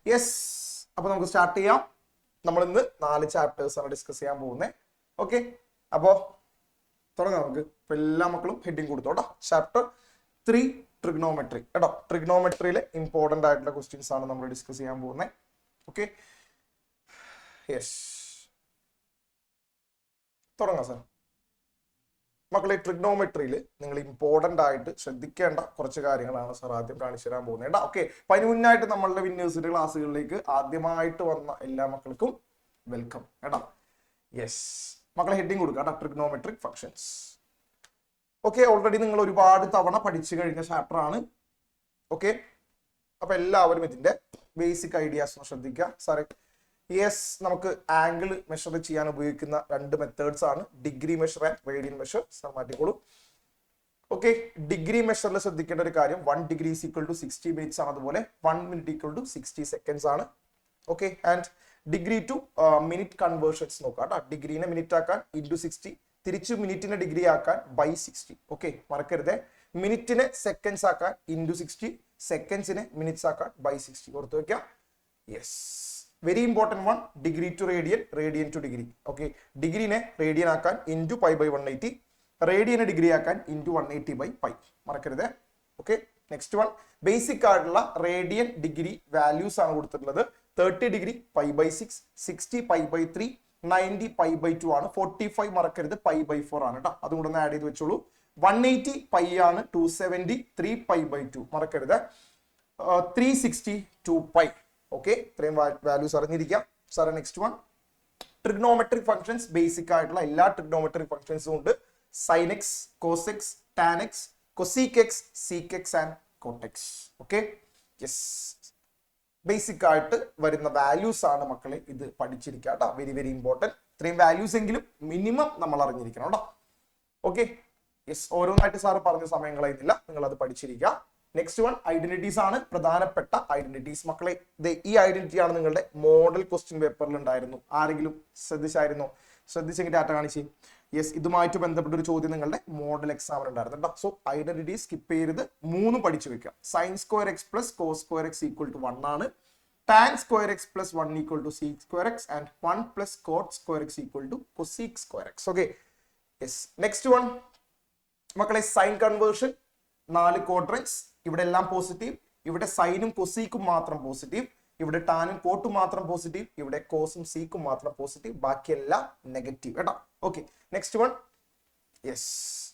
Yes, അപ്പൊ നമുക്ക് start ചെയ്യാം. നമ്മൾ ഇന്ന് 4 ചാപ്റ്റേഴ്സ് ആണ് ഡിസ്കസ് ചെയ്യാൻ പോകുന്നത്. ഓക്കെ, അപ്പോ തുടങ്ങാം നമുക്ക്. ഇപ്പൊ എല്ലാ മക്കളും ഹെഡിങ് കൊടുത്തോട്ടോ. ചാപ്റ്റർ 3 ട്രിഗ്നോമെട്രി കേട്ടോ. ട്രിഗ്നോമെട്രിയിലെ ഇമ്പോർട്ടന്റ് ആയിട്ടുള്ള ക്വസ്റ്റ്യൻസ് ആണ് നമ്മൾ ഡിസ്കസ് ചെയ്യാൻ പോകുന്നത്. ഓക്കെ, യെസ്, തുടങ്ങാം സാർ. മക്കളെ, ട്രിഗ്നോമെട്രിയിൽ നിങ്ങൾ ഇമ്പോർട്ടന്റ് ആയിട്ട് ശ്രദ്ധിക്കേണ്ട കുറച്ച് കാര്യങ്ങളാണ് സാർ ആദ്യം കാണിച്ചു തരാൻ പോകുന്നത്. ഓക്കെ, അപ്പൊ അതിന് മുന്നായിട്ട് നമ്മളുടെ വിന്നേഴ്സിന്റെ ക്ലാസ്സുകളിലേക്ക് ആദ്യമായിട്ട് വന്ന എല്ലാ മക്കൾക്കും വെൽക്കം കേട്ടോ. യെസ്, മക്കളെ ഹെഡിങ് കൊടുക്കുക കേട്ടോ, ട്രിഗ്നോമെട്രിക് ഫങ്ഷൻസ്. ഓക്കെ, ഓൾറെഡി നിങ്ങൾ ഒരുപാട് തവണ പഠിച്ചു കഴിഞ്ഞ ചാപ്റ്റർ ആണ്. ഓക്കെ, അപ്പൊ എല്ലാവരും ഇതിന്റെ ബേസിക് ഐഡിയാസ് ശ്രദ്ധിക്കുക. സാറേ, യെസ്, നമുക്ക് ആംഗിൾ മെഷർ ചെയ്യാൻ ഉപയോഗിക്കുന്ന 2 മെത്തേഡ്സ് ആണ്, degree measure and radian measure. Sir മാറ്റിക്കോളൂ. ഓക്കെ, ഡിഗ്രി മെഷറിൽ ശ്രദ്ധിക്കേണ്ട ഒരു കാര്യം 1 degree is equal to 60 minutes ആണ്. അതുപോലെ 1 മിനിറ്റ് ഈക്വൽ ടു 60 സെക്കൻഡ്സ് ആണ്. Okay, and degree to minute conversions നോക്കാം കേട്ടോ. ഡിഗ്രീനെ മിനിറ്റ് ആക്കാൻ ഇൻറ്റു 60, തിരിച്ചു മിനിറ്റിനെ ഡിഗ്രി ആക്കാൻ ബൈ 60. ഓക്കെ, മറക്കരുത്. മിനിറ്റിനെ സെക്കൻഡ്സ് ആക്കാൻ ഇൻറ്റു 60, സെക്കൻഡ്സിനെ മിനിറ്റ്സ് ആക്കാൻ ബൈ 60. ഓർത്ത് വെക്കാം. Yes, very important one, degree to radian, radian to degree. Okay, ഡിഗ്രീനെ റേഡിയൻ ആക്കാൻ ഇൻറ്റു പൈ ബൈ 180, റേഡിയനെ ഡിഗ്രി ആക്കാൻ ഇൻറ്റു 180 ബൈ പൈ. മറക്കരുത്. ഓക്കെ, നെക്സ്റ്റ് വൺ, ബേസിക് ആയിട്ടുള്ള റേഡിയൻ ഡിഗ്രി വാല്യൂസ് ആണ് കൊടുത്തിട്ടുള്ളത്. 30 degree pi by 6, 60 pi by 3, 90 pi by 2 ആണ്. 45 മറക്കരുത്, പൈ ബൈ 4 ആണ് കേട്ടോ. അതും കൂടെ ഒന്ന് ആഡ് ചെയ്ത് വെച്ചോളൂ. 180 പൈ ആണ്, 270 3 പൈ ബൈ 2 മറക്കരുത്, 362 പൈ. ഓക്കെ, ഇത്രയും വാല്യൂസ് അറിഞ്ഞിരിക്കാം. സാറേ, next one, trigonometric functions. Basic ആയിട്ടുള്ള എല്ലാ ട്രിഗ്നോമെട്രിക് ഫംഗ്ഷൻസും ഉണ്ട്. Sine x, cos x, tan x, cosec x, sec x and cot x. Okay, yes, basic ആയിട്ട് വരുന്ന വാല്യൂസ് ആണ് മക്കളെ. ഇത് പഠിച്ചിരിക്കുക കേട്ടോ, വെരി വെരി ഇമ്പോർട്ടന്റ്. ഇത്രയും വാല്യൂസ് എങ്കിലും മിനിമം നമ്മൾ അറിഞ്ഞിരിക്കണം കേട്ടോ. ഓക്കെ, യെസ്, ഓരോന്നായിട്ട് സാറ് പറഞ്ഞ സമയം കളയുന്നില്ല, നിങ്ങൾ അത് പഠിച്ചിരിക്കുക. നെക്സ്റ്റ് വൺ, ഐഡന്റിറ്റീസ് ആണ്. പ്രധാനപ്പെട്ട ഐഡന്റിറ്റീസ് മക്കളെ. ഈ ഐഡന്റിറ്റി ആണ് നിങ്ങളുടെ മോഡൽ ക്വസ്റ്റ്യൻ പേപ്പറിൽ ഉണ്ടായിരുന്നു. ആരെങ്കിലും ശ്രദ്ധിച്ചായിരുന്നോ? ശ്രദ്ധിച്ചെങ്കിൽ ഡാറ്റ കാണിച്ച്. യെസ്, ഇതുമായിട്ട് ബന്ധപ്പെട്ട ഒരു ചോദ്യം നിങ്ങളുടെ മോഡൽ എക്സാമിന് ഉണ്ടായിരുന്നു കേട്ടോ. സോ ഐഡന്റിറ്റി സ്കിപ്പ് ചെയ്ത് 3 പഠിച്ചു വെക്കുക. Sine square x plus cos square x equal to 1 ആണ്. Tan square x plus 1 equal to sec square x and 1 plus cot square x equal to cosec square x. Okay, yes, next one മക്കളെ, sine conversion. 4 quadrants. ഇവിടെ എല്ലാം positive. ഇവിടെ സൈനും കൊസീക്കും മാത്രം positive. ഇവിടെ ടാനും കോട്ടും മാത്രം positive. ഇവിടെ കോസും സീക്കും മാത്രം പോസിറ്റീവ്. ബാക്കിയെല്ലാം നെഗറ്റീവ് കേട്ടോ. ഓക്കെ, നെക്സ്റ്റ് വൺ, യെസ്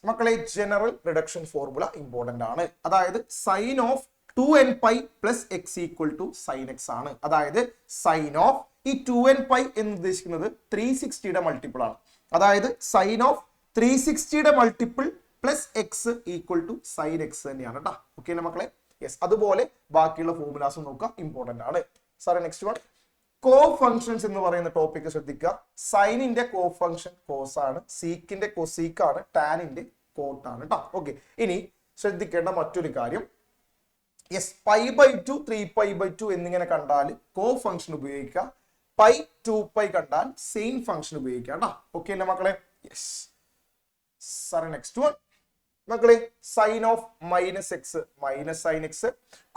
മക്കളെ, ജനറൽ റിഡക്ഷൻ ഫോർമുല ഇമ്പോർട്ടന്റ് ആണ്. അതായത് sine of 2n pi plus x equal to sine X ആണ്. അതായത് സൈൻ ഓഫ് ഈ 2n പൈ എന്ന് ഉദ്ദേശിക്കുന്നത് 360യുടെ മൾട്ടിപ്പിൾ ആണ്. അതായത് സൈൻ ഓഫ് 360യുടെ multiple plus x equal to sine x തന്നെയാണ് കേട്ടോ. ഓക്കെ മക്കളെ, യെസ്, അതുപോലെ ബാക്കിയുള്ള ഫോർമുലാസ് നോക്കുക, ഇമ്പോർട്ടന്റ് ആണ്. സാറേ, നെക്സ്റ്റ് വൺ, കോ ഫങ്ഷൻസ് എന്ന് പറയുന്ന ടോപ്പിക് ശ്രദ്ധിക്കുക. സൈനിന്റെ കോ ഫങ്ഷൻ കോസ് ആണ്, സീക്കിന്റെ കൊസീക്ക് ആണ്, ടാനിന്റെ കോട്ട് ആണ് കേട്ടോ. ഓക്കെ, ഇനി ശ്രദ്ധിക്കേണ്ട മറ്റൊരു കാര്യം, yes, pi by 2 3 pi by 2 എന്നിങ്ങനെ കണ്ടാൽ കോ ഫങ്ഷൻ ഉപയോഗിക്കുക. പൈ 2 പൈ കണ്ടാൽ സെയിം ഫങ്ഷൻ ഉപയോഗിക്കുക കേട്ടോ. ഓക്കെ അല്ലേ മക്കളെ? യെസ് സാറേ, നെക്സ്റ്റ് വൺ മക്കളെ, sine of minus x minus sine x,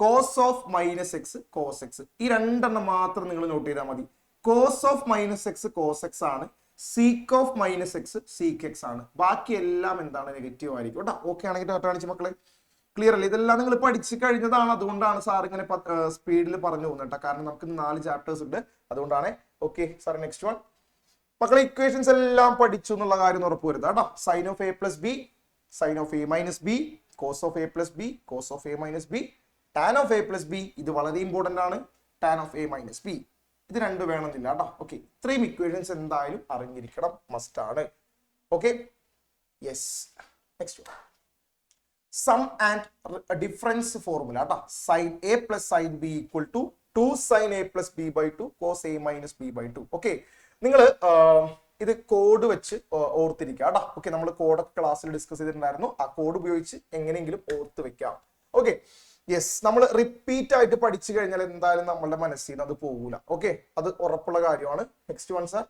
cos of minus x cos x. ഈ 2 മാത്രം നിങ്ങൾ നോട്ട് ചെയ്താൽ മതി. Cos of minus x cos x ആണ്, sec of minus x sec x ആണ്. ബാക്കി എല്ലാം എന്താണ്? നെഗറ്റീവ് ആയിരിക്കും കേട്ടോ. ഓക്കെ ആണെങ്കിൽ ഡാറ്റ കാണിച്ച് മക്കളെ. ക്ലിയർ അല്ലേ? ഇതെല്ലാം നിങ്ങൾ പഠിച്ചു കഴിഞ്ഞതാണ്. അതുകൊണ്ടാണ് സാർ ഇങ്ങനെ സ്പീഡിൽ പറഞ്ഞു പോകുന്നത് കേട്ടോ. കാരണം നമുക്ക് 4 ചാപ്റ്റേഴ്സ് ഉണ്ട്, അതുകൊണ്ടാണ്. ഓക്കെ സാർ, നെക്സ്റ്റ് വൺ മക്കളെ, ഇക്വേഷൻസ് എല്ലാം പഠിച്ചു എന്നുള്ള കാര്യം ഉറപ്പ് വരുത്താം കേട്ടോ. Sine of A plus B, sine of A minus B, cos of A plus B, cos of A minus B, tan of A plus B. ഇത് വളരെ ഇമ്പോർട്ടന്റ് ആണ്. Tan of A minus B, ഇത് 2 വേണമെന്നില്ല കേട്ടോ. Okay, ഇത്രയും equations എന്തായാലും അറിഞ്ഞിരിക്കണം, must ആണ്. Okay, yes, next sum and difference formula കേട്ടോ. Sine A plus sine B equal to 2 sine A plus B by 2 cos A minus B by 2. Okay, നിങ്ങൾ ഇത് കോഡ് വെച്ച് ഓർത്തിരിക്കുക കേട്ടോ. ഓക്കെ, നമ്മൾ കോഡൊക്കെ ക്ലാസ്സിൽ ഡിസ്കസ് ചെയ്തിട്ടുണ്ടായിരുന്നു. ആ കോഡ് ഉപയോഗിച്ച് എങ്ങനെയെങ്കിലും ഓർത്ത് വെക്കാം. ഓക്കെ, യെസ്, നമ്മൾ റിപ്പീറ്റ് ആയിട്ട് പഠിച്ചു കഴിഞ്ഞാൽ എന്തായാലും നമ്മളുടെ മനസ്സിൽ നിന്ന് അത് പോകൂല. ഓക്കെ, അത് ഉറപ്പുള്ള കാര്യമാണ്. നെക്സ്റ്റ് വൺ സാർ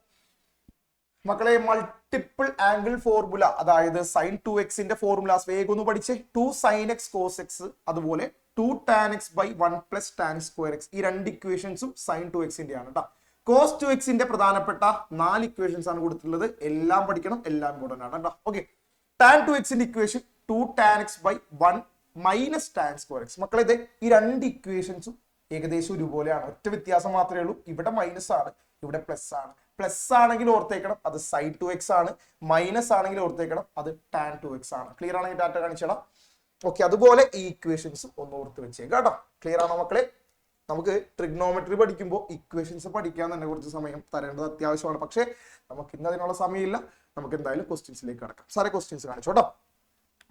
മക്കളെ, മൾട്ടിപ്പിൾ ആംഗിൾ ഫോർമുല. അതായത് സൈൻ 2x ഫോർമുലാസ് വേഗം ഒന്ന് പഠിച്ചേ. 2 സൈൻ എക്സ് കോസ് എക്സ്, അതുപോലെ 2 tan x by 1 plus tan square x. ഈ രണ്ട് ഇക്വേഷൻസും sin 2x ആണ് കേട്ടോ. cos 2x പ്രധാനപ്പെട്ട 4 ഇക്വേഷൻസ് ആണ് കൊടുത്തിട്ടുള്ളത്. എല്ലാം പഠിക്കണം, എല്ലാം ഇമ്പോർട്ടന്റ് ആണ് കേട്ടോ. Okay, tan 2x equation 2 tan x by 1 minus tan square x. മക്കളെ ഇത് ഈ രണ്ട് ഇക്വേഷൻസും ഏകദേശം ഒരുപോലെയാണ്. ഒറ്റ വ്യത്യാസം മാത്രമേ ഉള്ളൂ. ഇവിടെ മൈനസ് ആണ്, ഇവിടെ പ്ലസ് ആണ്. പ്ലസ് ആണെങ്കിൽ ഓർത്തേക്കണം അത് sin 2x ആണ്, മൈനസ് ആണെങ്കിൽ ഓർത്തേക്കണം അത് tan 2x ആണ്. ക്ലിയർ ആണെങ്കിൽ ഡാറ്റ കാണിച്ചോളാം. ഓക്കെ, അതുപോലെ ഈ ഇക്വേഷൻസ് ഒന്ന് ഓർത്ത് വെച്ചേക്കാം കേട്ടോ. ക്ലിയർ ആണോ മക്കളെ? നമുക്ക് ട്രിഗ്നോമെട്രി പഠിക്കുമ്പോൾ ഇക്വേഷൻസ് പഠിക്കാൻ തന്നെ കുറച്ച് സമയം തരേണ്ടത് അത്യാവശ്യമാണ്. പക്ഷേ നമുക്ക് ഇന്ന് അതിനുള്ള സമയമില്ല. നമുക്ക് എന്തായാലും ക്വസ്റ്റ്യൻസിലേക്ക് കടക്കാം. സാറേ ക്വസ്റ്റ്യൻസ് കാണിച്ചു കേട്ടോ.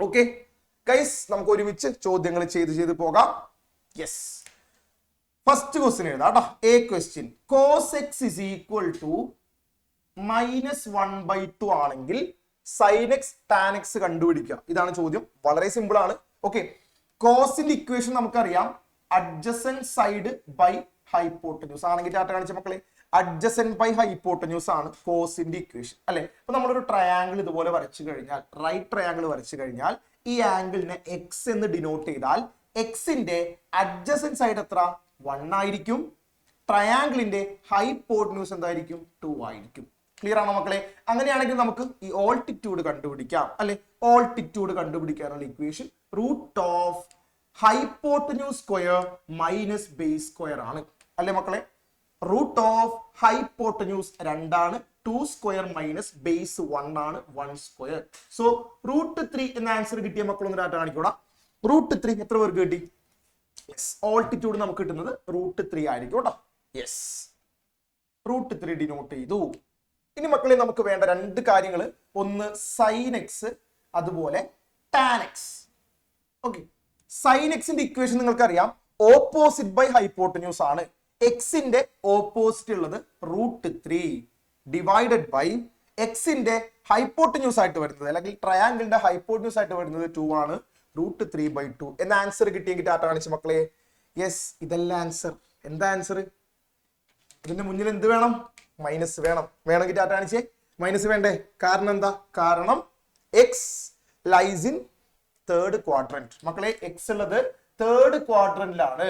ഓക്കെ ഗൈസ്, നമുക്ക് ഒരുമിച്ച് ചോദ്യങ്ങൾ ചെയ്ത് പോകാം. യെസ്, ഫസ്റ്റ് ക്വസ്റ്റ്യൻ എഴുതാം കേട്ടോ. A question, cos x is equal to -1/2 ആണെങ്കിൽ sin x tan x കണ്ടുപിടിക്കുക. ഇതാണ് ചോദ്യം. വളരെ സിമ്പിൾ ആണ്. ഓക്കെ, കോസിന്റെ ഇക്വേഷൻ നമുക്കറിയാം, അഡ്ജസന്റ് സൈഡ് ബൈ ഹൈപ്പോട്ടന്യൂസ് ആണെങ്കിൽ ഡാറ്റ കാണിച്ച മക്കളെ, അഡ്ജസന്റ് ബൈ ഹൈപ്പോട്ടന്യൂസ് ആണ് കോസിന്റെ ഇക്വേഷൻ അല്ലെ. അപ്പൊ നമ്മളൊരു ട്രയാങ്കിൾ ഇതുപോലെ വരച്ചു കഴിഞ്ഞാൽ, റൈറ്റ് ട്രയാങ്കിൾ വരച്ചു കഴിഞ്ഞാൽ ഈ ആംഗിളിനെ എക്സ് എന്ന് ഡിനോട്ട് ചെയ്താൽ എക്സിന്റെ അഡ്ജസന്റ് സൈഡ് എത്ര? 1 ആയിരിക്കും. ട്രയാങ്കിളിന്റെ ഹൈപ്പോട്ടന്യൂസ് എന്തായിരിക്കും? 2 ആയിരിക്കും. ക്ലിയർ ആണോ മക്കളെ? അങ്ങനെയാണെങ്കിൽ നമുക്ക് ഈ ഓൾട്ടിറ്റ്യൂഡ് കണ്ടുപിടിക്കാം അല്ലെ. ഓൾട്ടിറ്റ്യൂഡ് കണ്ടുപിടിക്കാനുള്ള equation root of hypotenuse square minus base square ആണ് അല്ലെ മക്കളെ. റൂട്ട് ഓഫ് ഹൈപ്പോട്ടന്യൂസ് 2 ആണ്, 2 സ്ക്വയർ മൈനസ് ബേസ് 1 ആണ്, 1 സ്ക്വയർ. സോ √3 എന്ന ആൻസർ കിട്ടിയ മക്കളൊന്ന് ഡാറ്റ കാണിക്കൂടാ. √3 എത്ര പേർക്ക് കിട്ടി? യെസ്, ഓൾട്ടിറ്റ്യൂഡ് നമുക്ക് കിട്ടുന്നത് √3 ആയിരിക്കും കേട്ടോ. യെസ്, √3 ഡിനോട്ട് ചെയ്തു. ഇനി മക്കളെ നമുക്ക് വേണ്ട രണ്ട് കാര്യങ്ങൾ, ഒന്ന് sin x, അതുപോലെ tan x. Okay, sin x equation നിങ്ങൾക്കറിയാം, ഓപ്പോസിറ്റ് ബൈ ഹൈപ്പോട്ടന്യൂസ് ആണ്. എക്സിന്റെ ഓപ്പോസിറ്റ് ഉള്ളത് √3 ഡിവൈഡഡ് ബൈ എക്സിന്റെ ഹൈപ്പോട്ടന്യൂസ് ആയിട്ട് വരുന്നത് അല്ലെങ്കിൽ ട്രയാങ്കിളിന്റെ ഹൈപ്പോട്ടന്യൂസ് ആയിട്ട് വരുന്നത് 2 ആണ്, √3/2 എന്ന ആൻസർ കിട്ടിയെങ്കിൽ ഡാറ്റ കാണിച്ച മക്കളെ. യെസ്, ഇതല്ല ആൻസർ. എന്താ ആൻസർ? ഇതിന്റെ മുന്നിൽ എന്ത് വേണം? മൈനസ് വേണം. വേണമെങ്കിൽ ഡാറ്റ കാണിച്ചേ. മൈനസ് വേണ്ടേ? കാരണം എന്താ? കാരണം x lies in third quadrant. മക്കളെ, എക്സ് ഉള്ളത് തേർഡ് ക്വാഡ്രന്റിലാണ്.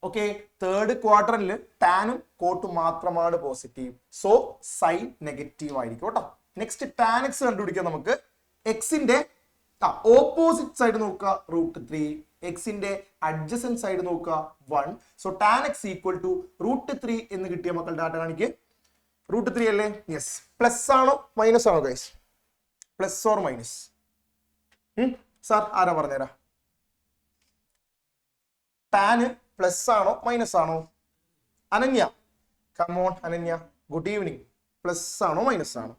ഓക്കെ, തേർഡ് ക്വാഡ്രന്റിൽ ടാനും കോട്ടും മാത്രമാണ് പോസിറ്റീവ്. സോ സൈൻ നെഗറ്റീവ് ആയിരിക്കും കേട്ടോ. നെക്സ്റ്റ് ടാൻ എക്സ് കണ്ടുപിടിക്കാം നമുക്ക്. എക്സിന്റെ ഓപ്പോസിറ്റ് സൈഡ് നോക്കുക √3, എക്സിന്റെ അഡ്ജസന്റ് സൈഡ് നോക്കുക 1. So tan x equal to √3 എന്ന് കിട്ടിയ മക്കൾ ഡാറ്റ കാണിക്ക്. √3 അല്ലേ? യെസ്. പ്ലസ് ആണോ മൈനസ് ആണോ guys? Plus or minus? Sir ആരാ പറഞ്ഞുതരാ? ടാന് പ്ലസ് ആണോ മൈനസ് ആണോ? Ananya, come on Ananya, good evening. Plus ആണോ മൈനസ് ആണോ?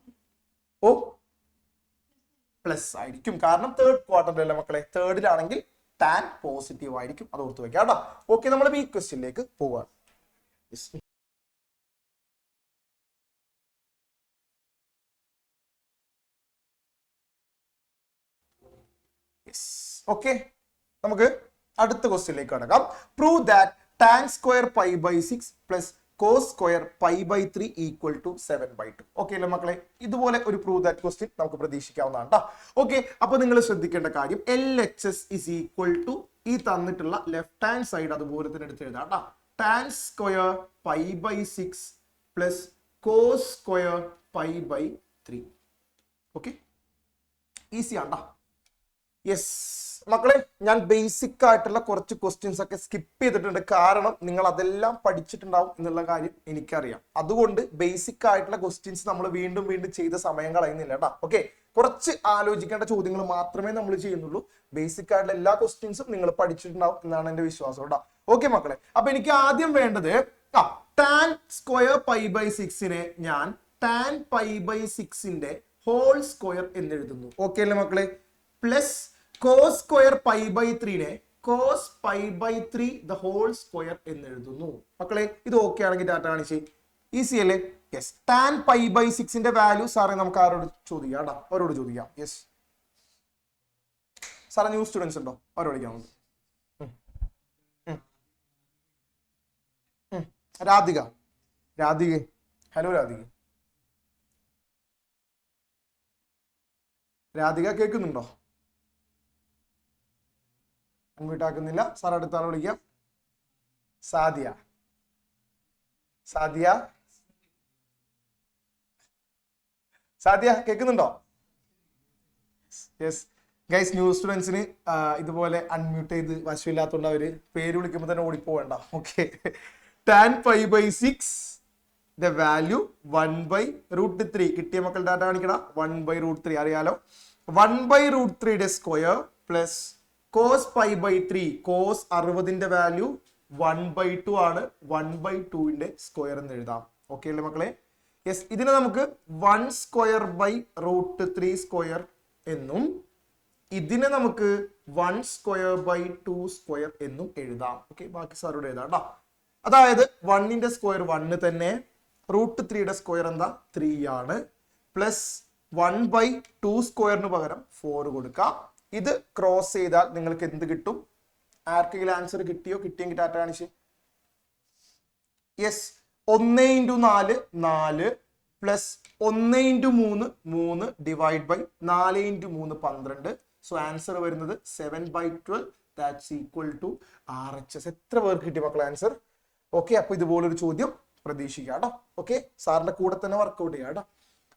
ഓ, പ്ലസ് ആയിരിക്കും. കാരണം തേർഡ് ക്വാർട്ടർ അല്ലേ മക്കളെ. തേർഡിലാണെങ്കിൽ ടാൻ പോസിറ്റീവ് ആയിരിക്കും. അത് ഓർത്ത് വെക്കാം കേട്ടോ. ഓക്കെ, നമ്മൾ ഈ ക്വസ്റ്റ്യനിലേക്ക് പോവാം. ഓക്കെ, നമുക്ക് അടുത്ത ക്വസ്റ്റ്യനിലേക്ക് കടക്കാം. Prove that tan square π/6 plus cos square π/3 equal to 7/2. Okay അല്ലേ മക്കളെ? ഇതുപോലെ ഒരു പ്രൂവ് ദാറ്റ് ക്വസ്റ്റ്യൻ നമുക്ക് പ്രതീക്ഷിക്കാവുന്നതാണ് കേട്ടോ. ഓക്കെ, അപ്പൊ നിങ്ങൾ ശ്രദ്ധിക്കേണ്ട കാര്യം, LHS ഇസ് ഈക്വൽ ടു ഈ തന്നിട്ടുള്ള ലെഫ്റ്റ് ഹാൻഡ് സൈഡ് അതുപോലെ തന്നെ എടുത്ത് എഴുതാം കേട്ടോ. Tan square π/6 plus cos square π/3. Okay, easy ആണ്ടാ. യെസ് മക്കളെ, ഞാൻ ബേസിക് ആയിട്ടുള്ള കുറച്ച് ക്വസ്റ്റ്യൻസ് ഒക്കെ സ്കിപ്പ് ചെയ്തിട്ടുണ്ട്. കാരണം നിങ്ങൾ അതെല്ലാം പഠിച്ചിട്ടുണ്ടാവും എന്നുള്ള കാര്യം എനിക്കറിയാം. അതുകൊണ്ട് ബേസിക് ആയിട്ടുള്ള ക്വസ്റ്റ്യൻസ് നമ്മൾ വീണ്ടും വീണ്ടും ചെയ്ത സമയം കളയുന്നില്ല കേട്ടോ. ഓക്കെ, കുറച്ച് ആലോചിക്കേണ്ട ചോദ്യങ്ങൾ മാത്രമേ നമ്മൾ ചെയ്യുന്നുള്ളൂ. ബേസിക് ആയിട്ടുള്ള എല്ലാ ക്വസ്റ്റ്യൻസും നിങ്ങൾ പഠിച്ചിട്ടുണ്ടാവും എന്നാണ് എന്റെ വിശ്വാസം കേട്ടോ. ഓക്കെ മക്കളെ, അപ്പൊ എനിക്ക് ആദ്യം വേണ്ടത് ടാൻ സ്ക്വയർ π/6 ഞാൻ ടാൻ π/6 ഹോൾ സ്ക്വയർ എന്ന് എഴുതുന്നു. ഓക്കെ അല്ലേ മക്കളെ? Plus cos square π/3 cos π/3 the whole square എന്ന് എഴുതുന്നു. മക്കളെ, ഇത് ഓക്കെ ആണെങ്കിൽ ഡാറ്റ കാണിച്ച്. ഈസി അല്ലേ? യെസ്. ടാൻ π/6 വാല്യൂ സാറേ നമുക്ക് ആരോട് ചോദിക്കാം കേട്ടോ? അവരോട് ചോദിക്കാം. യെസ് സാറേ, ന്യൂ സ്റ്റുഡൻസ് ഉണ്ടോ? അവരോട് ചോദിക്കാം. രാധിക, രാധിക, ഹലോ രാധിക. രാധിക കേൾക്കുന്നുണ്ടോ? അൺമ്യൂട്ട് ആക്കുന്നില്ല. സാർ അടുത്ത ആൾ വിളിക്കാം. സാദിയ. സാദിയ സാദിയ കേൾക്കുന്നുണ്ടോ? യെസ് ഗൈസ്, ന്യൂ സ്റ്റുഡൻസിന് ഇതുപോലെ അൺമ്യൂട്ട് ചെയ്ത് വശമില്ലാത്തതുകൊണ്ട് അവര് പേര് വിളിക്കുമ്പോൾ തന്നെ ഓടിപ്പോവേണ്ട. Okay. tan pi by 6 the value 1/√3. കിട്ടിയ മക്കൾ ഡാറ്റ കാണിക്കണം. 1/√3 അറിയാലോ. 1/√3 square plus cos pi by 3. Cos 60 value 1/2 ആണ്. 1/2 സ്ക്വയർ എന്ന് എഴുതാം. ഓക്കെ അല്ലേ മക്കളെ? യെസ്, ഇതിനെ നമുക്ക് 1 സ്ക്വയർ ബൈ √3 സ്ക്വയർ എന്നും ഇതിനെ നമുക്ക് 1 സ്ക്വയർ ബൈ 2 സ്ക്വയർ എന്നും എഴുതാം. ഓക്കെ, ബാക്കി സാറോട് എഴുതാം കേട്ടോ. അതായത് 1ന്റെ സ്ക്വയർ 1 തന്നെ, √3 സ്ക്വയർ എന്താ 3 ആണ്, പ്ലസ് 1/2 സ്ക്വയറിന് പകരം 4 കൊടുക്കാം. ഇത് ക്രോസ് ചെയ്താൽ നിങ്ങൾക്ക് എന്ത് കിട്ടും? ആർക്കെങ്കിലും ആൻസർ കിട്ടിയോ? കിട്ടിയെങ്കിൽ ടാറ്റ കാണിച്ച്. Yes, 1 × 4 4 plus 1 × 3 3 divide by 4 × 3 12. So answer വരുന്നത് 7/12. That's equal to RHS. എത്ര പേർക്ക് കിട്ടി മക്കളെ ആൻസർ? ഓക്കെ, അപ്പൊ ഇതുപോലൊരു ചോദ്യം പ്രതീക്ഷിക്കാം കേട്ടോ. ഓക്കെ, സാറിന്റെ കൂടെ തന്നെ വർക്ക്ഔട്ട് ചെയ്യാം കേട്ടോ.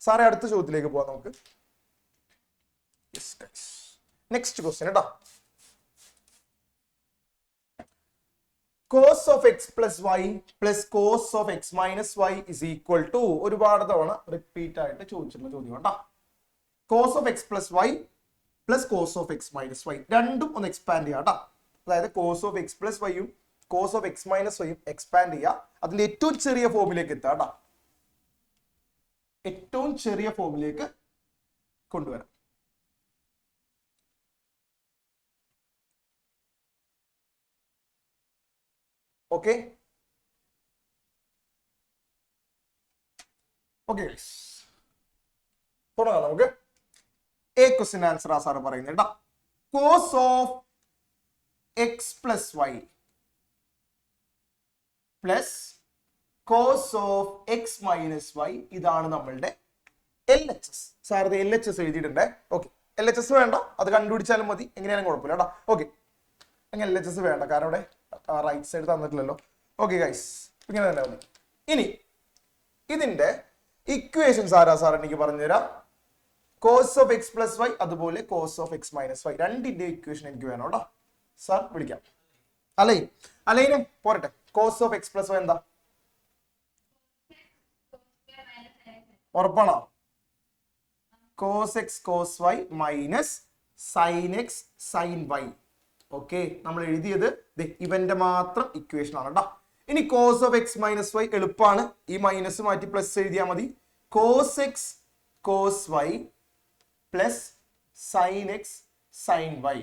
സാറെ അടുത്ത ചോദ്യത്തിലേക്ക് പോവാം നമുക്ക്. നെക്സ്റ്റ് ക്വസ്റ്റ്യൻ കേട്ടോ. cos of x plus y plus cos of x minus y is equal to, ഒരുപാട് തവണ റിപ്പീറ്റ് ആയിട്ട് ചോദിച്ചിട്ടുള്ള ചോദ്യം കേട്ടോ. cos of x plus y plus cos of x minus y രണ്ടും ഒന്ന് എക്സ്പാൻഡ് ചെയ്യാം കേട്ടോ. അതായത് cos of x plus y യും cos of x minus y യും എക്സ്പാൻഡ് ചെയ്യുക. അതിന്റെ ഏറ്റവും ചെറിയ ഫോമിലേക്ക് എത്താം കേട്ടോ. ഏറ്റവും ചെറിയ ഫോമിലേക്ക് കൊണ്ടുവരാം. ഓക്കെ ഓക്കെ തുടങ്ങാം നമുക്ക്. എ ക്വസ്റ്റ്യൻ ആൻസർ ആ സാറ് പറയുന്നത് കേട്ടോ. Cos of X plus y plus cos of X minus y, ഇതാണ് നമ്മളുടെ LHS. സാർ ഇത് LHS എഴുതിയിട്ടുണ്ടേ. ഓക്കെ, LHS വേണ്ട, അത് കണ്ടുപിടിച്ചാലും മതി, എങ്ങനെയാലും കുഴപ്പമില്ല കേട്ടോ. ഓക്കെ, അങ്ങനെ LHS വേണ്ട, കാരണം ഇവിടെ റൈറ്റ് സൈഡ് തന്നിട്ടില്ലല്ലോ. ഓക്കെ ഗൈസ്, ഇങ്ങനെ തന്നെ മതി. ഇനി ഇതിന്റെ ഇക്വേഷൻസ് ആരാ സാർ എനിക്ക് പറഞ്ഞുതരാം. Cos of X plus Y അതുപോലെ cos of X minus Y, രണ്ടിന്റെ ഇക്വേഷൻ എനിക്ക് വേണം കേട്ടോ. സാർ വിളിക്കാം. അലൈനെ പോരട്ടെ. Cos of X plus Y എന്താ? ഉറപ്പാണോ? Cos X cos Y minus sine X sine Y. Okay, നമ്മൾ എഴുതിയത് ഇവന്റെ മാത്രം ഇക്വേഷൻ ആണ് കേട്ടോ. ഇനി cos of X minus Y എളുപ്പമാണ്. ഈ മൈനസ് മാറ്റി പ്ലസ് എഴുതിയാൽ മതി. Cos X cos Y plus sine X sine Y.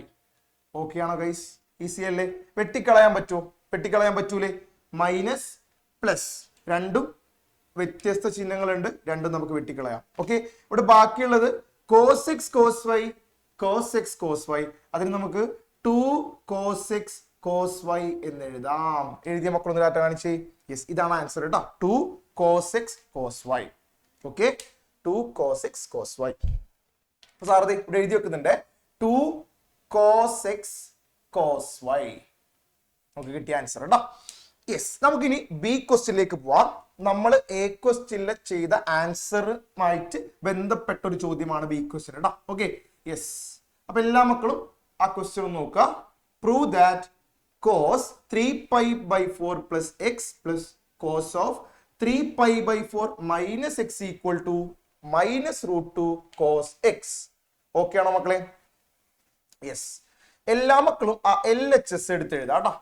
Okay ആണോ ഗൈസ്? ഈസി അല്ലേ? വെട്ടിക്കളയാൻ പറ്റുമോ? വെട്ടിക്കളയാൻ പറ്റൂലേ? മൈനസ് പ്ലസ് രണ്ടും വ്യത്യസ്ത ചിഹ്നങ്ങളുണ്ട്, രണ്ടും നമുക്ക് വെട്ടിക്കളയാം. ഓക്കെ, ഇവിടെ ബാക്കിയുള്ളത് cos X cos y cos X cos y, അതിന് നമുക്ക് 2 cos x cos y എന്ന് എഴുതാം. എഴുതിയ മക്കളൊന്ന് ഡാറ്റ കാണിച്ചേ. യെസ്, ഇതാണ് ആൻസർ കേട്ടോ. 2 cos x cos y. Okay, 2 cos x cos y. Sir ഇവിടെ എഴുതി വെക്കുന്നുണ്ട് 2 cos x cos y. നമുക്ക് കിട്ടിയ ആൻസർ കേട്ടോ. യെസ്, നമുക്കിനി ബി ക്വസ്റ്റ്യനിലേക്ക് പോവാം. നമ്മൾ എ ക്വസ്റ്റ്യനിൽ ചെയ്ത ആൻസറുമായിട്ട് ബന്ധപ്പെട്ട ഒരു ചോദ്യമാണ് ബി ക്വസ്റ്റ്യൻ കേട്ടോ. ഓക്കെ, യെസ്, അപ്പൊ എല്ലാ മക്കളും ആ ക്വസ്റ്റ്യൻ നോക്കുക. Prove that cos 3π/4 plus X plus cos of 3π/4 minus X equal to -√2 cos X. Okay ആണോ മക്കളെ? യെസ്, എല്ലാ മക്കളും ആ LHS എടുത്ത് എഴുതാം കേട്ടോ.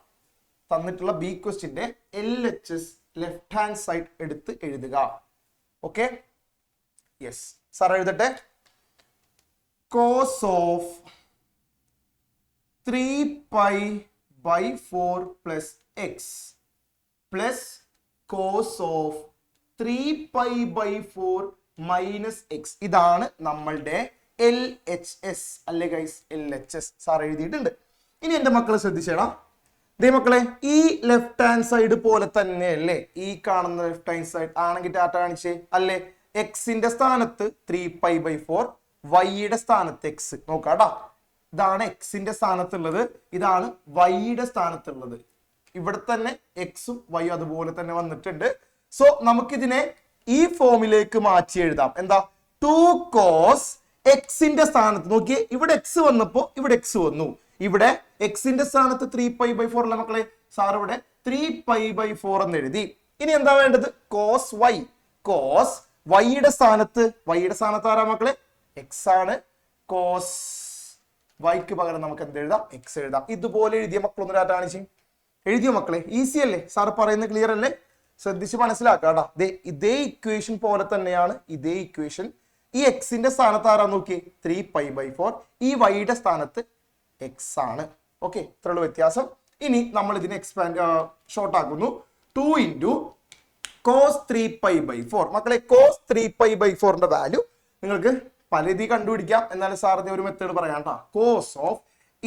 തന്നിട്ടുള്ള ബി ക്വസ്റ്റ്യന്റെ LHS ലെഫ്റ്റ് ഹാൻഡ് സൈഡ് എടുത്ത് എഴുതുക. ഓക്കെ, യെസ്, സാർ എഴുതട്ടെ. Cos of 3π/4 plus X plus cos of 3π/4 minus X, ഇതാണ് നമ്മളുടെ LHS അല്ലേ ഗൈസ്? LHS സാർ എഴുതിയിട്ടുണ്ട്. ഇനി എന്റെ മക്കളെ ശ്രദ്ധിച്ചേടാ. ദേ മക്കളെ, ഈ ലെഫ്റ്റ് ഹാൻഡ് സൈഡ് പോലെ തന്നെയല്ലേ ഈ കാണുന്ന ലെഫ്റ്റ് ഹാൻഡ് സൈഡ് ആണെങ്കിൽ ടാറ്റ കാണിച്ചേ അല്ലേ? എക്സിന്റെ സ്ഥാനത്ത് 3π/4, വൈയുടെ സ്ഥാനത്ത് എക്സ്. നോക്കാട്ടാ, ഇതാണ് എക്സിന്റെ സ്ഥാനത്തുള്ളത്, ഇതാണ് വൈയുടെ സ്ഥാനത്തുള്ളത്. ഇവിടെ തന്നെ എക്സും വൈയും അതുപോലെ തന്നെ വന്നിട്ടുണ്ട്. സോ നമുക്കിതിനെ ഈ ഫോമിലേക്ക് മാറ്റി എഴുതാം. എന്താ? 2 cos എക്സിന്റെ സ്ഥാനത്ത് നോക്കിയേ, ഇവിടെ എക്സ് വന്നപ്പോ ഇവിടെ എക്സ് വന്നു. ഇവിടെ എക്സിന്റെ സ്ഥാനത്ത് 3π/4 അല്ല മക്കളെ, സാർ ഇവിടെ 3π/4 എന്ന് എഴുതി. ഇനി എന്താ വേണ്ടത്? Cos y. കോസ് വൈയുടെ സ്ഥാനത്ത് ആരാ മക്കളെ? എക്സ് ആണ്. കോസ് വൈക്ക് പകരം നമുക്ക് എന്ത് എഴുതാം? എക്സ് എഴുതാം. ഇതുപോലെ എഴുതിയ മക്കളൊന്നും ഡാറ്റ കാണിച്ചു എഴുതിയോ മക്കളെ? ഈസി അല്ലേ? സാർ പറയുന്നത് ക്ലിയർ അല്ലേ? ശ്രദ്ധിച്ച് മനസ്സിലാക്കാടാ. ഇതേ ഇക്വേഷൻ പോലെ തന്നെയാണ് ഇതേ ഇക്വേഷൻ. ഈ എക്സിന്റെ സ്ഥാനത്ത് ആരാ നോക്കിയേ? 3π/4. ഈ വൈയുടെ സ്ഥാനത്ത് എക്സ് ആണ്. ഓക്കെ, ഇത്രയുള്ള വ്യത്യാസം. ഇനി നമ്മൾ ഇതിനെ ഷോർട്ട് ആക്കുന്നു. 2 × cos 3π/4. മക്കളെ, cos 3π/4ന്റെ വാല്യൂ നിങ്ങൾക്ക് പല രീതി കണ്ടുപിടിക്കാം. എന്നാലും സാറിന്റെ ഒരു മെത്തേഡ് പറയാം കേട്ടോ. കോസ് ഓഫ്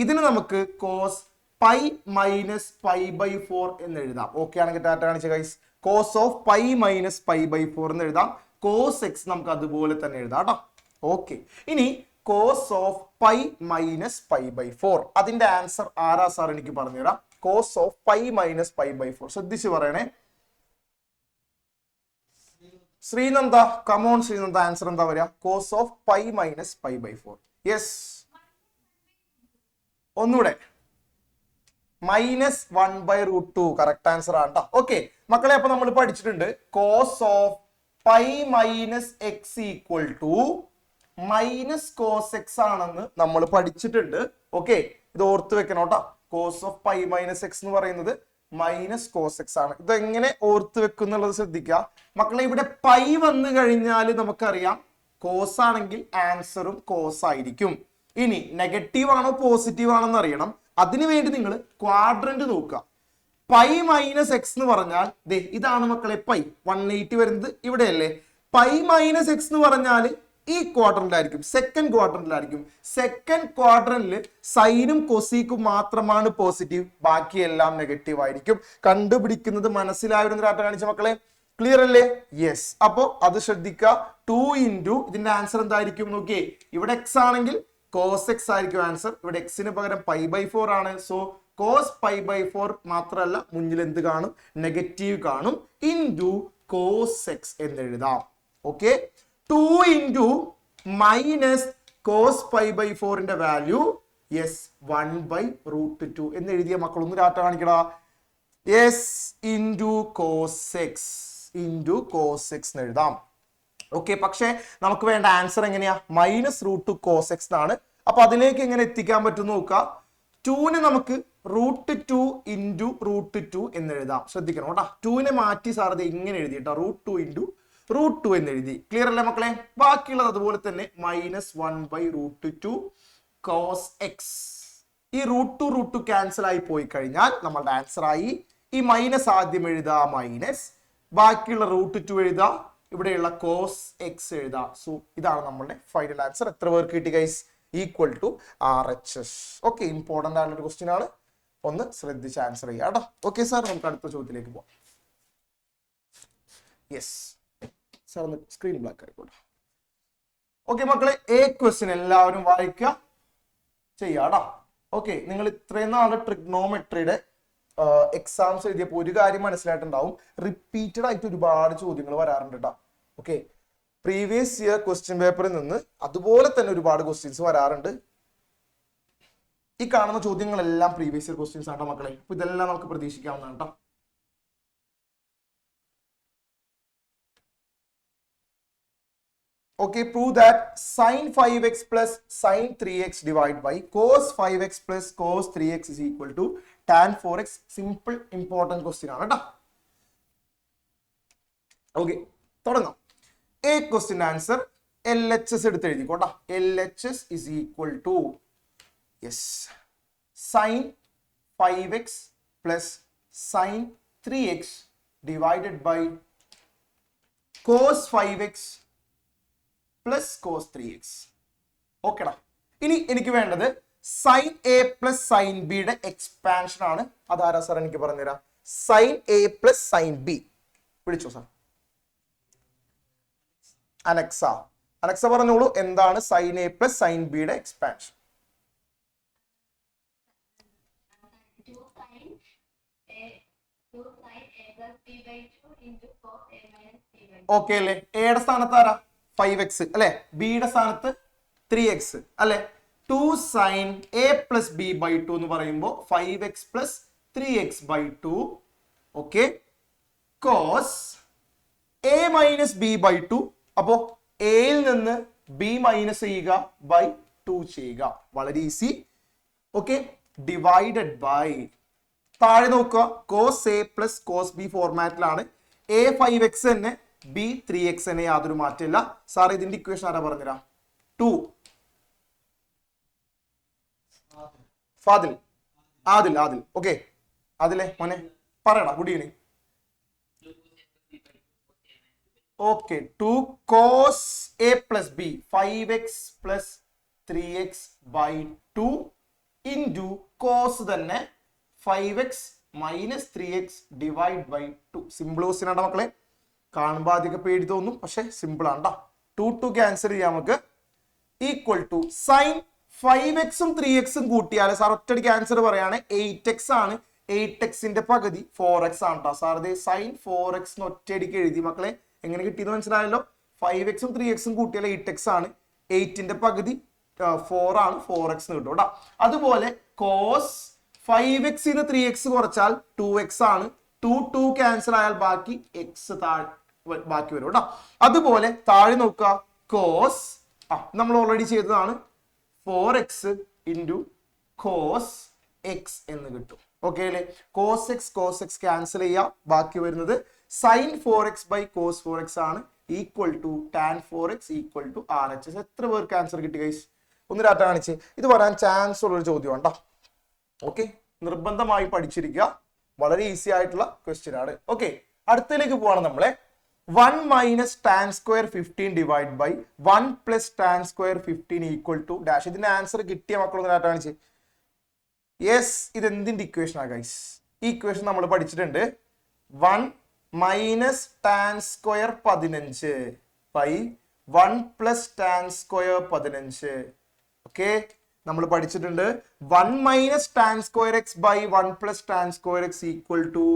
ഇതിന് നമുക്ക് കോസ് പൈ മൈനസ് π/4 എന്ന് എഴുതാം. ഓക്കെ ആണെങ്കിൽ ഡാറ്റ കാണിച്ച guys. Cos of pi minus π/4 എന്ന് എഴുതാം. കോസ് എക്സ് നമുക്ക് അതുപോലെ തന്നെ എഴുതാം കേട്ടോ. ഓക്കെ, ഇനി കോസ് ഓഫ് പൈ മൈനസ് π/4 അതിന്റെ ആൻസർ ആരാ സാർ? എനിക്ക് പറഞ്ഞുതരാം. കോസ് ഓഫ് പൈ മൈനസ് π/4 ശ്രദ്ധിച്ച് പറയണേ. ശ്രീനന്ദ, കമോൺ ശ്രീനന്ദ, ആൻസർ എന്താ വരിക? Cos of pi minus π/4. Yes, ഒന്നുകൂടെ -1/√2 കറക്റ്റ് ആൻസർ ആണ് കേട്ടോ. ഓക്കെ മക്കളെ, അപ്പൊ നമ്മൾ പഠിച്ചിട്ടുണ്ട് cos of pi minus X equal to minus cos x ആണെന്ന് നമ്മൾ പഠിച്ചിട്ടുണ്ട്. ഓക്കെ, ഇത് ഓർത്ത് വെക്കണം കേട്ടോ. Cos of pi minus x എന്ന് പറയുന്നത് മൈനസ് കോസ് എക്സ് ആണ്. ഇതെങ്ങനെ ഓർത്ത് വെക്കുന്നുള്ളത് ശ്രദ്ധിക്കുക മക്കളെ. ഇവിടെ പൈ വന്നു കഴിഞ്ഞാൽ നമുക്കറിയാം കോസ് ആണെങ്കിൽ ആൻസറും കോസ് ആയിരിക്കും. ഇനി നെഗറ്റീവ് ആണോ പോസിറ്റീവ് ആണോ എന്ന് അറിയണം. അതിനുവേണ്ടി നിങ്ങൾ ക്വാഡ്രന്റ് നോക്കുക. പൈ മൈനസ് എക്സ് എന്ന് പറഞ്ഞാൽ ഇതാണ് മക്കളെ പൈ. 180 വരുന്നത് ഇവിടെയല്ലേ. പൈ മൈനസ് എക്സ് എന്ന് പറഞ്ഞാൽ ഈ ക്വാഡ്രന്റിലായിരിക്കും, സെക്കൻഡ് ക്വാഡ്രന്റിലായിരിക്കും. സെക്കൻഡ് ക്വാഡ്രന്റിൽ സൈനും കൊസീക്കും മാത്രമാണ് പോസിറ്റീവ്, ബാക്കിയെല്ലാം നെഗറ്റീവ് ആയിരിക്കും. കണ്ടുപിടിക്കുന്നത് മനസ്സിലായൊരു ഡാറ്റ കാണിച്ച മക്കളെ. ക്ലിയർ അല്ലേ? യെസ്. അപ്പോ അത് ശ്രദ്ധിക്കുക. 2 × ഇതിന്റെ ആൻസർ എന്തായിരിക്കും നോക്കിയേ. ഇവിടെ എക്സ് ആണെങ്കിൽ കോസ് എക്സ് ആയിരിക്കും ആൻസർ. ഇവിടെ എക്സിന് പകരം π/4 ആണ്. സോ കോസ് π/4 മാത്രമല്ല, മുന്നിൽ എന്ത് കാണും? നെഗറ്റീവ് കാണും. ഇൻറ്റു കോസ് എക്സ് എന്ന് എഴുതാം. ഓക്കെ, 2 × മൈനസ് കോസ് π/4ന്റെ വാല്യൂ യെസ് 1/√2 എന്ന് എഴുതിയ മക്കളൊന്ന് ഡാറ്റ കാണിക്കടാ. യെസ്, ഇൻറ്റു കോസ് എക്സ് എന്ന് എഴുതാം. ഓക്കെ, പക്ഷെ നമുക്ക് വേണ്ട ആൻസർ എങ്ങനെയാ? -√2 cos x ആണ്. അപ്പൊ അതിലേക്ക് എങ്ങനെ എത്തിക്കാൻ പറ്റും നോക്കുക. 2നെ നമുക്ക് √2 × √2 എന്ന് എഴുതാം. ശ്രദ്ധിക്കണം കേട്ടോ. 2നെ മാറ്റി സാറത് ഇങ്ങനെ എഴുതി കേട്ടോ. √2 × √2 എന്ന് എഴുതി. ക്ലിയർ അല്ലേ മക്കളെ? ബാക്കിയുള്ളത് അതുപോലെ തന്നെ -1/√2 cos x. ഈ √2 ക്യാൻസൽ ആയി പോയി കഴിഞ്ഞാൽ നമ്മളുടെ ആൻസർ ആയി. ഈ മൈനസ് ആദ്യം എഴുതാ, മൈനസ്, ബാക്കിയുള്ള √2 എഴുതാ, ഇവിടെയുള്ള കോസ് എക്സ് എഴുതാം. സോ ഇതാണ് നമ്മളുടെ ഫൈനൽ ആൻസർ. എത്ര പേർക്ക് കിട്ടി guys? Equal to RHS. Okay, important ആയിട്ടുള്ള ഒരു ക്വസ്റ്റ്യൻ ആണ്. ഒന്ന് ശ്രദ്ധിച്ച് ആൻസർ ചെയ്യാം കേട്ടോ. ഓക്കെ സാർ, നമുക്ക് അടുത്ത ചോദ്യത്തിലേക്ക് പോവാം. യെസ് സാർ, ഒന്ന് സ്ക്രീൻ ബ്ലാക്ക് ആയിക്കോട്ടെ. ഓക്കെ മക്കളെ, ക്വസ്റ്റ്യൻ എല്ലാവരും വായിക്കുക ചെയ്യാടാ. ഓക്കെ, നിങ്ങൾ ഇത്രയും നാള് ട്രിഗ്നോമെട്രിയുടെ എക്സാംസ് എഴുതിയപ്പോൾ ഒരു കാര്യം മനസ്സിലായിട്ടുണ്ടാവും. റിപ്പീറ്റഡ് ആയിട്ട് ഒരുപാട് ചോദ്യങ്ങൾ വരാറുണ്ട് കേട്ടോ. ഓക്കെ, പ്രീവിയസ് ഇയർ ക്വസ്റ്റ്യൻ പേപ്പറിൽ നിന്ന് അതുപോലെ തന്നെ ഒരുപാട് ക്വസ്റ്റ്യൻസ് വരാറുണ്ട്. ഈ കാണുന്ന ചോദ്യങ്ങളെല്ലാം പ്രീവിയസ് ഇയർ ക്വസ്റ്റ്യൻസ് ആട്ടോ മക്കളെ. അപ്പൊ ഇതെല്ലാം നമുക്ക് പ്രതീക്ഷിക്കാവുന്നതാണ് കേട്ടോ. Okay, prove that sin 5x plus sin 3x divided by cos 5x plus cos 3x is equal to tan 4x. Simple important question ആണ് കേട്ടോ. ഓക്കെ, തുടങ്ങാം. ക്വസ്റ്റ്യൻ ആൻസർ LHS എടുത്ത് എഴുതിക്കോട്ടോ. LHS is equal to sin 5x plus sin 3x divided by cos 5x plus cos 3x. ഓക്കെടാ. ഇനി എനിക്ക് വേണ്ടത് sin a plus sin b യുടെ expansion ആണ്. അതാരാ സാർ എനിക്ക് പറഞ്ഞുതരാം? sin a plus sin b. വിളിച്ചോ സാർ. അനക്സ പറഞ്ഞോളൂ, എന്താണ് sin a plus sin b യുടെ എക്സ്പാൻഷൻ? ഓക്കെ അല്ലേ? എയുടെ സ്ഥാനത്ത് ആരാ? 5x അല്ലെ? ബിയുടെ സ്ഥാനത്ത് 3x അല്ലെ? 2 sin a plus b by 2 എന്ന് പറയുമ്പോൾ 5x plus 3x by 2. Okay, cos a minus b by 2. അപ്പോ എയിൽ നിന്ന് ബി മൈനസ് ചെയ്യുക ബൈ 2 ചെയ്യുക. വളരെ ഈസി. ഓക്കെ, ഡിവൈഡഡ് ബൈ താഴെ നോക്കുക, cos a plus cos b ഫോർമാറ്റിലാണ്. a 5x തന്നെ, b 3x തന്നെ, യാതൊരു മാറ്റമില്ല. സാർ ഇതിന്റെ ഇക്വേഷൻ ആരാ പറഞ്ഞുതരാം? 2 ഫാദിൽ, ആദിൽ. ഓക്കെ, അതിലെ മോനെ പറയടാ. Good evening. Okay, 2 cos a plus b 5x plus 3x by 2 into cos തന്നെ 5x minus 3x divide by 2. Simple question ആണ് മക്കളെ. കാണുമ്പോൾ ആദ്യമൊക്കെ പേടി തോന്നും, പക്ഷെ സിമ്പിൾ ആണ്. 2 ക്യാൻസൽ ചെയ്യാം നമുക്ക്. ഈക്വൽ ടു സൈൻ 5x-ഉം 3x-ഉം കൂട്ടിയാൽ സാർ ഒറ്റയ്ക്ക് ആൻസർ പറയാണ് 8x ആണ്. 8xന്റെ പകുതി 4x ആണ് കേട്ടോ സാർ. ഇത് സൈൻ 4x ഒറ്റയടിക്ക് എഴുതി മക്കളെ. എങ്ങനെ കിട്ടിയെന്ന് മനസ്സിലായല്ലോ? 5x-ഉം 3x-ഉം കൂട്ടിയാൽ 8x ആണ്. 8ന്റെ പകുതി 4 ആണ്, 4x കിട്ടും കേട്ടോ. അതുപോലെ കോസ് 5x-ന്ന് 3x കുറച്ചാൽ 2x ആണ്. 2 ക്യാൻസൽ ആയാൽ ബാക്കി x ബാക്കി വരും കേട്ടോ. അതുപോലെ താഴെ നോക്കുക, കോസ് നമ്മൾ ഓൾറെഡി ചെയ്തതാണ് 4x ഇൻറ്റു കോസ് എക്സ് എന്ന് കിട്ടും. ഓക്കെ അല്ലേ? കോസ് എക്സ് ക്യാൻസൽ ചെയ്യാം. ബാക്കി വരുന്നത് sign 4x by cos 4x ആണ്. Equal to tan 4x equal to RHS. എത്ര പേർക്ക് ആൻസർ കിട്ടി ഗൈസ്? ഒന്ന് ഡാറ്റ കാണിച്ച്. ഇത് വരാൻ ചാൻസ് ഉള്ള ഒരു ചോദ്യമാണ് കേട്ടോ. ഓക്കെ, നിർബന്ധമായി പഠിച്ചിരിക്കുക. വളരെ ഈസി ആയിട്ടുള്ള ക്വസ്റ്റ്യൻ ആണ്. ഓക്കെ, അടുത്തതിലേക്ക് പോവാണ് നമ്മളെ. 1 minus tan square 15 divided by 1 plus tan square 15 equal to dash. ഇതിന്റെ ആൻസർ കിട്ടിയ മക്കളൊന്ന് ഡാറ്റ കാണിച്ച്. യെസ്, ഇത് എന്തിന്റെ ഇക്വേഷൻ ആണ് ഗൈസ്? ഈ ഇക്വേഷൻ നമ്മൾ പഠിച്ചിട്ടുണ്ട്. 1 minus tan square 15 by 1 plus tan square 15. Okay, നമ്മൾ പഠിച്ചിട്ടുണ്ട് 1 minus tan square x by 1 plus tan square x equal to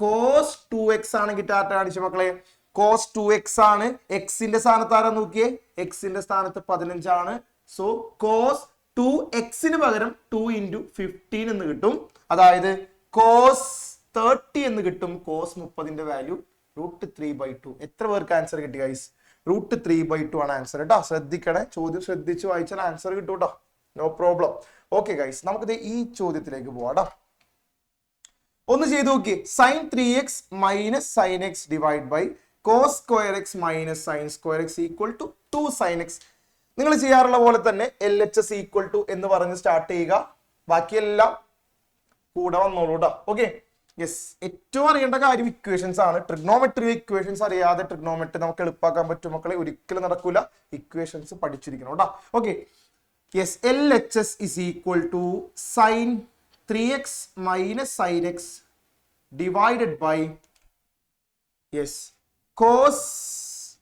cos 2x ആണ് കിട്ടാത്ത കാണിച്ച മക്കളെ. cos 2x ആണ്. എക്സിന്റെ സ്ഥാനത്ത് ആരാ നോക്കിയേ? എക്സിന്റെ സ്ഥാനത്ത് 15 ആണ്. സോ cos 2x-ന് പകരം 2 into 15 എന്ന് കിട്ടും. അതായത് cos 30 എന്ന് കിട്ടും. cos 30ന്റെ വാല്യൂ √3/2. എത്ര പേർക്ക് ആൻസർ കിട്ടി ഗൈസ്? √3/2 ആണ് ആൻസർ കേട്ടോ. ശ്രദ്ധിക്കണേ, ചോദ്യം ശ്രദ്ധിച്ച് വായിച്ചാൽ ആൻസർ കിട്ടും കേട്ടോ. No problem. ഓക്കെ ഗൈസ്, നമുക്കിത് ഈ ചോദ്യത്തിലേക്ക് പോവാം. ഒന്ന് ചെയ്ത് നോക്കിയേ. Sine 3x minus sine x divide by cos square X minus sine square x equal to 2 sin x. നിങ്ങൾ ചെയ്യാറുള്ള പോലെ തന്നെ LHS ഈക്വൽ ടു എന്ന് പറഞ്ഞ് സ്റ്റാർട്ട് ചെയ്യുക. ബാക്കിയെല്ലാം കൂടെ വന്നോളൂ കേട്ടോ. ഓക്കെ, യെസ്, ഏറ്റവും അറിയേണ്ട കാര്യം ഇക്വേഷൻസ് ആണ്. ട്രിഗ്നോമെട്രി ഇക്വേഷൻസ് അറിയാതെ ട്രിഗ്നോമെട്രി നമുക്ക് എളുപ്പമാക്കാൻ പറ്റും മക്കളെ? ഒരിക്കലും നടക്കൂല. ഇക്വേഷൻസ് പഠിച്ചിരിക്കണം കേട്ടോ. Okay, yes, LHS is equal to sine 3x minus sin x divided by yes cos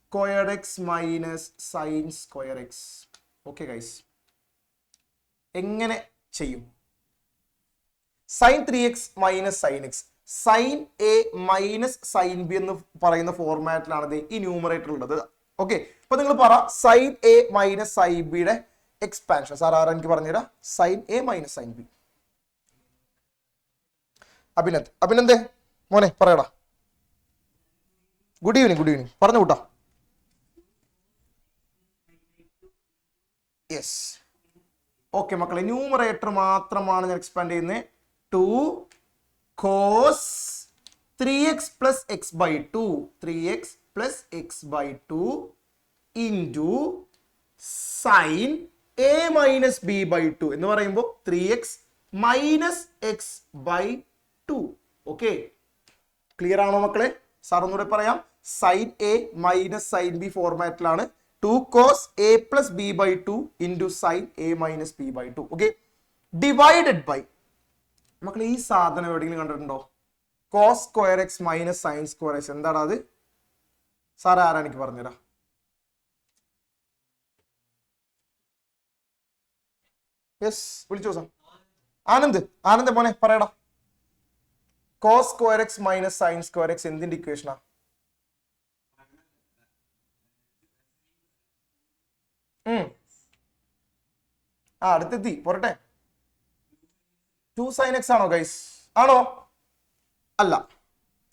square x minus sin square x. Okay guys, എങ്ങനെ ചെയ്യും? sin 3x minus sin x, sin a minus sin b എന്ന് പറയുന്ന ഫോർമാറ്റിലാണ് ഈ numerator ഉള്ളത്. Okay, അപ്പൊ നിങ്ങൾ പറ sin a minus sin b യുടെ എക്സ്പാൻഷൻ. സാർ ആരാ എനിക്ക് പറഞ്ഞുതരാം? sin a minus sin b. Abhinand മോനെ പറയടാ. ഗുഡ് ഈവനിങ് പറഞ്ഞു കൂട്ടാ. യെസ്, ഓക്കെ മക്കളെ, ന്യൂമറേറ്റർ മാത്രമാണ് ഞാൻ എക്സ്പാൻഡ് ചെയ്യുന്നത്. 2 cos 3x plus x by 2 3x plus x by 2 into sin a minus b by 2 എന്ന് പറയുമ്പോൾ 3x minus x by 2. Okay, clear ആണോ മക്കളെ? സാർ ഒന്നുകൂടെ പറയാം. Sine A minus sine B ഫോർമാറ്റിലാണ്. 2 cos a plus b by 2 into sin a minus b by 2. Okay, divided by മക്കളെ ഈ സാധനം എവിടെയെങ്കിലും കണ്ടിട്ടുണ്ടോ? cos square X minus sine square x. എന്താണ് അത്? സാർ ആരാ എനിക്ക് പറഞ്ഞുതരാം? യെസ്, വിളിച്ചോ സാർ. ആനന്ദ് മോനെ പറയടാ. Cos square X minus sine square x എന്തിന്റെ ഇക്വേഷനാ? അടുത്തെത്തി പോരട്ടെ. 2 sin x ആണോ ഗൈസ്? ആണോ? അല്ല,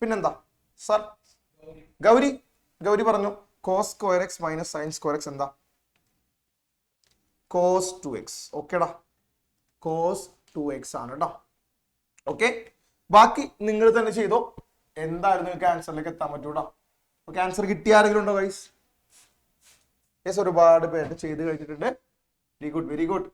പിന്നെന്താ സർ? ഗൗരി പറഞ്ഞു cos square X minus sine square X എന്താ? Cos 2x. ഓക്കേടാ, കോസ് 2x ആണ് കേട്ടോ. ഓക്കെ, ബാക്കി നിങ്ങൾ തന്നെ ചെയ്തോ. എന്തായാലും നിങ്ങൾക്ക് ആൻസറിലേക്ക് എത്താൻ പറ്റൂടാ. ഓക്കെ, ആൻസർ കിട്ടിയ ആരെങ്കിലും ഉണ്ടോ ഗൈസ്? യെസ്, ഒരുപാട് പേര് ചെയ്ത് കഴിഞ്ഞിട്ടുണ്ട്. Very good, very good.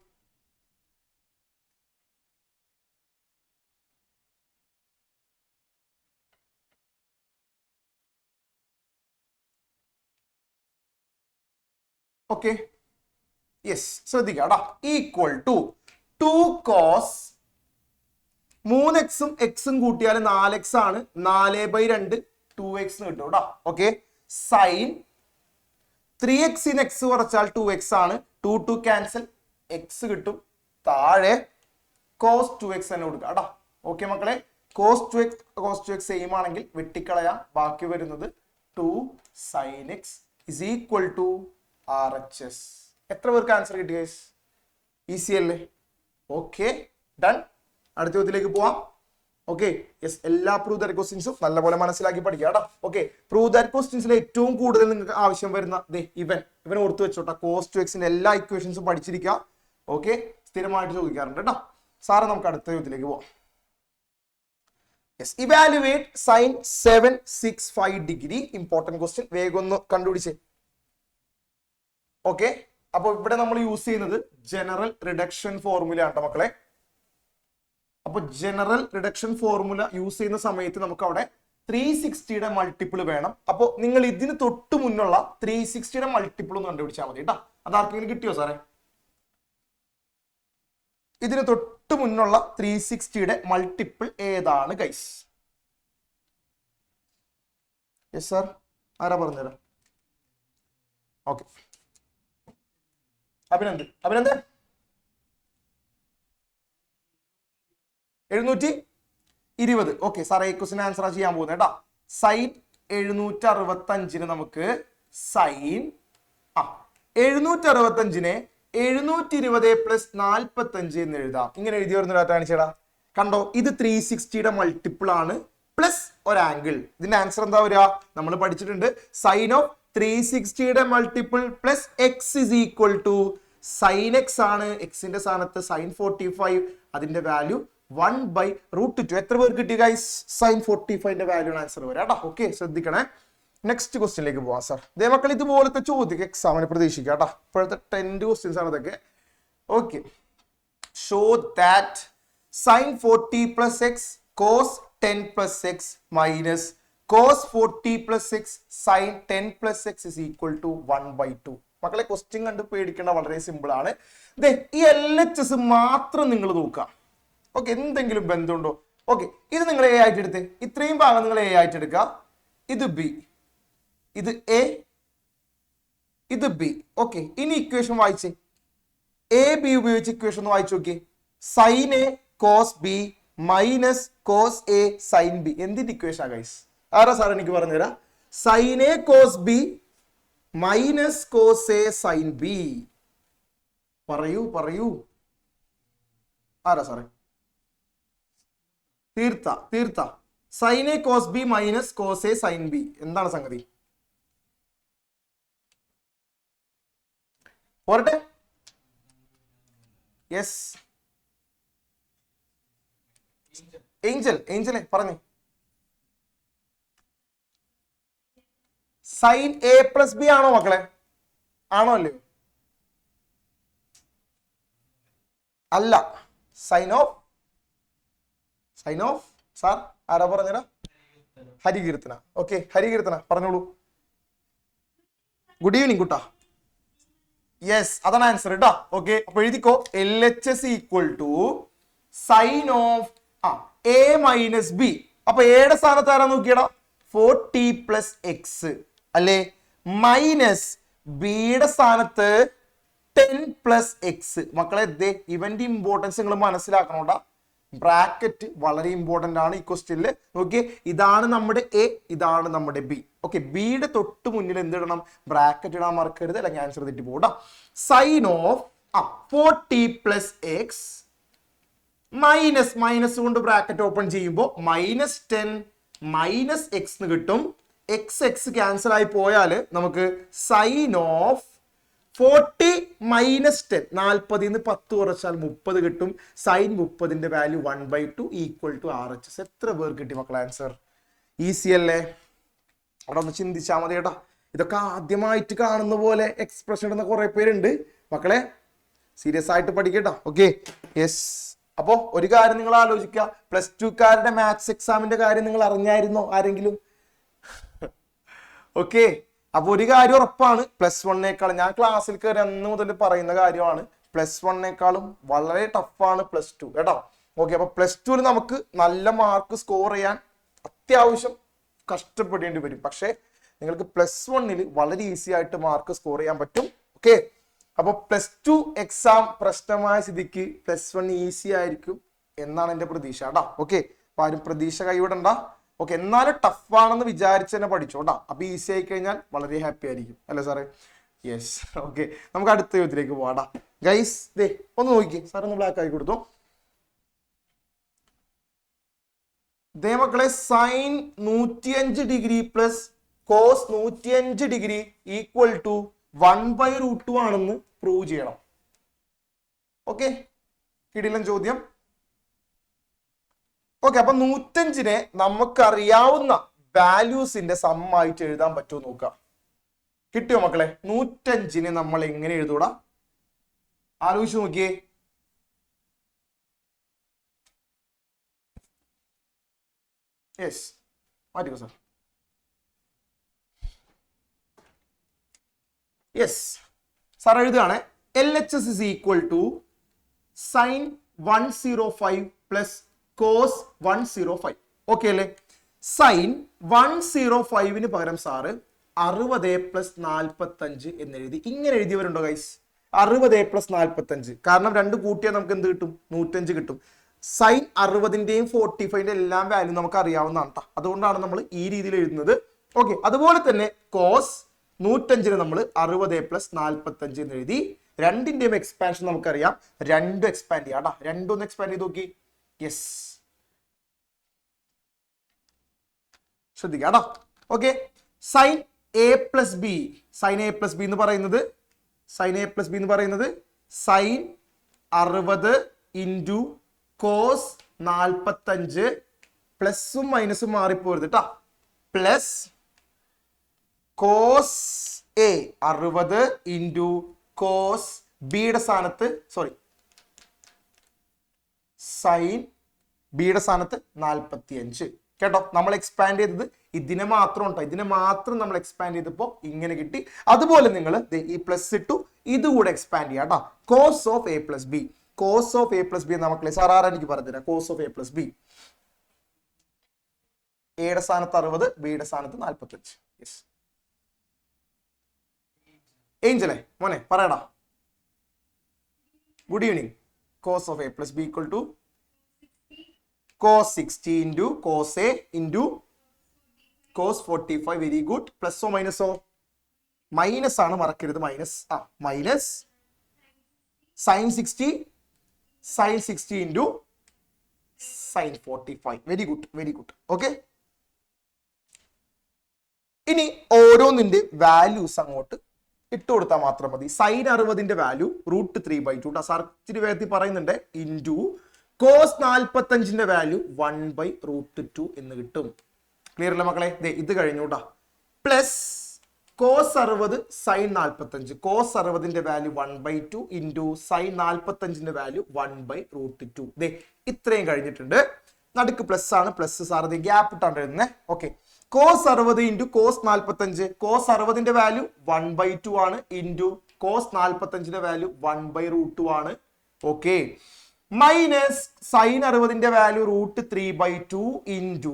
Okay, yes, ശ്രദ്ധിക്കാടാ. ഈക്വൽ ടു 2 cos 3x എക്സും കൂട്ടിയാൽ 4x ആണ്. 4/2 2x കിട്ടും കേട്ടോ. ഓക്കെ, സൈൻ 3x എക്സ് കുറച്ചാൽ 2x ആണ്. 2 ക്യാൻസൽ, എക്സ് കിട്ടും. താഴെ കോസ് 2x തന്നെ കൊടുക്കുക കേട്ടോ. ഓക്കെ മക്കളെ, കോസ് 2x സെയിം ആണെങ്കിൽ വെട്ടിക്കളയാം. ബാക്കി വരുന്നത് 2 sin x is equal to RHS. എത്ര പേർക്ക് ആൻസർ കിട്ടി ഗൈസ്? ഈസി അല്ലേ? Okay, done. അടുത്ത ചോദ്യത്തിലേക്ക് പോവാം. ഓക്കെ, യെസ്, എല്ലാ പ്രൂവ് ദാറ്റ് ക്വസ്റ്റ്യൻസും നല്ലപോലെ മനസ്സിലാക്കി പഠിക്കുക കേട്ടോ. ഓക്കെ, പ്രൂവ് ദാറ്റ് ക്വസ്റ്റ്യൻസിൽ ഏറ്റവും കൂടുതൽ നിങ്ങൾക്ക് ആവശ്യം വരുന്ന ഇവൻ ഓർത്ത് വെച്ചോട്ടെ. കോസ് 2xന്റെ എല്ലാ ഇക്വേഷൻസും പഠിച്ചിരിക്കുക. ഓക്കെ, സ്ഥിരമായിട്ട് ചോദിക്കാറുണ്ട് കേട്ടോ. സാറ് നമുക്ക് അടുത്ത ചോദ്യത്തിലേക്ക് പോവാം. Yes, evaluate sine 765 degree. Important question, വേഗം ഒന്ന് കണ്ടുപിടിച്ചേ. ഓക്കെ, അപ്പൊ ഇവിടെ നമ്മൾ യൂസ് ചെയ്യുന്നത് ജനറൽ റിഡക്ഷൻ ഫോർമുല ആണ് മക്കളെ. അപ്പൊ ജനറൽ റിഡക്ഷൻ ഫോർമുല യൂസ് ചെയ്യുന്ന സമയത്ത് നമുക്ക് അവിടെ 360യുടെ മൾട്ടിപ്പിൾ വേണം. അപ്പൊ നിങ്ങൾ ഇതിന് തൊട്ട് മുന്നുള്ള 360യുടെ മൾട്ടിപ്പിൾ ഒന്ന് കണ്ടുപിടിച്ചാൽ മതി കേട്ടോ. അതാർക്കെങ്കിലും കിട്ടിയോ സാറേ? ഇതിന് തൊട്ട് മുന്നുള്ള 360യുടെ മൾട്ടിപ്പിൾ ഏതാണ് ഗൈസ്? യെസ് സാർ, ആരാ പറഞ്ഞുതരാം? ഓക്കെ, അഭിനന്ദൻ 720. ഓക്കെ സാർ, ഈ ക്വസ്റ്റിന് ആൻസർ ചെയ്യാൻ പോകുന്നത് കേട്ടോ. സൈൻ 765 നമുക്ക് സൈൻ 765 720 പ്ലസ് 45 എന്ന് എഴുതാം. ഇങ്ങനെ എഴുതി വരുന്ന കാണിച്ചേടാ. കണ്ടോ, ഇത് 360യുടെ മൾട്ടിപ്പിൾ ആണ് പ്ലസ് ഒരു ആംഗിൾ. ഇതിന്റെ ആൻസർ എന്താ വരിക? നമ്മൾ പഠിച്ചിട്ടുണ്ട് സൈൻ ഓഫ് 360യുടെ multiple plus X is equal to sine X ആണ്. എക്സിന്റെ സ്ഥാനത്ത് സൈൻ 45, അതിന്റെ വാല്യൂ 1/√2. എത്ര പേർക്ക് കിട്ടി ഗൈസ്? സൈൻ 45ന്റെ വാല്യൂ ആൻസർ വരാം കേട്ടോ. ഓക്കെ, ശ്രദ്ധിക്കണേ. നെക്സ്റ്റ് ക്വസ്റ്റ്യനിലേക്ക് പോവാം സാർ. ദേ മക്കൾ, ഇതുപോലത്തെ ചോദ്യം എക്സാമിന് പ്രതീക്ഷിക്കാം കേട്ടോ. ഇപ്പോഴത്തെ 10 ക്വസ്റ്റ്യൻസ് ആണ് ഇതൊക്കെ. Okay, show that sine 40 plus x cos 10 plus X minus cos 40 plus x sin 10 plus x is equal to 1/2. മക്കളെ, ക്വസ്റ്റ്യൻ കണ്ട് പേടിക്കേണ്ട, വളരെ സിമ്പിൾ ആണ്. ഈ LHS മാത്രം നിങ്ങൾ നോക്കുക. ഓക്കെ, എന്തെങ്കിലും ബന്ധമുണ്ടോ? ഓക്കെ, ഇത് നിങ്ങൾ എ ആയിട്ട് എടുത്ത്, ഇത്രയും ഭാഗം നിങ്ങൾ എ ആയിട്ട് എടുക്കുക. ഇത് ബി, ഇത് എ, ഇത് ബി. ഓക്കെ, ഇനി ഇക്വേഷൻ വായിച്ചേ. എ ബി ഉപയോഗിച്ച് ഇക്വേഷൻ ഒന്ന് വായിച്ചു നോക്കിയേ. Sine a cos b minus cos a sine b. എന്തിന്റെ ഇക്വേഷൻ ഗൈസ്? ആരാ സാർ എനിക്ക് പറഞ്ഞുതരാം? Sine a cos b minus cos a sine b. പറയൂ ആരാ സാറേ? തീർത്ത sine a cos b minus cos a sine b. എന്താണ് സംഗതി? പോരട്ടെ. യെസ്, ഏഞ്ചലെ പറഞ്ഞു. സൈൻ എ പ്ലസ് ബി ആണോ മക്കളെ? ആണോ അല്ലയോ? അല്ല, സൈൻ ഓഫ് സാർ ആരാ പറഞ്ഞ? ഹരികീർത്തന. ഓക്കെ, ഹരികീർത്തന പറഞ്ഞോളൂ. ഗുഡ് ഈവനിങ് കുട്ടാ. യെസ്, അതാണ് ആൻസർ കേട്ടോ. ഓക്കെ, അപ്പൊ എഴുതിക്കോ. LHS equal to sine of A minus b. അപ്പൊ എയുടെ സ്ഥാനത്ത് ആരാ നോക്കിയടാ? 40 പ്ലസ് എക്സ് അല്ലേ? മൈനസ് ബിയുടെ സ്ഥാനത്ത് 10 പ്ലസ് എക്സ്. മക്കളെ, ഇവന്റെ ഇമ്പോർട്ടൻസ് നിങ്ങൾ മനസ്സിലാക്കണോടാ. ബ്രാക്കറ്റ് വളരെ ഇമ്പോർട്ടന്റ് ആണ് ഈ ക്വസ്റ്റ്യനിൽ. ഓക്കെ, ഇതാണ് നമ്മുടെ എ, ഇതാണ് നമ്മുടെ ബി. ഓക്കെ, ബിയുടെ തൊട്ട് മുന്നിൽ എന്തിടണം? ബ്രാക്കറ്റ് ഇടാൻ മറക്കരുത്, അല്ലെങ്കിൽ ആൻസർ തെറ്റി പോകട്ടോ. Sine of 40 plus X minus കൊണ്ട് ബ്രാക്കറ്റ് ഓപ്പൺ ചെയ്യുമ്പോൾ -10 മൈനസ് എക്സ് എന്ന് കിട്ടും. എക്സ് ക്യാൻസൽ ആയി പോയാൽ നമുക്ക് സൈൻ ഓഫ് 40 മൈനസ് 10 40 10 കുറച്ചാൽ 30 കിട്ടും. സൈൻ 30ന്റെ വാല്യൂ 1/2 ഈക്വൽ ടു RHS. എത്ര പേർ കിട്ടി മക്കളെ ആൻസർ? ഈസി അല്ലേ? അവിടെ ഒന്ന് ചിന്തിച്ചാൽ മതി കേട്ടോ. ഇതൊക്കെ ആദ്യമായിട്ട് കാണുന്ന പോലെ എക്സ്പ്രഷൻ ഇടുന്ന കുറെ പേരുണ്ട് മക്കളെ, സീരിയസ് ആയിട്ട് പഠിക്കട്ടോ. Okay, yes. അപ്പോ ഒരു കാര്യം നിങ്ങൾ ആലോചിക്കുക, പ്ലസ് ടുക്കാരുടെ മാത്സ് എക്സാമിന്റെ കാര്യം നിങ്ങൾ അറിഞ്ഞായിരുന്നോ ആരെങ്കിലും? ഓക്കെ, അപ്പൊ ഒരു കാര്യം ഉറപ്പാണ്, പ്ലസ് വണ്ണേക്കാളും, ഞാൻ ക്ലാസ്സിൽ കയറി അന്ന് മുതൽ പറയുന്ന കാര്യമാണ്, പ്ലസ് വണ്ണേക്കാളും വളരെ ടഫാണ് പ്ലസ് ടു കേട്ടോ. ഓക്കെ, അപ്പൊ പ്ലസ് ടുവിൽ നമുക്ക് നല്ല മാർക്ക് സ്കോർ ചെയ്യാൻ അത്യാവശ്യം കഷ്ടപ്പെടേണ്ടി വരും. പക്ഷെ നിങ്ങൾക്ക് പ്ലസ് വണ്ണിൽ വളരെ ഈസി ആയിട്ട് മാർക്ക് സ്കോർ ചെയ്യാൻ പറ്റും. ഓക്കെ, അപ്പൊ പ്ലസ് ടു എക്സാം പ്രശ്നമായ സ്ഥിതിക്ക് പ്ലസ് വൺ ഈസി ആയിരിക്കും എന്നാണ് എന്റെ പ്രതീക്ഷ കേട്ടോ. ഓക്കെ, അപ്പൊ ആരും പ്രതീക്ഷ കൈവിടണ്ട. ഓക്കെ, എന്നാലും ടഫാണെന്ന് വിചാരിച്ച് തന്നെ പഠിച്ചോട്ടാ. അപ്പൊ ഈസി ആയി കഴിഞ്ഞാൽ വളരെ ഹാപ്പി ആയിരിക്കും അല്ലേ സാറേ? യെസ്. ഓക്കെ, നമുക്ക് അടുത്ത ചോദ്യത്തിലേക്ക് പോവാടാ. ഗൈസ് ദേ ഒന്ന് നോക്കി, സാർ ഒന്ന് ബ്ലാക്ക് ആക്കി കൊടുത്തു. ദേ മക്കളെ, sine 105 degree plus cos 105 degree equal to 1/√2 ആണെന്ന് പ്രൂവ് ചെയ്യണം. ഓക്കെ, കിടിലൻ ചോദ്യം. ഓക്കെ, അപ്പൊ 105നെ നമുക്കറിയാവുന്ന വാല്യൂസിന്റെ സമ്മായിട്ട് എഴുതാൻ പറ്റുമോ നോക്കാം. കിട്ടിയോ മക്കളെ? 105നെ നമ്മൾ എങ്ങനെ എഴുതൂടാ? ആലോചിച്ച് നോക്കിയേ. യെസ്, മാറ്റിക്കോ സാർ. യെസ് സാർ, എഴുതുകയാണ്. LHS is equal to sin 105 plus cos 105. Okay അല്ലേ? സൈൻ 105ന് പകരം സാറ് 60 പ്ലസ് 45 എന്നെഴുതി. ഇങ്ങനെ എഴുതിയവരുണ്ടോ ഗൈസ്? 60 പ്ലസ് 45, കാരണം രണ്ട് കൂട്ടിയാൽ നമുക്ക് എന്ത് കിട്ടും? 105 കിട്ടും. സൈൻ 60ന്റെയും 45ന്റെ എല്ലാം വാല്യൂ നമുക്ക് അറിയാവുന്നതാണ് കേട്ടോ. അതുകൊണ്ടാണ് നമ്മൾ ഈ രീതിയിൽ എഴുതുന്നത്. ഓക്കെ, അതുപോലെ തന്നെ കോസ് 105ന് നമ്മൾ 60 പ്ലസ് 45 എന്ന് എഴുതി. രണ്ടിന്റെയും എക്സ്പാൻഷൻ നമുക്കറിയാം, രണ്ടും എക്സ്പാൻഡ് ചെയ്യാം കേട്ടോ. രണ്ടൊന്ന് എക്സ്പാൻഡ് ചെയ്ത് നോക്കി. യെസ്, ശ്രദ്ധിക്കാം കേട്ടോ. Okay, sine A plus B, sine A plus b എന്ന് പറയുന്നത് സൈൻ 60 ഇൻറ്റു കോസ് 45 പ്ലസും മൈനസും മാറിപ്പോരുത് കേട്ടോ. Plus cos a 60 into cos ബിയുടെ സ്ഥാനത്ത് സൈൻ ബിയുടെ സ്ഥാനത്ത് 45 കേട്ടോ. നമ്മൾ എക്സ്പാൻഡ് ചെയ്തത് ഇതിനെ മാത്രം ഉണ്ടോ, ഇതിനെ മാത്രം നമ്മൾ എക്സ്പാൻഡ് ചെയ്തപ്പോൾ ഇങ്ങനെ കിട്ടി. അതുപോലെ നിങ്ങൾ ഈ പ്ലസ് ഇട്ടു, ഇതുകൂടെ എക്സ്പാൻഡ് ചെയ്യാം കേട്ടോ. Cos of A plus B, cos of A plus b നമുക്ക് സാർ എനിക്ക് പറഞ്ഞുതരാം. Cos of A plus b, എയുടെ സ്ഥാനത്ത് 60, ബിയുടെ സ്ഥാനത്ത് 45. യെസ്, ഏഞ്ചലേ മോനെ പറയടാ. Good evening. Cos of A plus B equal to cos 60 into cos A into cos 45. Very good. പ്ലസോ മൈനസോ? മൈനസ് ആണ്, മറക്കരുത്. Minus sine 60 into sine 45. Very good. Okay, ഇനി ഓരോന്നിന്റെ വാല്യൂസ് അങ്ങോട്ട് ഇട്ട് കൊടുത്താൽ മാത്രം മതി. സൈൻ 60ന്റെ വാല്യൂ √3/2. സാർ ഇച്ചിരി വേഗത്തിൽ പറയുന്നുണ്ട്. ഇൻറ്റു കോസ് 45ന്റെ വാല്യൂ 1/√2 എന്ന് കിട്ടും. ക്ലിയർ അല്ലേ മക്കളെ? ഇത് കഴിഞ്ഞു കേട്ടോ. പ്ലസ് കോസ് 60 സൈൻ 45, കോസ് 60ന്റെ വാല്യൂ 1/2 ഇൻറ്റു സൈൻ 45ന്റെ വാല്യൂ 1/√2. ഇത്രയും കഴിഞ്ഞിട്ടുണ്ട്. നടുക്ക് പ്ലസ് ആണ്. പ്ലസ് സാർ ഗ്യാപ്പ് ഇട്ടാണ് എഴുതുന്നത്. Okay, cos 60 into cos 45, cos 60ന്റെ വാല്യൂ 1/2 ആണ് ഇൻറ്റു കോസ് 45ന്റെ വാല്യൂ 1/√2 ആണ്. ഓക്കെ, മൈനസ് സൈൻ 60ന്റെ വാല്യൂ √3/2 ഇൻറ്റു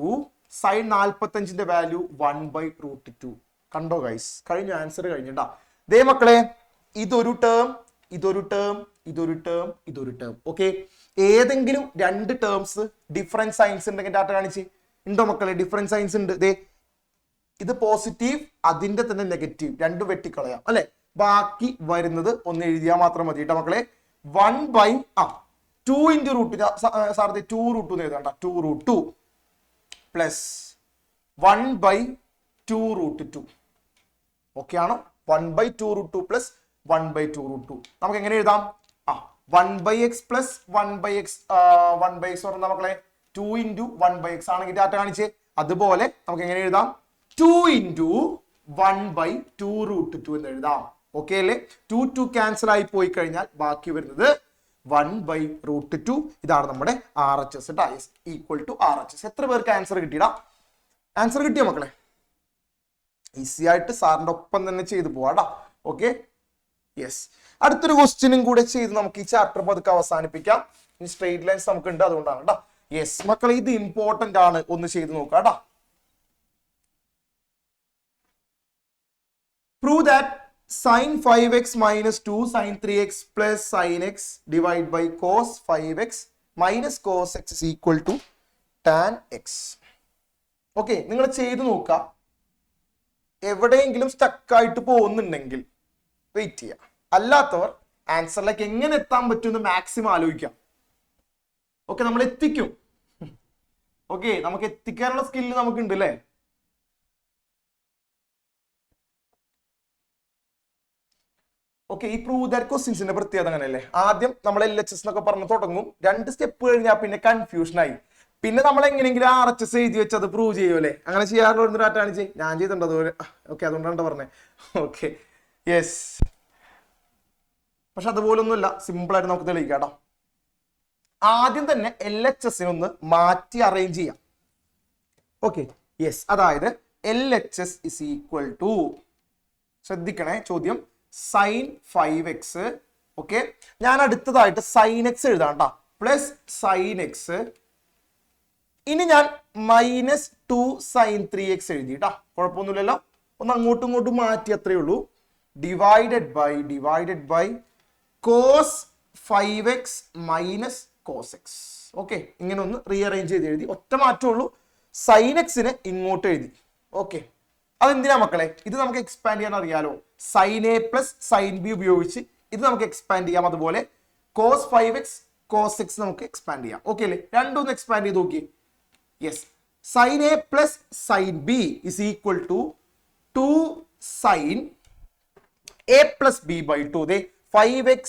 സൈൻ 45ന്റെ വാല്യൂ 1/√2. കണ്ടോ ഗൈസ്? കഴിഞ്ഞ ആൻസർ കഴിഞ്ഞിട്ടാ. ദേ മക്കളെ, ഇതൊരു ടേം. ഓക്കെ, ഏതെങ്കിലും രണ്ട് ടേംസ് ഡിഫറൻറ്റ് സൈൻസ് ഉണ്ടെങ്കിൽ ഡാറ്റ കാണിച്ച്. ഉണ്ടോ മക്കളെ? ഡിഫറൻറ്റ് സൈൻസ് ഉണ്ട്. ദേ ഇത് പോസിറ്റീവ്, അതിന്റെ തന്നെ നെഗറ്റീവ്, രണ്ടും വെട്ടിക്കളയാം അല്ലെ. ബാക്കി വരുന്നത് ഒന്ന് എഴുതിയാൽ മാത്രം മതി കേട്ടോ മക്കളെ. 1/2 ഇൻറ്റു റൂട്ട്, സാർ 2 റൂട്ട് എന്ന് എഴുതണ്ട, 2 റൂട്ട് 2 പ്ലസ് 1/2 റൂട്ട് 2. ഓക്കെ ആണോ? 1/2 റൂട്ട് 2 പ്ലസ് 1/2 റൂട്ട് 2. നമുക്ക് എങ്ങനെ എഴുതാം? 1/x പ്ലസ് 1/x പറഞ്ഞാൽ മക്കളെ 2 ഇൻറ്റു 1/x ആണെങ്കിൽ ഡാറ്റ കാണിച്ച്. അതുപോലെ നമുക്ക് എങ്ങനെ എഴുതാം? 2 ഇൻറ്റു 1/2 റൂട്ട് 2 എന്ന് എഴുതാം. ഓക്കെ അല്ലേ? 2 ക്യാൻസൽ ആയി പോയി കഴിഞ്ഞാൽ ബാക്കി വരുന്നത് 1/√2. ഇതാണ് നമ്മുടെ RHS ഈക്വൽ ടു RHS. എത്ര പേർക്ക് ആൻസർ കിട്ടിയടാ? ആൻസർ കിട്ടിയോ മക്കളെ? ഈസി ആയിട്ട് സാറിന്റെ ഒപ്പം തന്നെ ചെയ്തു പോവാടാ. Okay, yes. അടുത്തൊരു ക്വസ്റ്റ്യനും കൂടെ ചെയ്ത് നമുക്ക് ഈ ചാപ്റ്റർ പതുക്കെ അവസാനിപ്പിക്കാം. ഇനി സ്ട്രെയിറ്റ് ലൈൻസ് നമുക്ക് ഉണ്ട്, അതുകൊണ്ടാണ് കേട്ടോ. യെസ് മക്കളെ, ഇത് ഇമ്പോർട്ടന്റ് ആണ്, ഒന്ന് ചെയ്ത് നോക്കാം കേട്ടോ. Prove that sin 5x minus 2 sin 3x plus sin x divided by cos 5x minus cos x is equal to tan x. Okay, നിങ്ങൾ ചെയ്ത് നോക്കുക. എവിടെയെങ്കിലും സ്റ്റക്ക് ആയിട്ട് പോകുന്നുണ്ടെങ്കിൽ വെയിറ്റ് ചെയ്യാം. അല്ലാത്തവർ ആൻസറിലേക്ക് എങ്ങനെ എത്താൻ പറ്റുമെന്ന് മാക്സിമം ആലോചിക്കാം. ഓക്കെ, നമ്മൾ എത്തിക്കും. ഓക്കെ, നമുക്ക് എത്തിക്കാനുള്ള സ്കില്ല് നമുക്കുണ്ട് അല്ലേ? ഓക്കെ, ഈ പ്രൂവ് ദാറ്റ് ക്വസ്റ്റ്യൻസിന്റെ പ്രത്യേകത അങ്ങനെയല്ലേ. ആദ്യം നമ്മൾ LHS എന്നൊക്കെ പറഞ്ഞ് തുടങ്ങും. 2 സ്റ്റെപ്പ് കഴിഞ്ഞാൽ പിന്നെ കൺഫ്യൂഷൻ ആയി. പിന്നെ നമ്മൾ എങ്ങനെയെങ്കിലും RHS എഴുതി വെച്ച് അത് പ്രൂവ് ചെയ്യുമല്ലേ? അങ്ങനെ ചെയ്യാറുള്ള ഡാറ്റാണ് ഞാൻ ചെയ്തിട്ടുണ്ട് അതുപോലെ. ഓക്കെ, അതുകൊണ്ടാണ് പറഞ്ഞത്. Okay, yes. പക്ഷെ അതുപോലൊന്നുമല്ല, സിമ്പിൾ ആയിട്ട് നമുക്ക് തെളിയിക്കാം കേട്ടോ. ആദ്യം തന്നെ LHS ഒന്ന് മാറ്റി അറേഞ്ച് ചെയ്യാം. Okay, yes. അതായത് LHS ഇസ് ഈക്വൽ ടു, ശ്രദ്ധിക്കണേ ചോദ്യം, sin 5x. ഓക്കെ, ഞാൻ അടുത്തതായിട്ട് sin x എഴുതാം കേട്ടോ, പ്ലസ് sin x. ഇനി ഞാൻ -2 sin 3x എഴുതി കേട്ടോ, കുഴപ്പമൊന്നുമില്ലല്ലോ. ഒന്ന് അങ്ങോട്ടും ഇങ്ങോട്ടും മാറ്റി, അത്രയേ ഉള്ളൂ. Divided by cos 5x minus cos x. Okay, ഇങ്ങനെ ഒന്ന് റീഅറേഞ്ച് ചെയ്ത് എഴുതി. ഒറ്റ മാറ്റമുള്ളൂ, sin x ഇങ്ങോട്ട് എഴുതി. ഓക്കെ, അതെന്തിനാ മക്കളെ? ഇത് നമുക്ക് എക്സ്പാൻഡ് ചെയ്യാൻ അറിയാലോ. sin a plus sin b ഉപയോഗിച്ച് ഇത് നമുക്ക് എക്സ്പാൻഡ് ചെയ്യാം. അതുപോലെ cos 5x cos x നമുക്ക് എക്സ്പാൻഡ് ചെയ്യാം. ഓക്കെ അല്ലേ? രണ്ടും എക്സ്പാൻഡ് ചെയ്ത് നോക്കി. Yes, sin a plus sin b is equal to 2 sin a plus b by 2. 5x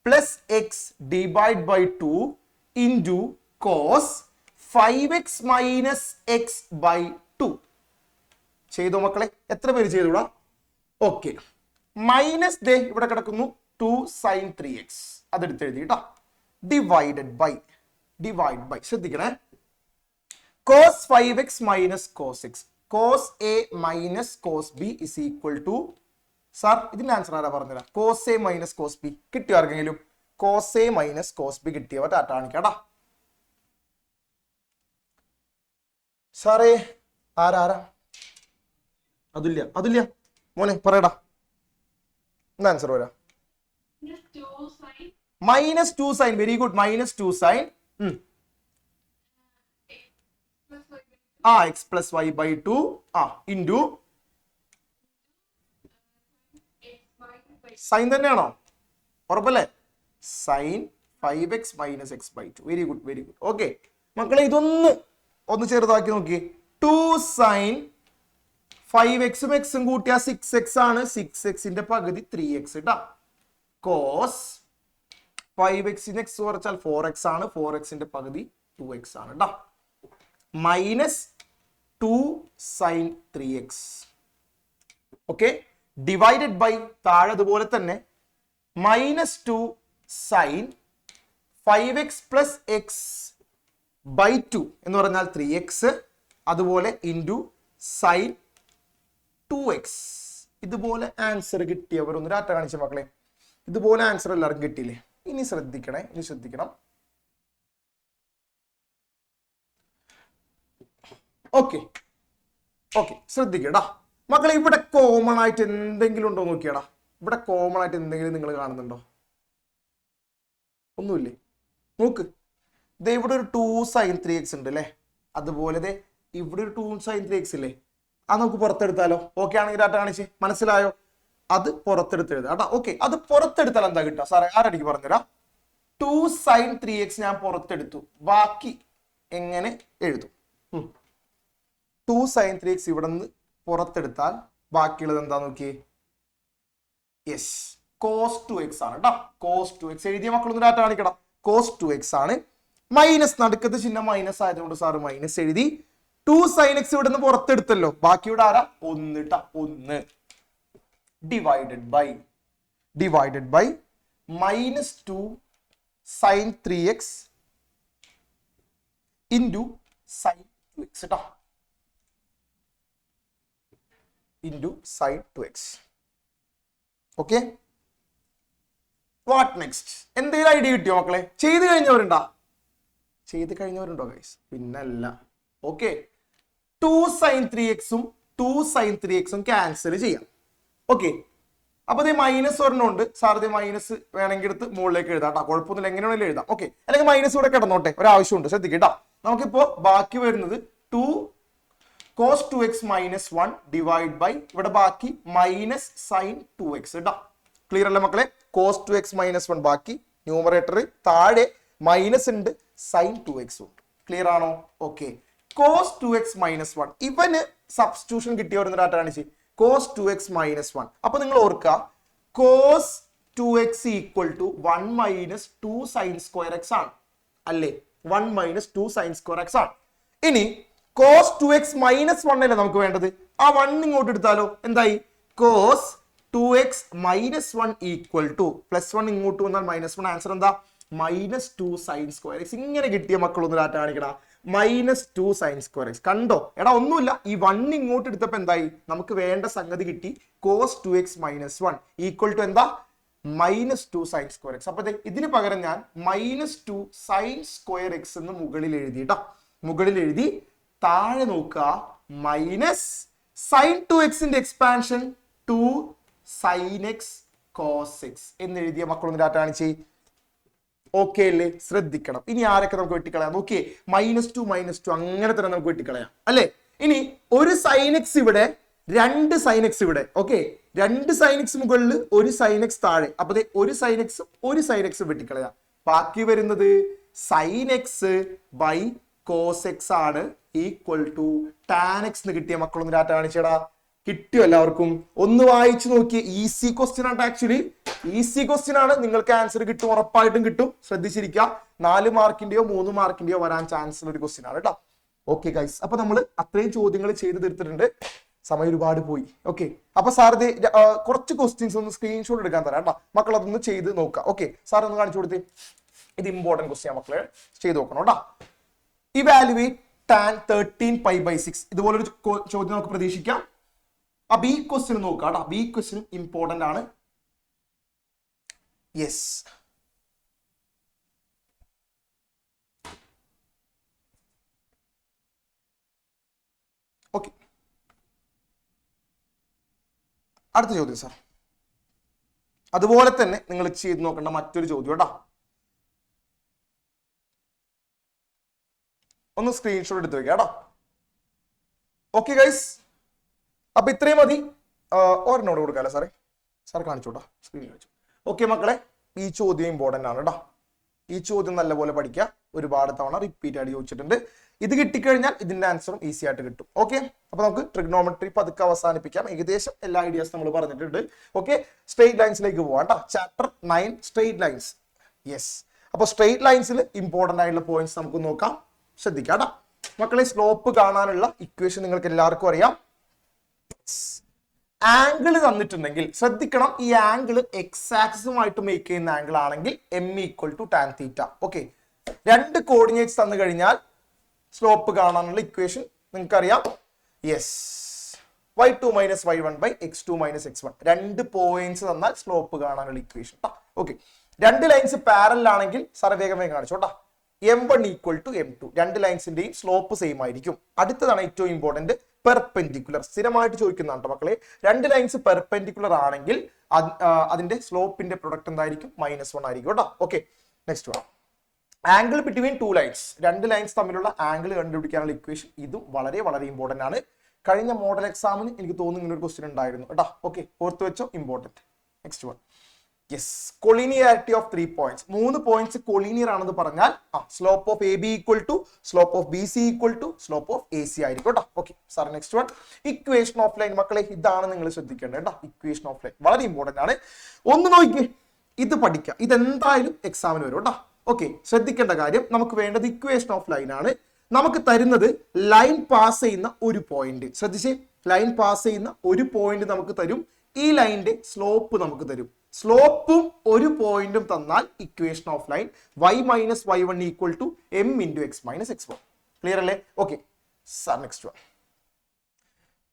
plus x divide by 2 into cos 5x minus x by 2. ചെയ്തോ മക്കളെ? എത്ര പേര് ചെയ്തൂടാ? ഓക്കെ, മൈനസ് ഇവിടെ കിടക്കുന്നു 2 sin 3x, അതെടുത്ത് എഴുതി കേട്ടോ. ഡിവൈഡ് ബൈ ശ്രദ്ധിക്കണേ, cos 5x minus cos x, cos a minus cos b is equal to, sir ഇതിന്റെ ആൻസർ ആരാ പറഞ്ഞുതരാം? cos a minus cos b. കിട്ടിയോ ആർക്കെങ്കിലും? cos a minus cos b കിട്ടിയവ ടാറ്റ കാണിക്കാടാ. സാറേ ആരാ? അതുല്യ മോനെ പറയടാ, എന്താ ആൻസർ വരാ? -2 sin. Very good, -2 sin x plus y by 2 into sine തന്നെയാണോ? ഉറപ്പല്ലേ? sin 5x minus x by 2. Very good. Okay മക്കളെ, ഒന്ന് ചെറുതാക്കി നോക്കി. 2 sin 5x ഉം കൂട്ടിയാ 6x ആണ്. 6xന്റെ പകുതി 3x കേട്ടാ. cos 5x x കുറച്ചാൽ 4x ആണ്. 4xന്റെ പകുതി 2x ആണ് കേട്ടാ. -2 sin 3x. Okay, divided by താഴെ അതുപോലെ തന്നെ -2 sin 5x plus x by 2 എന്ന് പറഞ്ഞാൽ 3x. അതുപോലെ ഇൻറ്റു sin 2x. ഇതുപോലെ ആൻസർ കിട്ടിയവർ ഒന്ന് ഡാറ്റ കാണിച്ച മക്കളെ. ഇതുപോലെ ആൻസർ എല്ലാവർക്കും കിട്ടിയില്ലേ? ഇനി ശ്രദ്ധിക്കണം. ഓക്കെ, ശ്രദ്ധിക്കടാ മക്കളെ. ഇവിടെ കോമൺ ആയിട്ട് എന്തെങ്കിലും ഉണ്ടോ നോക്കിയടാ. ഇവിടെ കോമൺ ആയിട്ട് എന്തെങ്കിലും നിങ്ങൾ കാണുന്നുണ്ടോ? ഒന്നുമില്ലേ? നോക്ക്, ദേ ഇവിടെ ഒരു 2 sin 3x ഉണ്ട് അല്ലേ, അതുപോലെ ദേ ഇവിടെ ഒരു 2 sin 3x ഇല്ലേ, അത് നമുക്ക് പുറത്തെടുത്താലോ? ഓക്കെ ആണെങ്കിൽ ഡാറ്റ കാണിച്ച്, മനസ്സിലായോ? അത് പുറത്തെടുത്ത് എഴുതാം കേട്ടോ. ഓക്കെ, അത് പുറത്തെടുത്താൽ എന്താ കിട്ടുക സാറേ? ആരടിക്ക് പറഞ്ഞുതരാം. 2 sin 3x ഞാൻ പുറത്തെടുത്തു, ബാക്കി എങ്ങനെ എഴുതും? 2 sin 3x ഇവിടെ നിന്ന് പുറത്തെടുത്താൽ ബാക്കിയുള്ളത് എന്താ നോക്കിയേ? യെസ്, cos 2x ആണ് കേട്ടോ. cos 2x എഴുതിയ മക്കളൊന്ന് ഡാറ്റ കാണിക്കണം. cos 2x ആണ്. മൈനസ്, നടുക്കത്തെ ചിഹ്നം മൈനസ് ആയതുകൊണ്ട് സാറ് മൈനസ് എഴുതി. 2 sin x ഇവിടെ നിന്ന് പുറത്തെടുത്തല്ലോ, ബാക്കി ഇവിടെ ആരാ? 1 ട്ടാ, 1 divided by minus 2 sin 3x into sin 2x കേട്ടോ, into sin 2x. Okay, what next? എന്തെങ്കിലും ഐഡിയ കിട്ടിയോ മക്കളെ? ചെയ്ത് കഴിഞ്ഞവരുണ്ടോ ഗൈസ്? പിന്നല്ല. ഓക്കെ, 2 sin 3x-ഉം 2 sin 3x-ഉം ക്യാൻസൽ ചെയ്യാം. ഓക്കെ, അപ്പൊ ഇത് മൈനസ് ഒരെണ്ണമുണ്ട് സാർ, ഇത് മൈനസ് വേണമെങ്കിൽ എടുത്ത് മുകളിലേക്ക് എഴുതാം കേട്ടോ, കുഴപ്പമൊന്നുമില്ല, എങ്ങനെ വേണമെങ്കിലും എഴുതാം. ഓക്കെ, അല്ലെങ്കിൽ മൈനസ് കൂടെ കിടന്നോട്ടെ, ഒരാവശ്യമുണ്ട്, ശ്രദ്ധിക്കട്ടോ. നമുക്കിപ്പോ ബാക്കി വരുന്നത് 2 cos 2x minus 1 divide by ഇവിടെ ബാക്കി മൈനസ് sin 2x കേട്ടോ. ക്ലിയർ അല്ലേ മക്കളെ? cos 2x minus 1 ബാക്കി, ന്യൂമറേറ്ററിൽ താഴെ മൈനസ് ഉണ്ട്, sin 2x ഉണ്ട്. ക്ലിയർ ആണോ? ഓക്കെ, cos 2x minus 1 ഇവന് സബ്സ്റ്റിറ്റ്യൂഷൻ കിട്ടിയവരുന്ന ഡാറ്റ കാണിച്ച്, cos 2x minus 1. അപ്പൊ നിങ്ങൾ ഓർക്കുക, cos 2x equal to 1 minus 2 sin square x ആണ് അല്ലേ? 1 മൈനസ് 2 sin സ്ക്വയർ എക്സ് ആണ്. ഇനി cos 2x മൈനസ് 1 അല്ലേ നമുക്ക് വേണ്ടത്? ആ 1 ഇങ്ങോട്ട് എടുത്താലോ? എന്തായി? cos 2x minus 1 equal to plus 1 ഇങ്ങോട്ട് വന്നാൽ മൈനസ് 1, ആൻസർ എന്താ? Minus 2 sin square X. ഇങ്ങനെ കിട്ടിയ മക്കളൊന്ന് ഡാറ്റ കാണിക്കണ. മൈനസ് 2 sin സ്ക്വയർ എക്സ് കണ്ടോ? എടാ ഒന്നുമില്ല, ഈ 1 ഇങ്ങോട്ട് എടുത്തപ്പോ എന്തായി? നമുക്ക് വേണ്ട സംഗതി കിട്ടി. cos 2x minus 1 equal to എന്താ? Minus 2 sin square X. അപ്പൊ ഇതിന് പകരം ഞാൻ മൈനസ് 2 sin സ്ക്വയർ എക്സ് എന്ന് മുകളിൽ എഴുതിട്ടാ, മുകളിൽ എഴുതി. താഴെ നോക്കുക, മൈനസ് sin 2xന്റെ expansion 2 sin x cos x എന്ന് എഴുതിയ മക്കളൊന്ന് ഡാറ്റ കാണിച്ചേ. ഓക്കെ അല്ലേ? ശ്രദ്ധിക്കണം. ഇനി ആരൊക്കെ നമുക്ക് വെട്ടിക്കളയാം? ഓക്കെ, മൈനസ് 2 അങ്ങനെ തന്നെ നമുക്ക് വെട്ടിക്കളയാം അല്ലേ? ഇനി ഒരു sin x ഇവിടെ, 2 sin x ഇവിടെ. ഓക്കെ, 2 sin x മുകളിൽ, 1 sin x താഴെ. അപ്പൊ ഒരു sin x വെട്ടിക്കളയാം. ബാക്കി വരുന്നത് sin x by cos x ആണ് ഈക്വൽ ടു tan x എന്ന് കിട്ടിയ മക്കളൊന്ന് ഡാറ്റ കാണിച്ചേടാ. കിട്ടിയോ എല്ലാവർക്കും? ഒന്ന് വായിച്ചു നോക്കിയേ. ഈസി ക്വസ്റ്റ്യൻ ആണ്, ആക്ച്വലി ഈസി ക്വസ്റ്റ്യൻ ആണ്. നിങ്ങൾക്ക് ആൻസർ കിട്ടും, ഉറപ്പായിട്ടും കിട്ടും. ശ്രദ്ധിച്ചിരിക്കുക. 4 മാർക്കിന്റെയോ 3 മാർക്കിന്റെയോ വരാൻ ചാൻസ് ഉള്ള ഒരു ക്വസ്റ്റ്യൻ ആണ് കേട്ടോ. ഓക്കെ ഗൈസ്, അപ്പൊ നമ്മൾ അത്രയും ചോദ്യങ്ങൾ ചെയ്ത് തീർത്തിട്ടുണ്ട്. സമയം ഒരുപാട് പോയി. ഓക്കെ, അപ്പൊ സാർ ഇത് കുറച്ച് ക്വസ്റ്റ്യൻസ് ഒന്ന് സ്ക്രീൻഷോട്ട് എടുക്കാൻ തരാം കേട്ടോ. മക്കൾ അതൊന്ന് ചെയ്ത് നോക്കാം. ഓക്കെ, സാർ ഒന്ന് കാണിച്ചു കൊടുത്തേ. ഇത് ഇമ്പോർട്ടന്റ് ക്വസ്റ്റ്യൻ മക്കളെ, ചെയ്ത് നോക്കണം കേട്ടോ. ഇവാലുവേറ്റ് tan 13π/6 ഇതുപോലൊരു ചോദ്യം നമുക്ക് പ്രതീക്ഷിക്കാം. അപ്പൊ ഈ ക്വസ്റ്റ്യൻ നോക്കാം കേട്ടോ. ഈ ക്വസ്റ്റ്യൻ ഇമ്പോർട്ടന്റ് ആണ്. യെസ്, ഓക്കെ, അടുത്ത ചോദ്യം സാർ. അതുപോലെ തന്നെ നിങ്ങൾ ചെയ്ത് നോക്കേണ്ട മറ്റൊരു ചോദ്യം കേട്ടോ. ഒന്ന് സ്ക്രീൻഷോട്ട് എടുത്ത് വെക്കാം കേട്ടോ. ഓക്കെ ഗൈസ്, അപ്പൊ ഇത്രയും മതി. ഒരെണ്ണോട് കൊടുക്കാല്ലേ സാറേ? സാർ കാണിച്ചോട്ടാ, സ്ക്രീൻ കാണിച്ചു. ഓക്കെ മക്കളെ, ഈ ചോദ്യം ഇമ്പോർട്ടന്റ് ആണ് കേട്ടോ. ഈ ചോദ്യം നല്ലപോലെ പഠിക്കുക. ഒരുപാട് തവണ റിപ്പീറ്റ് ആയിട്ട് ചോദിച്ചിട്ടുണ്ട്. ഇത് കിട്ടിക്കഴിഞ്ഞാൽ ഇതിന്റെ ആൻസറും ഈസി ആയിട്ട് കിട്ടും. ഓക്കെ, അപ്പൊ നമുക്ക് ട്രിഗ്നോമെട്രി പതുക്കെ അവസാനിപ്പിക്കാം. ഏകദേശം എല്ലാ ഐഡിയാസ് നമ്മൾ പറഞ്ഞിട്ടുണ്ട്. ഓക്കെ, സ്ട്രെയിറ്റ് ലൈൻസിലേക്ക് പോവാം കേട്ടോ. Chapter 9 straight lines. യെസ്, അപ്പൊ സ്ട്രെയിറ്റ് ലൈൻസിൽ ഇമ്പോർട്ടന്റ് ആയിട്ടുള്ള പോയിന്റ്സ് നമുക്ക് നോക്കാം. ശ്രദ്ധിക്കാം കേട്ടോ മക്കളെ. സ്ലോപ്പ് കാണാനുള്ള ഇക്വേഷൻ നിങ്ങൾക്ക് എല്ലാവർക്കും അറിയാം. ആംഗിൾ തന്നിട്ടുണ്ടെങ്കിൽ ശ്രദ്ധിക്കണം. ഈ ആംഗിൾ എക്സ് ആക്സിസുമായിട്ട് മേക്ക് ചെയ്യുന്ന ആംഗിൾ ആണെങ്കിൽ m equal to tan theta. Okay, 2 coordinates തന്നു കഴിഞ്ഞാൽ സ്ലോപ്പ് കാണാനുള്ള ഇക്വേഷൻ നിങ്ങൾക്ക് അറിയാം. Yes, y2 minus y1 by x2 minus x1. 2 points തന്നാൽ സ്ലോപ്പ് കാണാനുള്ള ഇക്വേഷൻ. ഓക്കെ, 2 ലൈൻസ് പാരലൽ ആണെങ്കിൽ സാർ വേഗം കാണിച്ചോട്ടാ. m1 equal to m2. 2 ലൈൻസിന്റെയും സ്ലോപ്പ് സെയിം ആയിരിക്കും. അടുത്തതാണ് ഏറ്റവും ഇമ്പോർട്ടന്റ്, പെർപെൻഡിക്കുലർ. സ്ഥിരമായിട്ട് ചോദിക്കുന്നതാണ് മക്കളെ. 2 ലൈൻസ് പെർപെൻഡിക്കുലർ ആണെങ്കിൽ അതിന്റെ സ്ലോപ്പിന്റെ പ്രൊഡക്റ്റ് എന്തായിരിക്കും? -1 ആയിരിക്കും കേട്ടോ. Okay, next one. Angle between two lines, രണ്ട് ലൈൻസ് തമ്മിലുള്ള ആംഗിൾ കണ്ടുപിടിക്കാനുള്ള ഇക്വേഷൻ, ഇതും വളരെ വളരെ ഇമ്പോർട്ടന്റ് ആണ്. കഴിഞ്ഞ മോഡൽ എക്സാമിന് എനിക്ക് തോന്നുന്നു ഇങ്ങനെ ഒരു ക്വസ്റ്റ്യൻ ഉണ്ടായിരുന്നു കേട്ടോ. ഓക്കെ, ഓർത്ത് വെച്ചോ, important. Next one, yes, collinearity of 3 points. 3 points collinear ആണെന്ന് പറഞ്ഞാൽ slope of A b equal to slope of b c equal to slope of a c ആയിരിക്കും കേട്ടോ. Okay sir, next one, equation of line. മക്കളെ ഇതാണ് നിങ്ങൾ ശ്രദ്ധിക്കേണ്ടത് കേട്ടോ. Equation of line വളരെ ഇമ്പോർട്ടന്റ് ആണ്. ഒന്ന് നോക്കിക്കേ, ഇത് പഠിക്കാം, ഇതെന്തായാലും എക്സാമിന് വരും കേട്ടോ. ഓക്കെ, ശ്രദ്ധിക്കേണ്ട കാര്യം, നമുക്ക് വേണ്ടത് ഇക്വേഷൻ ഓഫ് ലൈൻ ആണ്. നമുക്ക് തരുന്നത് ലൈൻ പാസ് ചെയ്യുന്ന ഒരു പോയിന്റ്. ശ്രദ്ധിച്ചേ, ലൈൻ പാസ് ചെയ്യുന്ന ഒരു പോയിന്റ് നമുക്ക് തരും. ഈ ലൈനിന്റെ സ്ലോപ്പ് നമുക്ക് തരും. സ്ലോപ്പും ഒരു പോയിന്റും തന്നാൽ equation of line y minus y1 equal to m into X minus x1. Clear അല്ലേ? ഓക്കെ സാർ, നെക്സ്റ്റ് വൺ,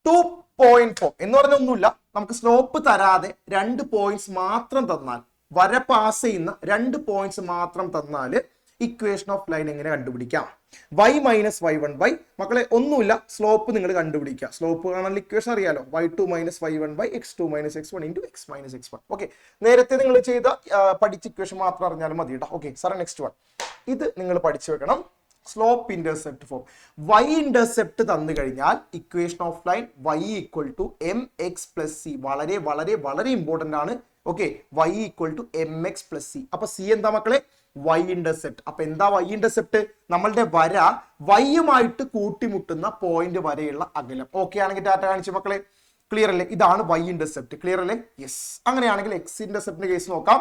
2.4 എന്ന് പറഞ്ഞ ഒന്നുമില്ല. നമുക്ക് സ്ലോപ്പ് തരാതെ 2 പോയിന്റ്സ് മാത്രം തന്നാൽ, വര പാസ് ചെയ്യുന്ന 2 പോയിന്റ്സ് മാത്രം തന്നാൽ ഇക്വേഷൻ ഓഫ് ലൈൻ എങ്ങനെ കണ്ടുപിടിക്കാം? y മൈനസ് y1 ബൈ, മക്കളെ ഒന്നുമില്ല, സ്ലോപ്പ് നിങ്ങൾ കണ്ടുപിടിക്കുക. സ്ലോപ്പ് കാണാൻ ഇക്വേഷൻ അറിയാലോ, y2 minus y1 by x2 minus x1 into X minus x1. Okay, നേരത്തെ നിങ്ങൾ ചെയ്ത പഠിച്ച ഇക്വേഷൻ മാത്രം അറിഞ്ഞാലും മതി കേട്ടോ. ഓക്കെ സാർ, നെക്സ്റ്റ് വൺ, ഇത് നിങ്ങൾ പഠിച്ചു വെക്കണം. Slope intercept form. y intercept തന്നു കഴിഞ്ഞാൽ equation of line y equal to m x plus c. വളരെ വളരെ വളരെ ഇമ്പോർട്ടന്റ് ആണ്. Okay, y equal to m x plus c. അപ്പൊ സി എന്താ മക്കളെ? y intercept. അപ്പൊ എന്താ y ഇന്റർസെപ്റ്റ്? നമ്മളുടെ വര y-യുമായിട്ട് കൂട്ടിമുട്ടുന്ന പോയിന്റ് വരെയുള്ള അകലം. ഓക്കെ ആണെങ്കിൽ ടാറ്റ കാണിച്ചു മക്കളെ. ക്ലിയർ അല്ലേ? ഇതാണ് y ഇന്റർസെപ്റ്റ്. ക്ലിയർ അല്ലേ? യെസ്. അങ്ങനെയാണെങ്കിൽ എക്സ് ഇന്റർസെപ്റ്റിന്റെ കേസ് നോക്കാം.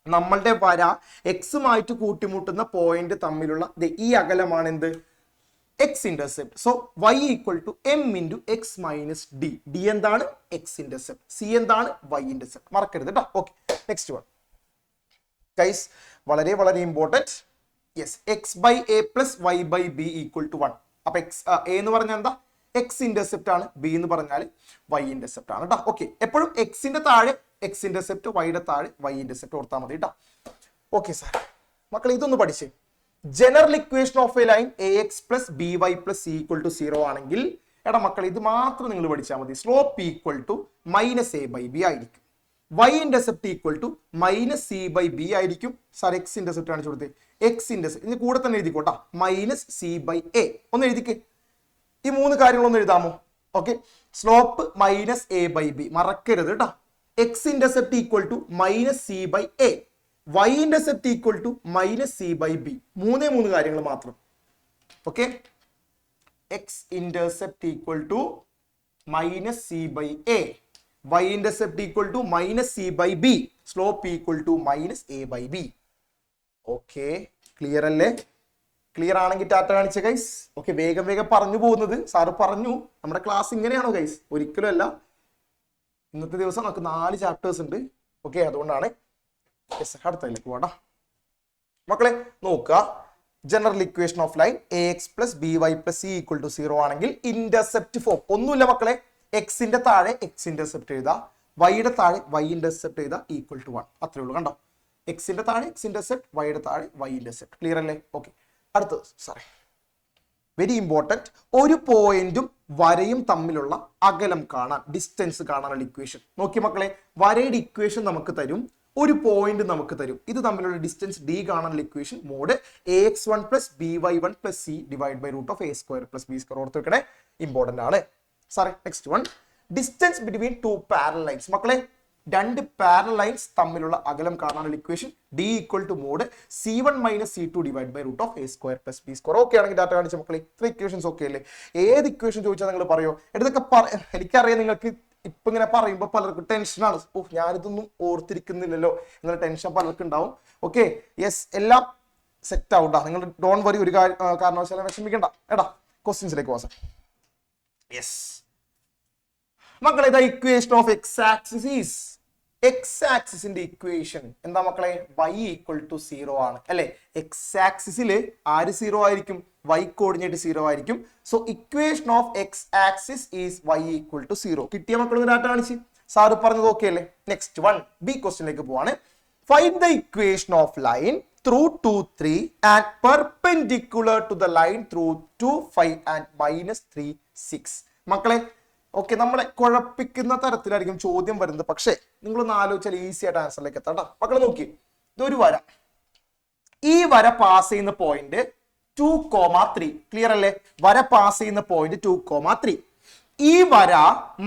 നമ്മളുടെ വര എക്സുമായിട്ട് കൂട്ടിമുട്ടുന്ന പോയിന്റ് തമ്മിലുള്ള ഈ അകലമാണ് എന്ത്? X intercept. So y equal to M into X minus D. D എന്താണ്? X intercept. സി എന്താണ്? y intercept. മറക്കരുത് കേട്ടോ. ഓക്കെ, നെക്സ്റ്റ് വൺ ഗൈസ്, വളരെ വളരെ important. Yes, X by A plus Y by B equal to 1. അപ്പൊ X A എന്ന് പറഞ്ഞാൽ എന്താ? എക്സ് ഇന്റർസെപ്റ്റ് ആണ്. ബി എന്ന് പറഞ്ഞാൽ വൈ ഇന്റർസെപ്റ്റ് ആണ് കേട്ടോ. ഓക്കെ, എപ്പോഴും എക്സിന്റെ താഴെ എക്സ് ഇന്റർസെപ്റ്റ്, വൈയുടെ താഴെ വൈ ഇന്റർസെപ്റ്റ് ഓർത്താൽ മതി കേട്ടോ. ഓക്കെ സാർ, മക്കൾ ഇതൊന്ന് പഠിച്ചേ. General equation of a line A X plus B Y plus C equal to 0 ആണെങ്കിൽ, എടാ മക്കൾ ഇത് മാത്രം നിങ്ങൾ പഠിച്ചാൽ മതി. Slope equal to minus A by B ആയിരിക്കും. y intercept equal to minus C by B ആയിരിക്കും. സാർ എക്സ് ഇന്റർസെപ്റ്റ് കാണിച്ചു കൊടുത്തേ. എക്സ് ഇന്റർസെപ്റ്റ് ഇതിന് കൂടെ തന്നെ എഴുതിക്കോട്ടാ, മൈനസ് സി ബൈ എ. ഒന്ന് എഴുതിക്കേ, ഈ 3 കാര്യങ്ങളൊന്നും എഴുതാമോ? Okay, slope minus A by B, മറക്കരുത് കേട്ടോ. X intercept equal to minus C by a, y intercept equal to minus C by b. 3 കാര്യങ്ങൾ മാത്രം. Okay, x intercept equal to minus C by a, y intercept equal to minus C by b, slope equal to minus A by b. Okay, clear അല്ലേ? Clear ആണെങ്കിൽ ടാറ്റ കാണിച്ച guys. Okay, വേഗം വേഗം പറഞ്ഞു പോകുന്നത് സാറ് പറഞ്ഞു. നമ്മുടെ ക്ലാസ് ഇങ്ങനെയാണോ ഗൈസ്? ഒരിക്കലും അല്ല. ഇന്നത്തെ ദിവസം നമുക്ക് 4 ചാപ്റ്റേഴ്സ് ഉണ്ട്. ഓക്കെ, അതുകൊണ്ടാണ്. അടുത്തതിലേക്ക് പോടാ മക്കളെ. നോക്കുക, general equation of line A X plus B Y plus C equal to 0 ആണെങ്കിൽ ഇന്റർസെപ്റ്റ് ഫോം ഒന്നുമില്ല മക്കളെ. എക്സിന്റെ താഴെ എക്സ് ഇന്റർസെപ്റ്റ് എഴുതാ, വൈയുടെ താഴെ വൈ ഇന്റർസെപ്റ്റ് എഴുതാ, ഈക്വൽ ടു 1. അത്രേ ഉള്ളൂ. കണ്ടോ, എക്സിന്റെ താഴെ എക്സ് ഇന്റർസെപ്റ്റ്, വൈയുടെ താഴെ വൈ ഇന്റർസെപ്റ്റ്. ക്ലിയർ അല്ലേ? ഓക്കെ, അടുത്തത് സോറി, വെരി ഇമ്പോർട്ടന്റ്. ഒരു പോയിന്റും വരയും തമ്മിലുള്ള അകലം കാണാൻ, ഡിസ്റ്റൻസ് കാണാനുള്ള ഇക്വേഷൻ നോക്കി മക്കളെ. വരയുടെ ഇക്വേഷൻ നമുക്ക് തരും, ഒരു പോയിന്റ് നമുക്ക് തരും. ഇത് തമ്മിലുള്ള ഡിസ്റ്റൻസ് ഡി കാണാനുള്ള equation mod ax1 plus by1 plus c divide by root of a square plus b square. ഓർത്ത് വെക്കണേ, ഇമ്പോർട്ടന്റ് ആണ്. സാറേ next one, distance between 2 parallel lines. മക്കളെ, 2 പാരലൽ ലൈൻസ് തമ്മിലുള്ള അകലം കാണാനുള്ള equation d equal to mod c1 minus c2 divide by root of a square plus b square. Okay ആണെങ്കിൽ ഡാറ്റ കാണിച്ച മക്കളെ. 3 ഇക്വേഷൻസ് ഓക്കെ അല്ലേ? ഏത് ഇക്വേഷൻ ചോദിച്ചാൽ നിങ്ങൾ പറയോ? ഇതൊക്കെ എനിക്കറിയാം, നിങ്ങൾക്ക് ഇപ്പൊ ഇങ്ങനെ പറയുമ്പോൾ പലർക്കും ടെൻഷനാണ്. ഓ, ഞാനിതൊന്നും ഓർത്തിരിക്കുന്നില്ലല്ലോ എന്നുള്ള ടെൻഷൻ പലർക്കും ഉണ്ടാവും. ഓക്കെ, യെസ്, എല്ലാം സെറ്റ് ആവട്ടാ. നിങ്ങൾ ഡോൺ വറി, ഒരു കാരണവശാലും വിഷമിക്കണ്ട. എടാ, ക്വസ്റ്റ്യൻസിലേക്ക് പോകാം. യെസ് മക്കളെ, ഇതാ equation of X axis is, X ആക്സിസിന്റെ ഇക്വേഷൻ എന്താ മക്കളെ? y ഈക്വൽ ടു 0 ആണ് അല്ലെ? എക്സ് ആക്സിസിൽ ആര് 0 ആയിരിക്കും? y കോർഡിനേറ്റ് 0 ആയിരിക്കും. So equation of X axis is y equal to 0. കിട്ടിയ മക്കൾ ഡാറ്റ കാണിച്ച് സാറ് പറഞ്ഞത് ഓക്കെ അല്ലേ? നെക്സ്റ്റ് വൺ, ബി ക്വസ്റ്റ്യനിലേക്ക് പോവാണ്. Find the equation of line through 2, 3 and perpendicular to the line through 2, 5 and -3, 6. മക്കളെ, ഓക്കെ, നമ്മളെ കുഴപ്പിക്കുന്ന തരത്തിലായിരിക്കും ചോദ്യം വരുന്നത്. പക്ഷേ നിങ്ങളൊന്ന് ആലോചിച്ചാൽ ഈസി ആയിട്ട് ആൻസറിലേക്ക് എത്താം. മക്കളെ നോക്കി, ഇതൊരു വര, ഈ വര പാസ് ചെയ്യുന്ന പോയിന്റ് 2,3. ക്ലിയർ അല്ലേ? വര പാസ് ചെയ്യുന്ന പോയിന്റ് 2,3. ഈ വര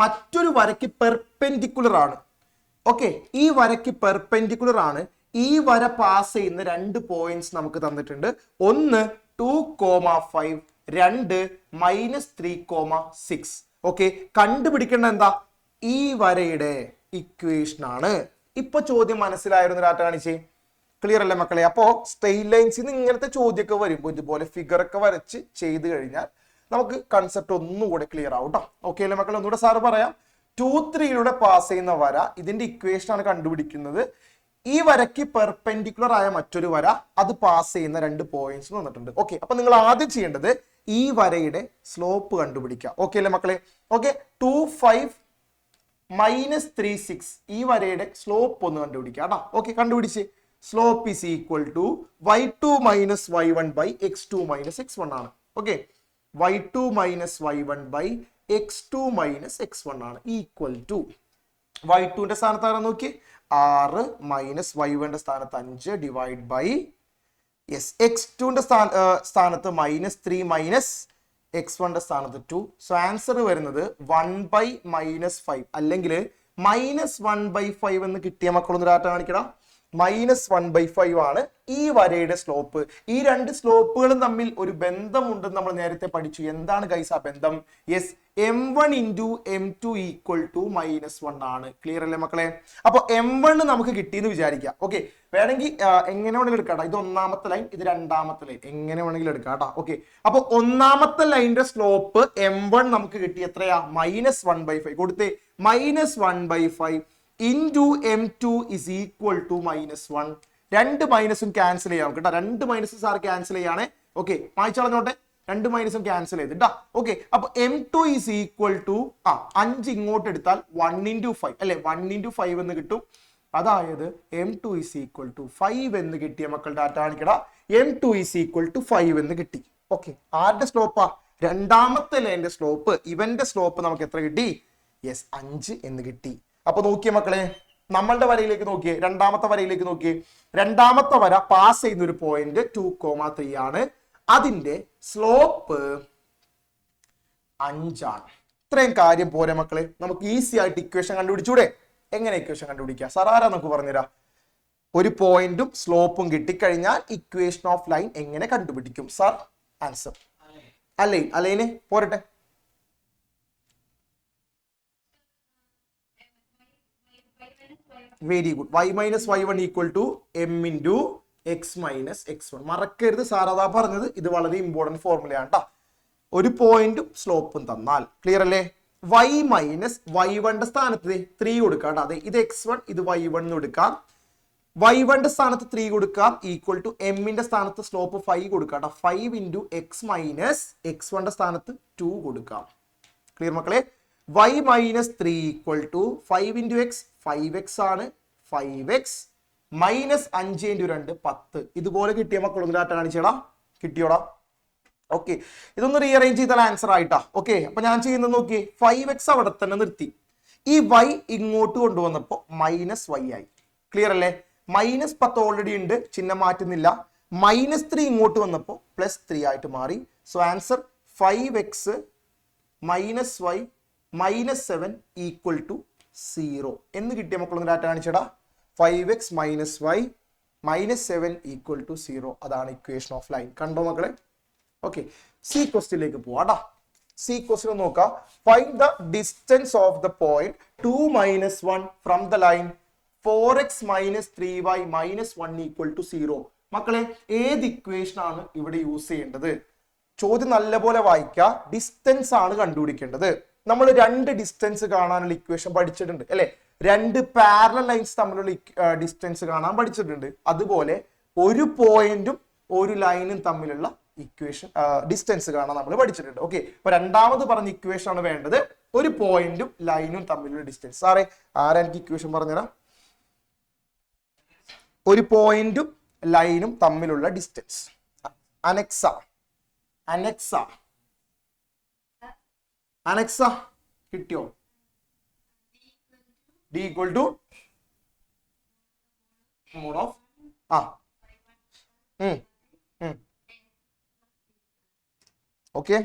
മറ്റൊരു വരയ്ക്ക് പെർപെൻഡിക്കുലർ ആണ്. ഓക്കെ, ഈ വരയ്ക്ക് പെർപെൻഡിക്കുലർ ആണ്. ഈ വര പാസ് ചെയ്യുന്ന രണ്ട് പോയിന്റ്സ് നമുക്ക് തന്നിട്ടുണ്ട്. ഒന്ന് 2,5, രണ്ട് -3,6. ഓക്കെ, കണ്ടുപിടിക്കേണ്ട എന്താ? ഈ വരയുടെ ഇക്വേഷൻ ആണ്. ഇപ്പൊ ചോദ്യം മനസ്സിലായിരുന്നു ഡാറ്റ കാണിച്ചേ? ക്ലിയർ അല്ലേ മക്കളെ? അപ്പോ സ്ട്രെയിറ്റ് ലൈൻസിൽ നിന്ന് ഇങ്ങനത്തെ ചോദ്യമൊക്കെ വരുമ്പോൾ ഇതുപോലെ ഫിഗർ ഒക്കെ വരച്ച് ചെയ്ത് കഴിഞ്ഞാൽ നമുക്ക് കൺസെപ്റ്റ് ഒന്നുകൂടെ ക്ലിയർ ആവും കേട്ടോ. ഓക്കെ അല്ലേ മക്കളെ? ഒന്നുകൂടെ സാറ് പറയാം. 2,3 പാസ് ചെയ്യുന്ന വര, ഇതിന്റെ ഇക്വേഷൻ ആണ് കണ്ടുപിടിക്കുന്നത്. ഈ വരയ്ക്ക് പെർപെൻഡിക്കുലർ ആയ മറ്റൊരു വര, അത് പാസ് ചെയ്യുന്ന രണ്ട് പോയിന്റ്സ് വന്നിട്ടുണ്ട്. ഓക്കെ, അപ്പൊ നിങ്ങൾ ആദ്യം ചെയ്യേണ്ടത് ഈ വരയുടെ സ്ലോപ്പ് കണ്ടുപിടിക്കാം. ഓക്കെ അല്ലേ മക്കളെ? ഓക്കെ, 2,5 -3,6 ഈ വരയുടെ സ്ലോപ്പ് ഒന്ന് കണ്ടുപിടിക്കാം കേട്ടോ. ഓക്കെ, കണ്ടുപിടിച്ച് slope is equal to y2 - y1 by x2 - x1 ആണ്. Okay, y2 - y1 by x2 - x1 ആണ് ഈക്വൽ ടു y2ന്റെ സ്ഥാനത്ത് ആരാ നോക്കി? 6 - y1ന്റെ സ്ഥാനത്ത് 5 ഡിവൈഡ് ബൈ x2ന്റെ സ്ഥാനത്ത് -3 x1ന്റെ സ്ഥാനത്ത് 2. സോ ആൻസർ വരുന്നത് 1/-5 അല്ലെങ്കിൽ -1/5 എന്ന് കിട്ടിയ മക്കളൊന്ന് ഡാറ്റ കാണിക്കണം. -1/5 ആണ് ഈ വരയുടെ സ്ലോപ്പ്. ഈ രണ്ട് സ്ലോപ്പുകളും തമ്മിൽ ഒരു ബന്ധമുണ്ടെന്ന് നമ്മൾ നേരത്തെ പഠിച്ചു. എന്താണ് ഗൈസ് ആ ബന്ധം? യെസ്, m1 × m2 = -1 ആണ്. ക്ലിയർ അല്ലേ മക്കളെ? അപ്പൊ m1 നമുക്ക് കിട്ടിയെന്ന് വിചാരിക്കാം. ഓക്കെ, വേണമെങ്കിൽ എങ്ങനെ വേണമെങ്കിലും എടുക്കാം. ഇത് ഒന്നാമത്തെ ലൈൻ, ഇത് രണ്ടാമത്തെ ലൈൻ, എങ്ങനെ വേണമെങ്കിലും എടുക്കാം കേട്ടോ. ഓക്കെ, അപ്പൊ ഒന്നാമത്തെ ലൈനിന്റെ സ്ലോപ്പ് m1 നമുക്ക് കിട്ടി. എത്രയാ? -1/5 കൊടുത്തേ. -1/5 into m2 is equal to -1. രണ്ട് മൈനസും ക്യാൻസൽ ചെയ്യാം കേട്ടോ. രണ്ട് മൈനസ് സാർ ക്യാൻസൽ ചെയ്യാണ്. ഓക്കെ, വായിച്ചോട്ടെ. രണ്ട് മൈനസും ക്യാൻസൽ ചെയ്തിട്ടാ. ഓക്കെ, അപ്പൊ m2 is equal to 5 ഇങ്ങോട്ട് എടുത്താൽ 1 × 5 അല്ലെ? 1 × 5 എന്ന് കിട്ടും. അതായത് m2 is equal to 5 എന്ന് കിട്ടിയ മക്കൾ data കാണിക്കടാ. m2 is equal to 5 എന്ന് കിട്ടി. ഓക്കെ, ആരുടെ സ്ലോപ്പാ? രണ്ടാമത്തെ ലൈനിന്റെ സ്ലോപ്പ്. ഇവന്റെ സ്ലോപ്പ് നമുക്ക് എത്ര കിട്ടി? യെസ്, 5 എന്ന് കിട്ടി. അപ്പൊ നോക്കിയേ മക്കളെ, നമ്മളുടെ വരയിലേക്ക് നോക്കിയേ, രണ്ടാമത്തെ വരയിലേക്ക് നോക്കിയേ. രണ്ടാമത്തെ വര പാസ് ചെയ്യുന്ന ഒരു പോയിന്റ് 2,3 ആണ്. അതിന്റെ സ്ലോപ്പ് 5 ആണ്. ഇത്രയും കാര്യം പോരെ മക്കളെ? നമുക്ക് ഈസി ആയിട്ട് ഇക്വേഷൻ കണ്ടുപിടിച്ചൂടെ? എങ്ങനെ ഇക്വേഷൻ കണ്ടുപിടിക്കുക? സാർ ആരാ നമുക്ക് പറഞ്ഞുതരാം? ഒരു പോയിന്റും സ്ലോപ്പും കിട്ടിക്കഴിഞ്ഞാൽ ഇക്വേഷൻ ഓഫ് ലൈൻ എങ്ങനെ കണ്ടുപിടിക്കും സാർ? ആൻസർ അലൈന് പോരട്ടെ. Very good. y - y1 = m × x - x1. മറക്കരുത്, സാർ അതാ പറഞ്ഞത്. ഇത് വളരെ ഇമ്പോർട്ടന്റ് ഫോർമുലയാണ് കേട്ടോ. ഒരു പോയിന്റും സ്ലോപ്പും തന്നാൽ ക്ലിയർ അല്ലേ? y - y1ന്റെ സ്ഥാനത്ത് 3 കൊടുക്കാം. അതെ, ഇത് x1, ഇത് y1 എന്ന് കൊടുക്കാം. y1ന്റെ സ്ഥാനത്ത് 3 കൊടുക്കാം ഈക്വൽ ടു m-ന്റെ സ്ഥാനത്ത് സ്ലോപ്പ് 5 കൊടുക്കാം. 5 × x - x1ന്റെ സ്ഥാനത്ത് 2 കൊടുക്കാം. ക്ലിയർ മക്കളെ? y - 3 = 5 × x, 5x ആണ്. 5x -5 × 2 10. ഇതുപോലെ കിട്ടിയ മക്കളൊന്ന് ഡാറ്റ കാണിച്ചേടാ. കിട്ടിയോടാ? ഓക്കെ, ഇതൊന്ന് റീഅറേഞ്ച് ചെയ്താൽ ആൻസർ ആയിട്ടാ. ഓക്കെ, അപ്പൊ ഞാൻ ചെയ്യുന്നത് നോക്കിയേ. 5x അവിടെ തന്നെ നിർത്തി. ഈ y ഇങ്ങോട്ട് കൊണ്ടുവന്നപ്പോ -y ആയി. ക്ലിയർ അല്ലേ? -10 ഓൾറെഡി ഉണ്ട്, ചിഹ്നം മാറ്റുന്നില്ല. -3 ഇങ്ങോട്ട് വന്നപ്പോ +3 ആയിട്ട് മാറി. സോ ആൻസർ 5x - y -7 = 0 എന്ന് കിട്ടിയ മക്കളൊന്ന് ഡാറ്റ കാണിച്ചടാ. 5x - y -7 = 0. അതാണ് ഇക്വേഷൻ ഓഫ് ലൈൻ. കണ്ടോ മക്കളെ? ഓക്കെ, സി ക്വസ്റ്റ്യനിലേക്ക് പോവാ. സി ക്വസ്റ്റ്യൻ നോക്കാം. Find the distance of the point 2 - 1 from the line 4x - 3y -1 = 0. മക്കളെ, ഏത് ഇക്വേഷൻ ആണ് ഇവിടെ യൂസ് ചെയ്യേണ്ടത്? ചോദ്യം നല്ലപോലെ വായിക്കുക. ഡിസ്റ്റൻസ് ആണ് കണ്ടുപിടിക്കേണ്ടത്. നമ്മൾ രണ്ട് ഡിസ്റ്റൻസ് കാണാനുള്ള ഇക്വേഷൻ പഠിച്ചിട്ടുണ്ട് അല്ലെ? രണ്ട് പാരലൽ ലൈൻസ് തമ്മിലുള്ള ഡിസ്റ്റൻസ് കാണാൻ പഠിച്ചിട്ടുണ്ട്. അതുപോലെ ഒരു പോയിന്റും ഒരു ലൈനും തമ്മിലുള്ള ഇക്വേഷൻ ഡിസ്റ്റൻസ് കാണാൻ നമ്മൾ പഠിച്ചിട്ടുണ്ട്. ഓക്കെ, അപ്പൊ രണ്ടാമത് പറഞ്ഞ ഇക്വേഷൻ ആണ് വേണ്ടത്. ഒരു പോയിന്റും ലൈനും തമ്മിലുള്ള ഡിസ്റ്റൻസ്. സാറേ, ആരാ എനിക്ക് ഇക്വേഷൻ പറഞ്ഞുതരാം? ഒരു പോയിന്റും ലൈനും തമ്മിലുള്ള ഡിസ്റ്റൻസ്. അനക്സ കിട്ടിയോ? d = mod of okay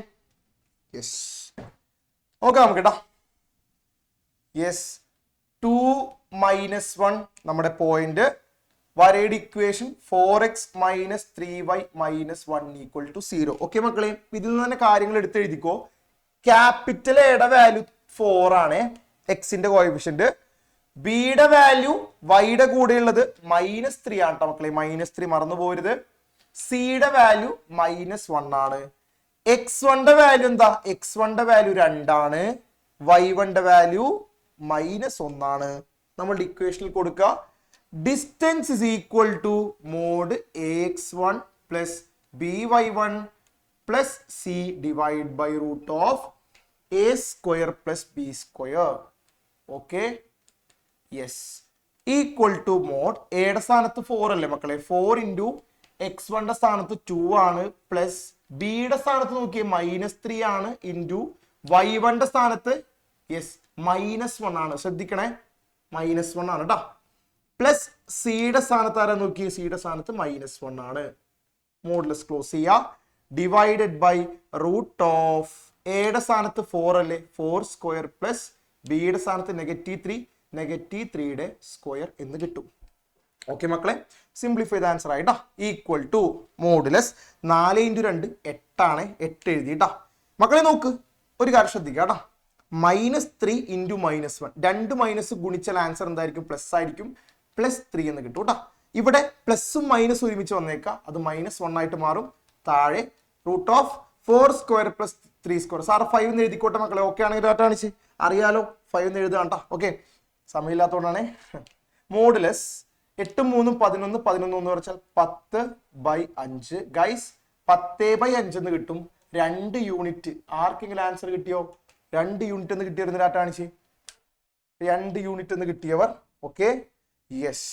yes നോക്കാം നമുക്ക് കേട്ടോ. യെസ് 2 - 1 നമ്മുടെ പോയിന്റ്. വരയുടെ ഇക്വേഷൻ 4x - 3y - 1 = 0. ഓക്കെ മക്കളെ, ഇതിൽ നിന്ന് തന്നെ കാര്യങ്ങൾ എടുത്തെഴുതിക്കോ. ക്യാപിറ്റൽ എയുടെ വാല്യൂ 4 ആണ്, എക്സിന്റെ കോഎഫിഷ്യന്റ്. ബിയുടെ വാല്യൂ വൈയുടെ കൂടെ ഉള്ളത് -3 ആണ് കേട്ടോ മക്കളെ, -3 മറന്നു പോരുത്. സിയുടെ വാല്യൂ -1 ആണ്. x1ന്റെ വാല്യൂ എന്താ? x1ന്റെ വാല്യൂ 2 ആണ്. y1ന്റെ വാല്യൂ -1 ആണ്. നമ്മളുടെ ഇക്വേഷനിൽ കൊടുക്കുക. Distance is equal to mod ax1 plus by1 plus c divide by root of a square plus b square. Okay yes equal to mod എയുടെ സ്ഥാനത്ത് 4 അല്ലേ മക്കളെ, 4 ഇൻറ്റു x1ന്റെ സ്ഥാനത്ത് 2 ആണ് പ്ലസ് ബിയുടെ സ്ഥാനത്ത് നോക്കിയേ -3 ആണ് ഇൻറ്റു y1ന്റെ സ്ഥാനത്ത് യെസ് -1 ആണ്. ശ്രദ്ധിക്കണേ, -1 ആണ് കേട്ടോ. പ്ലസ് സിയുടെ സ്ഥാനത്ത് ആരാ നോക്കിയേ, സിയുടെ സ്ഥാനത്ത് -1 ആണ്. മോഡുലസ് ക്ലോസ് ചെയ്യുക. ഡിവൈഡഡ് ബൈ റൂട്ട് ഓഫ് എയുടെ സ്ഥാനത്ത് 4 അല്ലേ, 4 സ്ക്വയർ പ്ലസ് ബിയുടെ സ്ഥാനത്ത് -3, -3യുടെ സ്ക്വയർ എന്ന് കിട്ടും. ഓക്കെ മക്കളെ, സിംപ്ലിഫൈ ദ ആൻസർ ആയിട്ടാ. ഈക്വൽ ടു മോഡുലസ് 4 × 2 8 ആണ്, 8 എഴുതിട്ടാ. മക്കളെ നോക്ക്, ഒരു കാര്യം ശ്രദ്ധിക്കുക കേട്ടോ. -3 × -1 2 മൈനസ് ഗുണിച്ചാൽ ആൻസർ എന്തായിരിക്കും? പ്ലസ് ആയിരിക്കും. +3 എന്ന് കിട്ടും കേട്ടോ. ഇവിടെ പ്ലസും മൈനസും ഒരുമിച്ച് വന്നേക്കാം, അത് -1 ആയിട്ട് മാറും. താഴെ root of 4 square plus 3 square. Sir 5 എന്ന് എഴുതിക്കോട്ടെ മക്കളെ, ഓക്കെ ആണെങ്കിൽ ഡാറ്റ കാണിച്ച് അറിയാലോ. 5 എന്ന് എഴുതാം കേട്ടോ. ഓക്കെ, സമയമില്ലാത്തതുകൊണ്ടാണ്. മോഡുലസ് 8 × 3 = 11, 11 എന്ന് പറഞ്ഞാൽ 10/5 ഗൈസ്, 10/5 എന്ന് കിട്ടും. 2 യൂണിറ്റ്. ആർക്കെങ്കിലും ആൻസർ കിട്ടിയോ? 2 യൂണിറ്റ് എന്ന് കിട്ടിയവരുന്ന ഡാറ്റ കാണിച്ച്. 2 യൂണിറ്റ് എന്ന് കിട്ടിയവർ. ഓക്കെ യെസ്,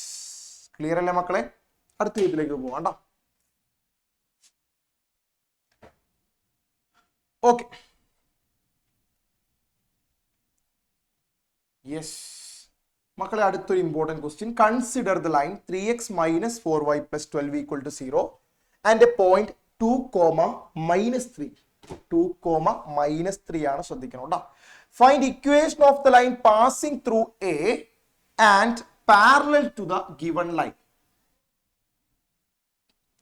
ക്ലിയർ അല്ലേ മക്കളെ? അടുത്ത ഇതിലേക്ക് പോവാം. ഓക്കെ യെസ് മക്കളെ, അടുത്തൊരു important question. Consider the line 3x - 4y + 12 = 0 and a point 2, -3. 2, -3 ആണ്, ശ്രദ്ധിക്കണം കേട്ടോ. Find equation of the line passing through a and parallel to the given line.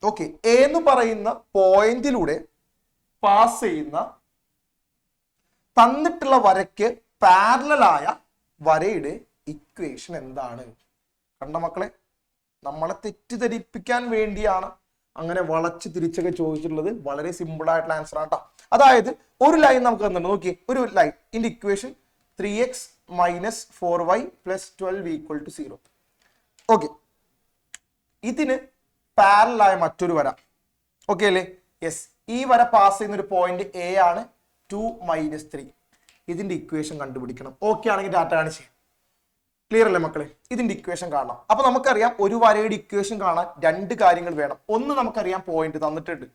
Okay, a എന്ന് പറയുന്ന പോയിന്റിലൂടെ പാസ് ചെയ്യുന്ന തന്നിട്ടുള്ള വരയ്ക്ക് പാരലലായ വരയുടെ ഇക്വേഷൻ എന്താണ്? കണ്ട മക്കളെ, നമ്മളെ തെറ്റിദ്ധരിപ്പിക്കാൻ വേണ്ടിയാണ് അങ്ങനെ വളച്ച് തിരിച്ചൊക്കെ ചോദിച്ചിട്ടുള്ളത്. വളരെ സിമ്പിൾ ആയിട്ടുള്ള ആൻസർ ആണ് കേട്ടോ. അതായത് ഒരു ലൈൻ നമുക്ക് തന്നിട്ടുണ്ട്, നോക്കിയേ, ഒരു ലൈൻ ഇതിന്റെ ഇക്വേഷൻ 3x - 4y + 12 = 0. ഓക്കെ, ഇതിന് പാരലലായ മറ്റൊരു വര. ഓക്കെ അല്ലേ? യെസ്, ഈ വര പാസ് ചെയ്യുന്ന ഒരു പോയിന്റ് എ ആണ്. 2 - 3. ഇതിന്റെ ഇക്വേഷൻ കണ്ടുപിടിക്കണം. ഓക്കെ ആണെങ്കിൽ ഡാറ്റ കാണിച്ച്. ക്ലിയർ അല്ലേ മക്കളെ? ഇതിന്റെ ഇക്വേഷൻ കാണണം. അപ്പൊ നമുക്കറിയാം, ഒരു വരയുടെ ഇക്വേഷൻ കാണാൻ 2 കാര്യങ്ങൾ വേണം. ഒന്ന് നമുക്കറിയാം പോയിന്റ് തന്നിട്ടുണ്ട്,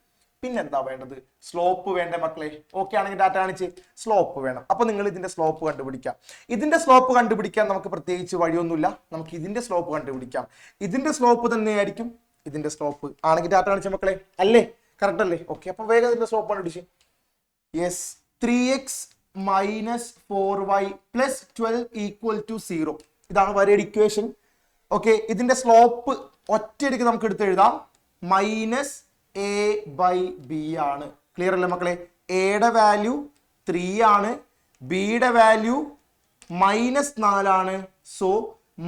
പിന്നെന്താ വേണ്ടത്? സ്ലോപ്പ് വേണ്ടേ മക്കളെ? ഓക്കെ ആണെങ്കിൽ ഡാറ്റ കാണിച്ച്. സ്ലോപ്പ് വേണം. അപ്പൊ നിങ്ങൾ ഇതിന്റെ സ്ലോപ്പ് കണ്ടുപിടിക്കാം. ഇതിന്റെ സ്ലോപ്പ് കണ്ടുപിടിക്കാൻ നമുക്ക് പ്രത്യേകിച്ച് വഴിയൊന്നുമില്ല, നമുക്ക് ഇതിന്റെ സ്ലോപ്പ് കണ്ടുപിടിക്കാം. ഇതിന്റെ സ്ലോപ്പ് തന്നെയായിരിക്കും ഇതിന്റെ സ്ലോപ്പ്. ആണെങ്കിൽ ഡാറ്റ കാണിച്ച മക്കളെ, അല്ലേ? കറക്റ്റ് അല്ലേ? ഓക്കെ, അപ്പൊ വേഗം ഇതിന്റെ സ്ലോപ്പ് കണ്ടുപിടിച്ച്. Yes, 3x - 4y + 12 = 0. ഇതാണ് വരയുടെ ഇക്വേഷൻ. ഓക്കെ, ഇതിന്റെ സ്ലോപ്പ് ഒറ്റയടിക്ക് നമുക്ക് എടുത്ത് എഴുതാം. -a/b ആണ്. ക്ലിയർ അല്ലേ മക്കളെ? എയുടെ വാല്യൂ 3 ആണ്, ബിയുടെ വാല്യൂ -4 ആണ്. സോ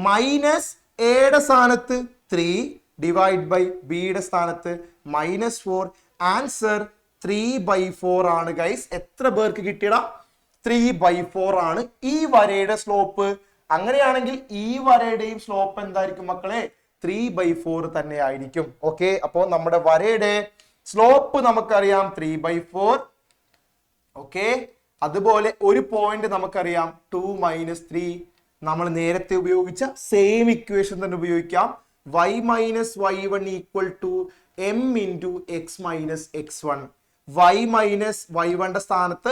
-എയുടെ സ്ഥാനത്ത് 3 ഡിവൈഡ് ബൈ ബിയുടെ സ്ഥാനത്ത് -4. ആൻസർ 3/4 ആണ് ഗൈസ്. എത്ര പേർക്ക് കിട്ടിയടാ? 3/4 ആണ് ഈ വരയുടെ സ്ലോപ്പ്. അങ്ങനെയാണെങ്കിൽ ഈ വരയുടെയും സ്ലോപ്പ് എന്തായിരിക്കും മക്കളെ? 3/4 തന്നെ ആയിരിക്കും. ഓക്കെ, അപ്പോ നമ്മുടെ വരയുടെ സ്ലോപ്പ് നമുക്കറിയാം 3/4. ഓക്കെ, അതുപോലെ ഒരു പോയിന്റ് നമുക്കറിയാം 2 - 3. നമ്മൾ നേരത്തെ ഉപയോഗിച്ച സെയിം ഇക്വേഷൻ തന്നെ ഉപയോഗിക്കാം. y - y1 = m × x - x1. y - y1ന്റെ സ്ഥാനത്ത്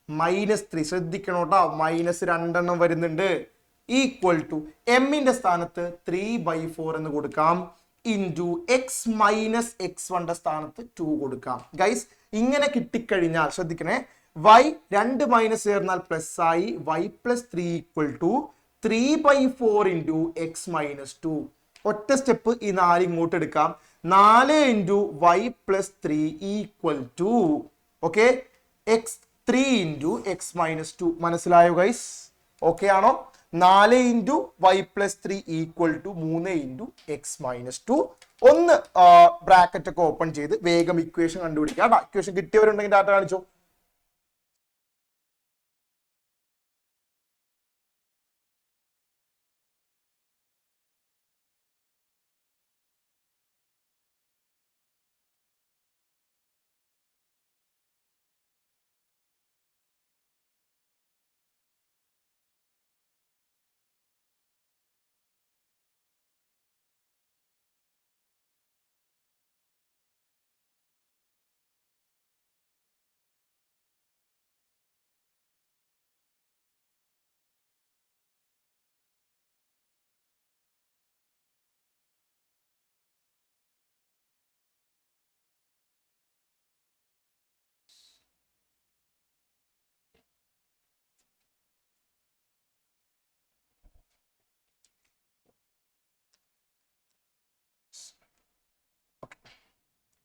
-3. ശ്രദ്ധിക്കണം കേട്ടോ, -2 വരുന്നുണ്ട്. ഈക്വൽ ടു എമ്മിന്റെ സ്ഥാനത്ത് 3/4 എന്ന് കൊടുക്കാം. ഇൻറ്റു എക്സ് മൈനസ് എക്സ് വണ്ടെ സ്ഥാനത്ത് 2 കൊടുക്കാം. ഗൈസ് ഇങ്ങനെ കിട്ടിക്കഴിഞ്ഞാൽ ശ്രദ്ധിക്കണേ, y 2 മൈനസ് ചേർന്നാൽ പ്ലസ് ആയി, y plus 3 equal to 3/4 into X minus 2. ഒറ്റ സ്റ്റെപ്പ് ഈ 4 ഇങ്ങോട്ട് എടുക്കാം. 4 into y plus 3 equal to okay x 3 into X minus 2. മനസ്സിലായോ ഗൈസ്? ഓക്കെ ആണോ? 4 into y plus 3 equal to 3 into X minus 2. ഒന്ന് bracket ഒക്കെ ഓപ്പൺ ചെയ്ത് വേഗം ഇക്വേഷൻ കണ്ടുപിടിക്കാം. ഇക്വേഷൻ കിട്ടിയവരുണ്ടെങ്കിൽ ഡാറ്റ കാണിച്ചോ.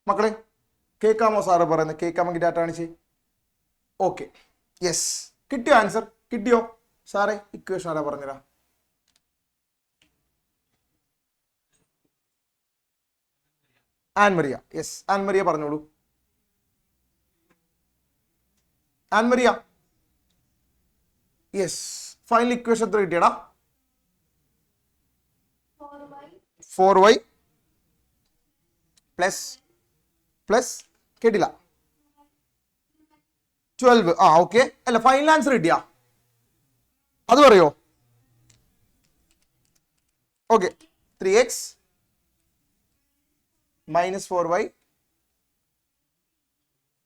മക്കളെ കേൾക്കാമോ സാറ് പറയുന്നത്? കേൾക്കാമെങ്കിൽ ഡാറ്റ കാണിച്ചേ. ഓക്കെ യെസ്, കിട്ടിയോ? ആൻസർ കിട്ടിയോ സാറേ? ഇക്വേഷൻ ആരാ പറഞ്ഞുതരാ? ആൻമരിയ. യെസ്, ആൻമരിയ പറഞ്ഞോളൂ. ആൻമരിയ യെസ്, ഫൈനൽ ഇക്വേഷൻ എത്ര കിട്ടിയടാ? 4y പ്ലസ് പ്ലസ് കേട്ടില്ല 12. ആ ഓക്കെ, അല്ല ഫൈനൽ ആൻസർ കിട്ടിയാ അത് പറയോ? Okay 3x minus 4y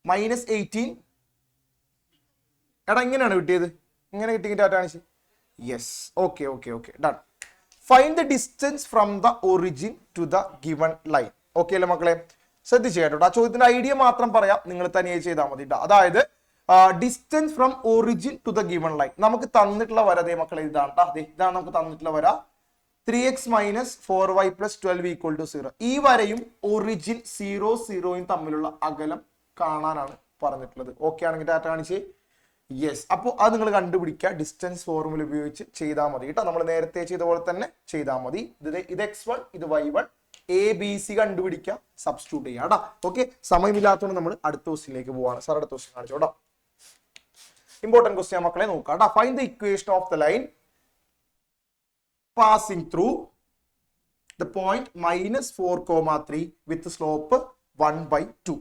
minus 18. എടാ ഇങ്ങനെയാണ് കിട്ടിയത്, ഇങ്ങനെ കിട്ടിയ ഡാറ്റ കാണിച്ച്. Yes, okay okay okay done. Find the distance from the origin to the given line. Okay അല്ലേ മക്കളെ? ശ്രദ്ധിച്ചു കേട്ടോ. ആ ചോദ്യത്തിന്റെ ഐഡിയ മാത്രം പറയാം, നിങ്ങൾ തനിയെ ചെയ്താൽ മതി. അതായത് distance from origin to the given line. നമുക്ക് തന്നിട്ടുള്ള വര ദേ മക്കളെ ഇതാണ്. ഇതാണ് നമുക്ക് തന്നിട്ടുള്ള വര. 3x minus 4y plus 12 equal to 0. ഈ വരയും ഒറിജിൻ 0 തമ്മിലുള്ള അകലം കാണാനാണ് പറഞ്ഞിട്ടുള്ളത്. ഓക്കെ ആണെങ്കിൽ ഡാറ്റ കാണിച്ച്. യെസ്, അപ്പോൾ അത് നിങ്ങൾ കണ്ടുപിടിക്കുക. ഡിസ്റ്റൻസ് ഫോർമുല ഉപയോഗിച്ച് ചെയ്താൽ മതി കേട്ടോ. നമ്മൾ നേരത്തെ ചെയ്ത പോലെ തന്നെ ചെയ്താൽ മതി. ഇത് x1, ഇത് y1, ABC കണ്ടുപിടിക്കുക, സബ്സ്റ്റിറ്റ്യൂട്ട് ചെയ്യാം കേട്ടോ. ഓക്കെ, സമയമില്ലാത്തതുകൊണ്ട് നമ്മൾ അടുത്ത ക്വസ്റ്റ്യനിലേക്ക് പോവാണ്. സാർ അടുത്ത ക്വസ്റ്റ്യൻ കാണിച്ചോ കേട്ടോ. ഇമ്പോർട്ടന്റ് ക്വസ്റ്റ്യൻ മക്കളെ നോക്കാം കേട്ടോ. Find the equation of the line passing through the point -4,3 with slope 1/2.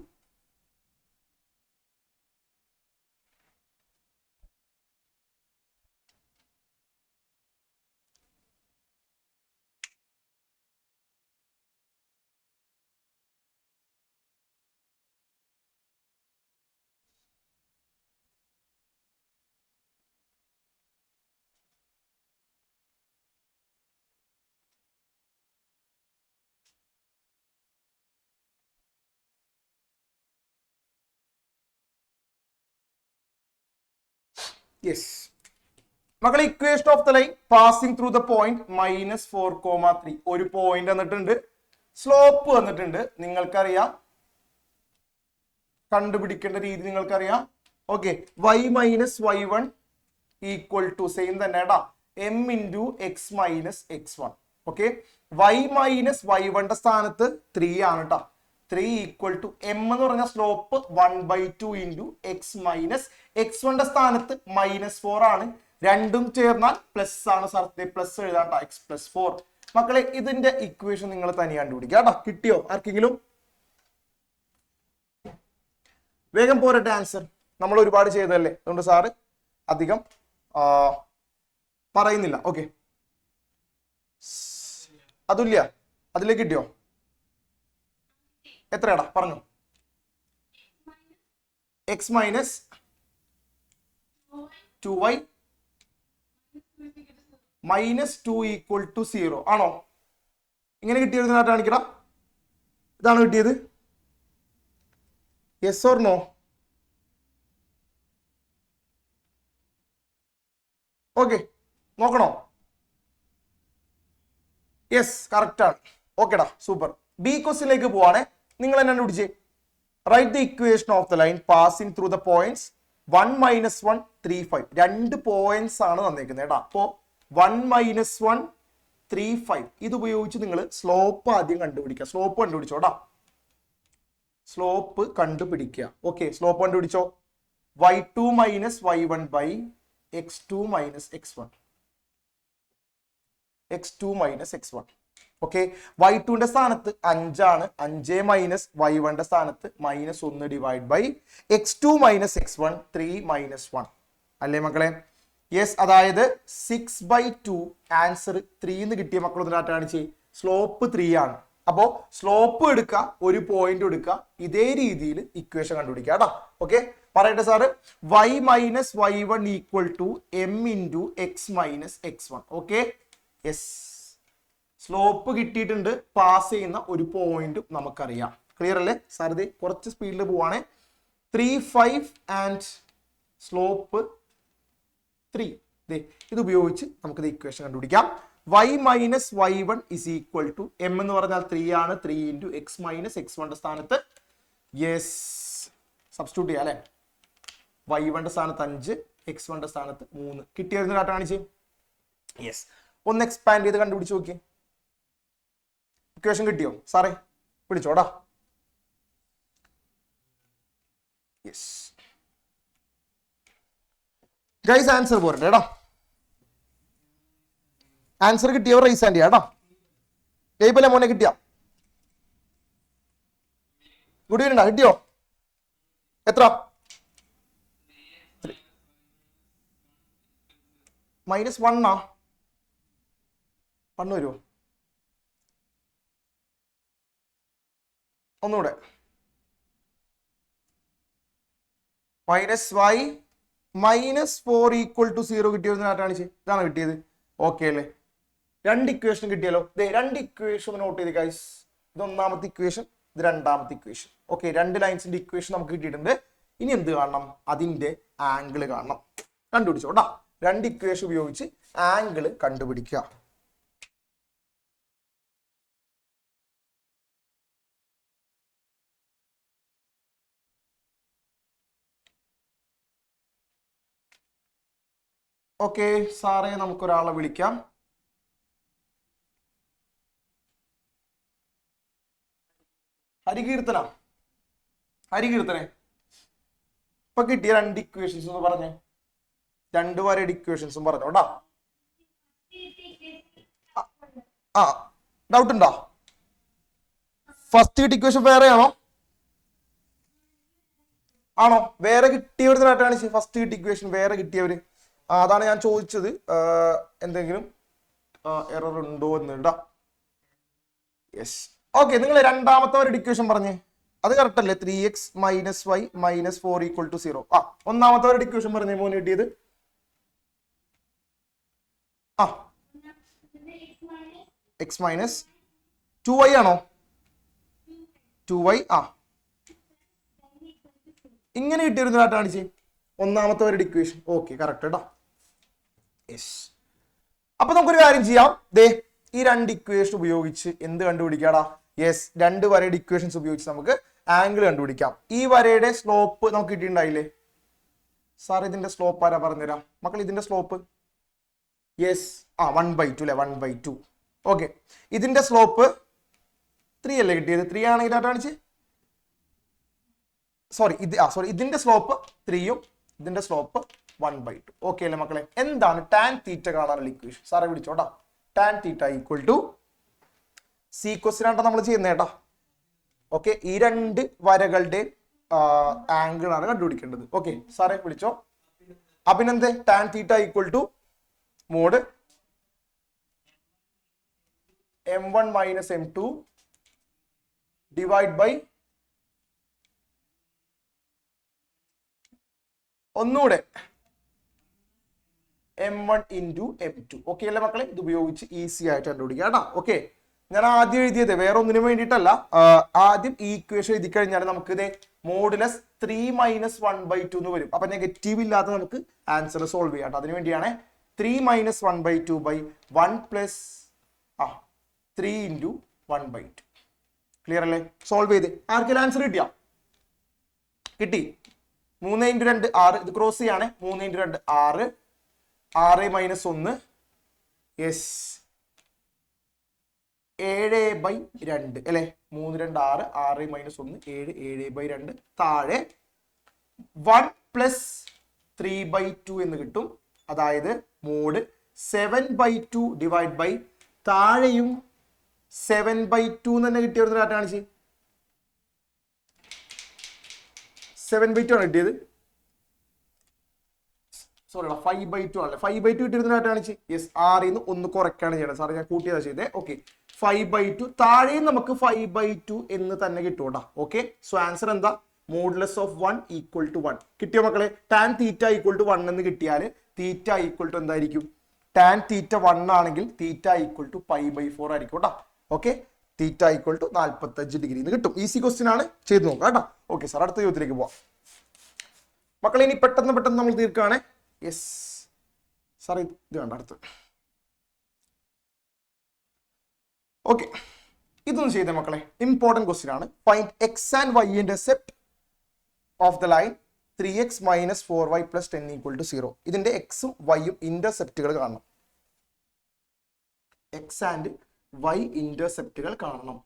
Yes മക്കളെ, equation of the line passing through the point -4,3. ഒരു പോയിന്റ് വന്നിട്ടുണ്ട്, സ്ലോപ്പ് വന്നിട്ടുണ്ട്. നിങ്ങൾക്കറിയാം, കണ്ടുപിടിക്കേണ്ട രീതി നിങ്ങൾക്കറിയാം. Okay, y minus y1 equal to same തന്നെ കേട്ടാ, m into X minus x1. Okay, y minus y1ന്റെ സ്ഥാനത്ത് 3 ആണ് കേട്ടോ. 3 ഈക്വൽ ടു m എന്ന് പറഞ്ഞ സ്ലോപ്പ് 1/2 ഇൻറ്റു എക്സ് മൈനസ് x1ന്റെ സ്ഥാനത്ത് -4 ആണ്. രണ്ടും ചേർന്നാൽ പ്ലസ് ആണ്. സാർ പ്ലസ് എഴുതാം കേട്ടോ, x + 4. മക്കളെ ഇതിന്റെ ഇക്വേഷൻ നിങ്ങൾ തനിയെ കണ്ടുപിടിക്കുക കേട്ടോ. കിട്ടിയോ ആർക്കെങ്കിലും? വേഗം പോരട്ടെ ആൻസർ. നമ്മൾ ഒരുപാട് ചെയ്തതല്ലേ, അതുകൊണ്ട് സാറ് അധികം പറയുന്നില്ല. ഓക്കെ, അതുല്യ അതിലേക്ക് കിട്ടിയോ? എത്രയാടാ പറഞ്ഞു? x minus 2y -2 equal to 0 ആണോ? ഇങ്ങനെ കിട്ടിയിരുന്നതായിട്ട് കാണിക്കണം. ഇതാണ് കിട്ടിയത്. Yes or no? ഓക്കെ, നോക്കണോ? യെസ്, കറക്റ്റ് ആണ്. ഓക്കെടാ, സൂപ്പർ. ബി ക്വസ്റ്റിനിലേക്ക് പോവാണേ. നിങ്ങൾ എന്നെ കണ്ടുപിടിച്ചേ. Write the equation of the line passing through the points 1 - 1 3 5. 2 points ആണ് തന്നേക്കുന്നത് കേട്ടോ. അപ്പോ 1 - 1 3 5 ഇത് ഉപയോഗിച്ച് നിങ്ങൾ സ്ലോപ്പ് ആദ്യം കണ്ടുപിടിക്കുക. സ്ലോപ്പ് കണ്ടുപിടിച്ചോടാ, സ്ലോപ്പ് കണ്ടുപിടിക്കുക. ഓക്കെ, സ്ലോപ്പ് കണ്ടുപിടിച്ചോ. y2 - y1 by x2 - x1. x2 - x1. Okay, y2ന്റെ സ്ഥാനത്ത് 5 ആണ്. 5 മൈനസ് y1ന്റെ സ്ഥാനത്ത് -1 ഡിവൈഡ് ബൈ x2 - x1 3 - 1 അല്ലേ മക്കളെ? യെസ്, അതായത് 6/2 ആൻസർ 3 എന്ന് കിട്ടിയ മക്കളൊന്ന് കാണിച്ച്. സ്ലോപ്പ് 3 ആണ്. അപ്പോ സ്ലോപ്പ് എടുക്കുക, ഒരു പോയിന്റ് എടുക്കുക, ഇതേ രീതിയിൽ ഇക്വേഷൻ കണ്ടുപിടിക്കുക കേട്ടോ. ഓക്കെ, പറയട്ടെ sir. y - y1 = m × x - x1. Okay, yes, slope കിട്ടിയിട്ടുണ്ട്. പാസ് ചെയ്യുന്ന ഒരു പോയിന്റും നമുക്കറിയാം. ക്ലിയർ അല്ലേ സാർ? ഇത് കുറച്ച് സ്പീഡിൽ പോവാണ്. 3 5 ആൻഡ് സ്ലോപ്പ് 3. ഇത് ഉപയോഗിച്ച് നമുക്ക് ഇക്വേഷൻ കണ്ടുപിടിക്കാം. y - y1 = m എന്ന് പറഞ്ഞാൽ 3 ആണ്. 3 × x - x1 സ്ഥാനത്ത് യെസ് സബ്സ്റ്റിറ്റ്യൂട്ട് ചെയ്യാം അല്ലെ. y1 സ്ഥാനത്ത് 5, x1 സ്ഥാനത്ത് 3 കിട്ടിയായിരുന്നു കാട്ടാ കാണിച്ച്. യെസ്, ഒന്ന് എക്സ്പാൻഡ് ചെയ്ത് കണ്ടുപിടിച്ച് നോക്കിയേ. ഇക്വേഷൻ കിട്ടിയോ സാറേ? പിടിച്ചോടാ. യെസ് ഗൈസ്, ആൻസർ പോരട്ടെ കേട്ടോ. ആൻസർ കിട്ടിയവർ റൈസ് ഹാൻഡ് ചെയ്യാം കേട്ടോ. ജയ്പല്ലേ മോനെ കിട്ടിയ? Good evening. കിട്ടിയോ? എത്ര? -1 1 വരുമോ? ഒന്നുകൂടെ. -y -4 = 0 കിട്ടിയത്. ഇതാണ് കിട്ടിയത്. ഓക്കെ അല്ലേ? 2 ഇക്വേഷൻ കിട്ടിയല്ലോ. 2 ഇക്വേഷൻ നോട്ട് ചെയ്ത് ഗൈസ്. ഇത് ഒന്നാമത്തെ ഇക്വേഷൻ, ഇത് രണ്ടാമത്തെ ഇക്വേഷൻ. ഓക്കെ, 2 ലൈൻസിന്റെ ഇക്വേഷൻ നമുക്ക് കിട്ടിയിട്ടുണ്ട്. ഇനി എന്ത് കാണണം? അതിന്റെ ആംഗിൾ കാണണം. കണ്ടുപിടിച്ചോട്ടാ. 2 ഇക്വേഷൻ ഉപയോഗിച്ച് ആംഗിൾ കണ്ടുപിടിക്കുക. ഓക്കെ സാറേ, നമുക്കൊരാളെ വിളിക്കാം. ഹരികീർത്തനെ ഇപ്പൊ കിട്ടിയ 2 ഇക്വേഷൻസ് എന്ന് പറഞ്ഞേ. 2 വരയുടെ ഇക്വേഷൻസും പറഞ്ഞോട്ടാ. ആ, ഡൗട്ട് ഉണ്ടോ? ഫസ്റ്റ് കിട്ടിയ ഇക്വേഷൻ വേറെ ആണോ? വേറെ കിട്ടിയവരുന്നായിട്ടാണ്. ഫസ്റ്റ് കിട്ടിയ ഇക്വേഷൻ വേറെ കിട്ടിയവര്. അതാണ് ഞാൻ ചോദിച്ചത്. എന്തെങ്കിലും എറർ ഉണ്ടോ എന്ന് കേട്ടോ. Yes, okay. നിങ്ങൾ രണ്ടാമത്തെ ഒരു ഇക്വേഷൻ പറഞ്ഞേ. അത് കറക്റ്റ് അല്ലേ? 3x - y - 4 = 0. ഒന്നാമത്തെ ഒരു ഇക്വേഷൻ പറഞ്ഞേ മോന് കിട്ടിയത്. x - 2y ആണോ? 2y. ഇങ്ങനെ കിട്ടിയിരുന്നു കാണിച്ച്. ഒന്നാമത്തെ ഒരു ഇക്വേഷൻ. ഓക്കെ, കറക്റ്റ് കേട്ടോ. യെസ്, അപ്പൊ നമുക്കൊരു കാര്യം ചെയ്യാം. ഈ 2 ഇക്വേഷൻ ഉപയോഗിച്ച് എന്ത് കണ്ടുപിടിക്കാടാ? യെസ്, 2 വരയുടെ ഇക്വേഷൻസ് ഉപയോഗിച്ച് നമുക്ക് ആംഗിൾ കണ്ടുപിടിക്കാം. ഈ വരയുടെ സ്ലോപ്പ് നമുക്ക് കിട്ടിയിട്ടുണ്ടായില്ലേ സാർ? ഇതിന്റെ സ്ലോപ്പ് ആരാ പറഞ്ഞുതരാം മക്കൾ? ഇതിന്റെ സ്ലോപ്പ് യെസ് 1/2 അല്ലെ? 1/2. ഓക്കെ, ഇതിന്റെ സ്ലോപ്പ് 3 അല്ലേ കിട്ടിയത്? 3 ആണെങ്കിൽ കാണിച്ച്. സോറി, ഇതിന്റെ സ്ലോപ്പ് 3ഉം ഇതിന്റെ സ്ലോപ്പ് 1/2. ഓക്കെ അല്ലേ മക്കളെ? എന്താണ് ടാൻ തീറ്റ കാണാനുള്ള ഇക്വേഷൻ? സാറെ വിളിച്ചോട്ടാ. ടാൻ തീറ്റ = സീക്വൻസിനാട്ടോ നമ്മൾ ചെയ്യുന്നേട്ടാ. ഓക്കെ, ഈ 2 വരകളുടെ ആംഗിൾ ആണ് കണ്ടുപിടിക്കേണ്ടത്. ഓക്കെ, സാറെ വിളിച്ചോ. Abhinanda. Tan theta = mod m1 - m2 divide by ഒന്നുകൂടെ m1 × m2. ഓക്കെ അല്ലേ മക്കളെ? ഇത് ഉപയോഗിച്ച് ഈസി ആയിട്ട് കണ്ടുപിടിക്കാം കേട്ടോ. ഓക്കെ, ഞാൻ ആദ്യം എഴുതിയത് വേറെ ഒന്നിനും വേണ്ടിയിട്ടല്ല. ആദ്യം ഈ ഇക്വേഷൻ എഴുതി കഴിഞ്ഞാൽ നമുക്ക് ഇത് മോഡുലസ് 3 - 1/2 എന്ന് വരും. അപ്പൊ നെഗറ്റീവ് ഇല്ലാതെ നമുക്ക് ആൻസർ സോൾവ് ചെയ്യാം. അതിനു വേണ്ടിയാണ് 3 - 1/2/1 പ്ലസ് 3 × 1/2. ക്ലിയർ അല്ലേ? സോൾവ് ചെയ്ത് ആർക്കെങ്കിലും ആൻസർ കിട്ടിയാ? കിട്ടി. 3 × 2 6. ഇത് ക്രോസ് ചെയ്യാണ്. 3 × 2 6. 6 - 1 യെസ് 7/2 അല്ലെ? 3 2 6. 6 - 1 7. 7/2 താഴെ 1 പ്ലസ് 3/2 എന്ന് കിട്ടും. അതായത് മോഡ് 7/2 ഡിവൈഡ് ബൈ താഴെയും 7/2 തന്നെ കിട്ടിയ കാണിച്ച് 7/2 ആണ് കിട്ടിയത്. സോറി 5/2 ആണല്ലേ? 5/2 കിട്ടിയിരുന്ന കാണിച്ച്. യെസ് 6 ഒന്ന് കുറയ്ക്കാണ് ചെയ്യണം സാറേ, ഞാൻ കൂട്ടിയതാ ചെയ്തേ. ഓക്കെ 5/2 താഴെയും നമുക്ക് 5/2 എന്ന് തന്നെ കിട്ടൂടാ. ഓക്കെ സോ ആൻസർ എന്താ? Modulus of 1 = 1. കിട്ടിയോ മക്കളെ? ടാൻ തീറ്റ = 1 എന്ന് കിട്ടിയാൽ തീറ്റ = എന്തായിരിക്കും? ടാൻ തീറ്റ 1 ആണെങ്കിൽ തീറ്റ = π/4 ആയിരിക്കും കേട്ടോ. ഓക്കെ തീറ്റ = 45 ഡിഗ്രി എന്ന് കിട്ടും. ഈസി ക്വസ്റ്റ്യൻ ആണ്, ചെയ്ത് നോക്കാം കേട്ടോ. ഓക്കെ സാർ അടുത്ത ചോദ്യത്തിലേക്ക് പോവാം മക്കളെ. ഇനി പെട്ടെന്ന് നമ്മൾ തീർക്കുകയാണ്. യെസ് സാർ ഇത് വേണ്ട അടുത്ത്. ഓക്കെ ഇതൊന്ന് ചെയ്തേ മക്കളെ, ഇമ്പോർട്ടന്റ് ക്വസ്റ്റ്യൻ ആണ്. Find x and y intercept of the line 3x - 4y + 10 = 0. ഇതിന്റെ എക്സും വൈയും ഇന്റർസെപ്റ്റുകൾ കാണണം. എക്സ് ആൻഡ് വൈ ഇന്റർസെപ്റ്റുകൾ കാണണം.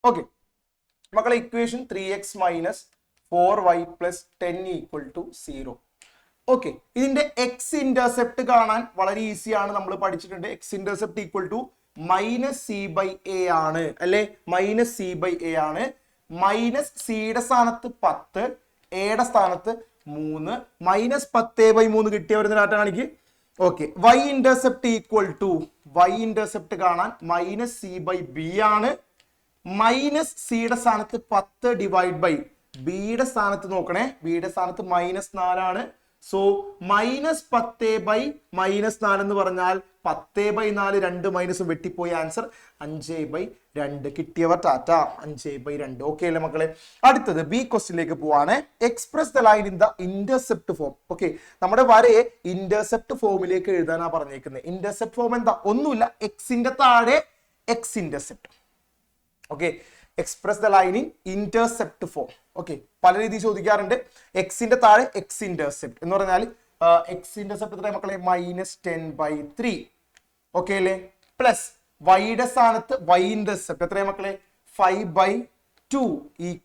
ഓക്കെ മക്കളെ ഇക്വേഷൻ 3x - 4y + 10 = 0. ഓക്കെ ഇതിന്റെ എക്സ് ഇന്റർസെപ്റ്റ് കാണാൻ വളരെ ഈസിയാണ്, നമ്മൾ പഠിച്ചിട്ടുണ്ട്. എക്സ് ഇന്റർസെപ്റ്റ് = -c/a ആണ് അല്ലെ? -c/a ആണ്. -cയുടെ സ്ഥാനത്ത് 10, എയുടെ സ്ഥാനത്ത് 3, -10/3 കിട്ടിയ വരുന്ന ഡാറ്റ കാണിക്ക്. ഓക്കെ y ഇന്റർസെപ്റ്റ് കാണാൻ -c/b ആണ്. -cയുടെ സ്ഥാനത്ത് 10 ഡിവൈഡ് ബൈ ബിയുടെ സ്ഥാനത്ത് നോക്കണേ, ബിയുടെ സ്ഥാനത്ത് -4 ആണ്. സോ -10/-4 എന്ന് പറഞ്ഞാൽ 10/4 2 മൈനസും വെട്ടിപ്പോയി. ആൻസർ 5/2 കിട്ടിയവർ ടാറ്റ 5/2. ഓക്കെ അല്ലേ മക്കളെ? അടുത്തത് ബി ക്വസ്റ്റ്യനിലേക്ക് പോവാണ്. Express the line in the intercept form. Okay നമ്മുടെ വരയെ ഇന്റർസെപ്റ്റ് ഫോമിലേക്ക് എഴുതാനാ പറഞ്ഞേക്കുന്നത്. ഇന്റർസെപ്റ്റ് ഫോം എന്താ? ഒന്നുമില്ല, എക്സിന്റെ താഴെ X intercept. Okay express the line in intercept form. Okay പല രീതിയിൽ ചോദിക്കാറുണ്ട്. എക്സിന്റെ താഴെ എക്സ് ഇന്റർസെപ്റ്റ് എന്ന് പറഞ്ഞാൽ എക്സ് ഇന്റർസെപ്റ്റ് മക്കളെ -10/3. ഓക്കെ അല്ലേ? പ്ലസ് വൈയുടെ സ്ഥാനത്ത് വൈ ഇന്റർസെപ്റ്റ് എത്രയാ മക്കളെ? 5/2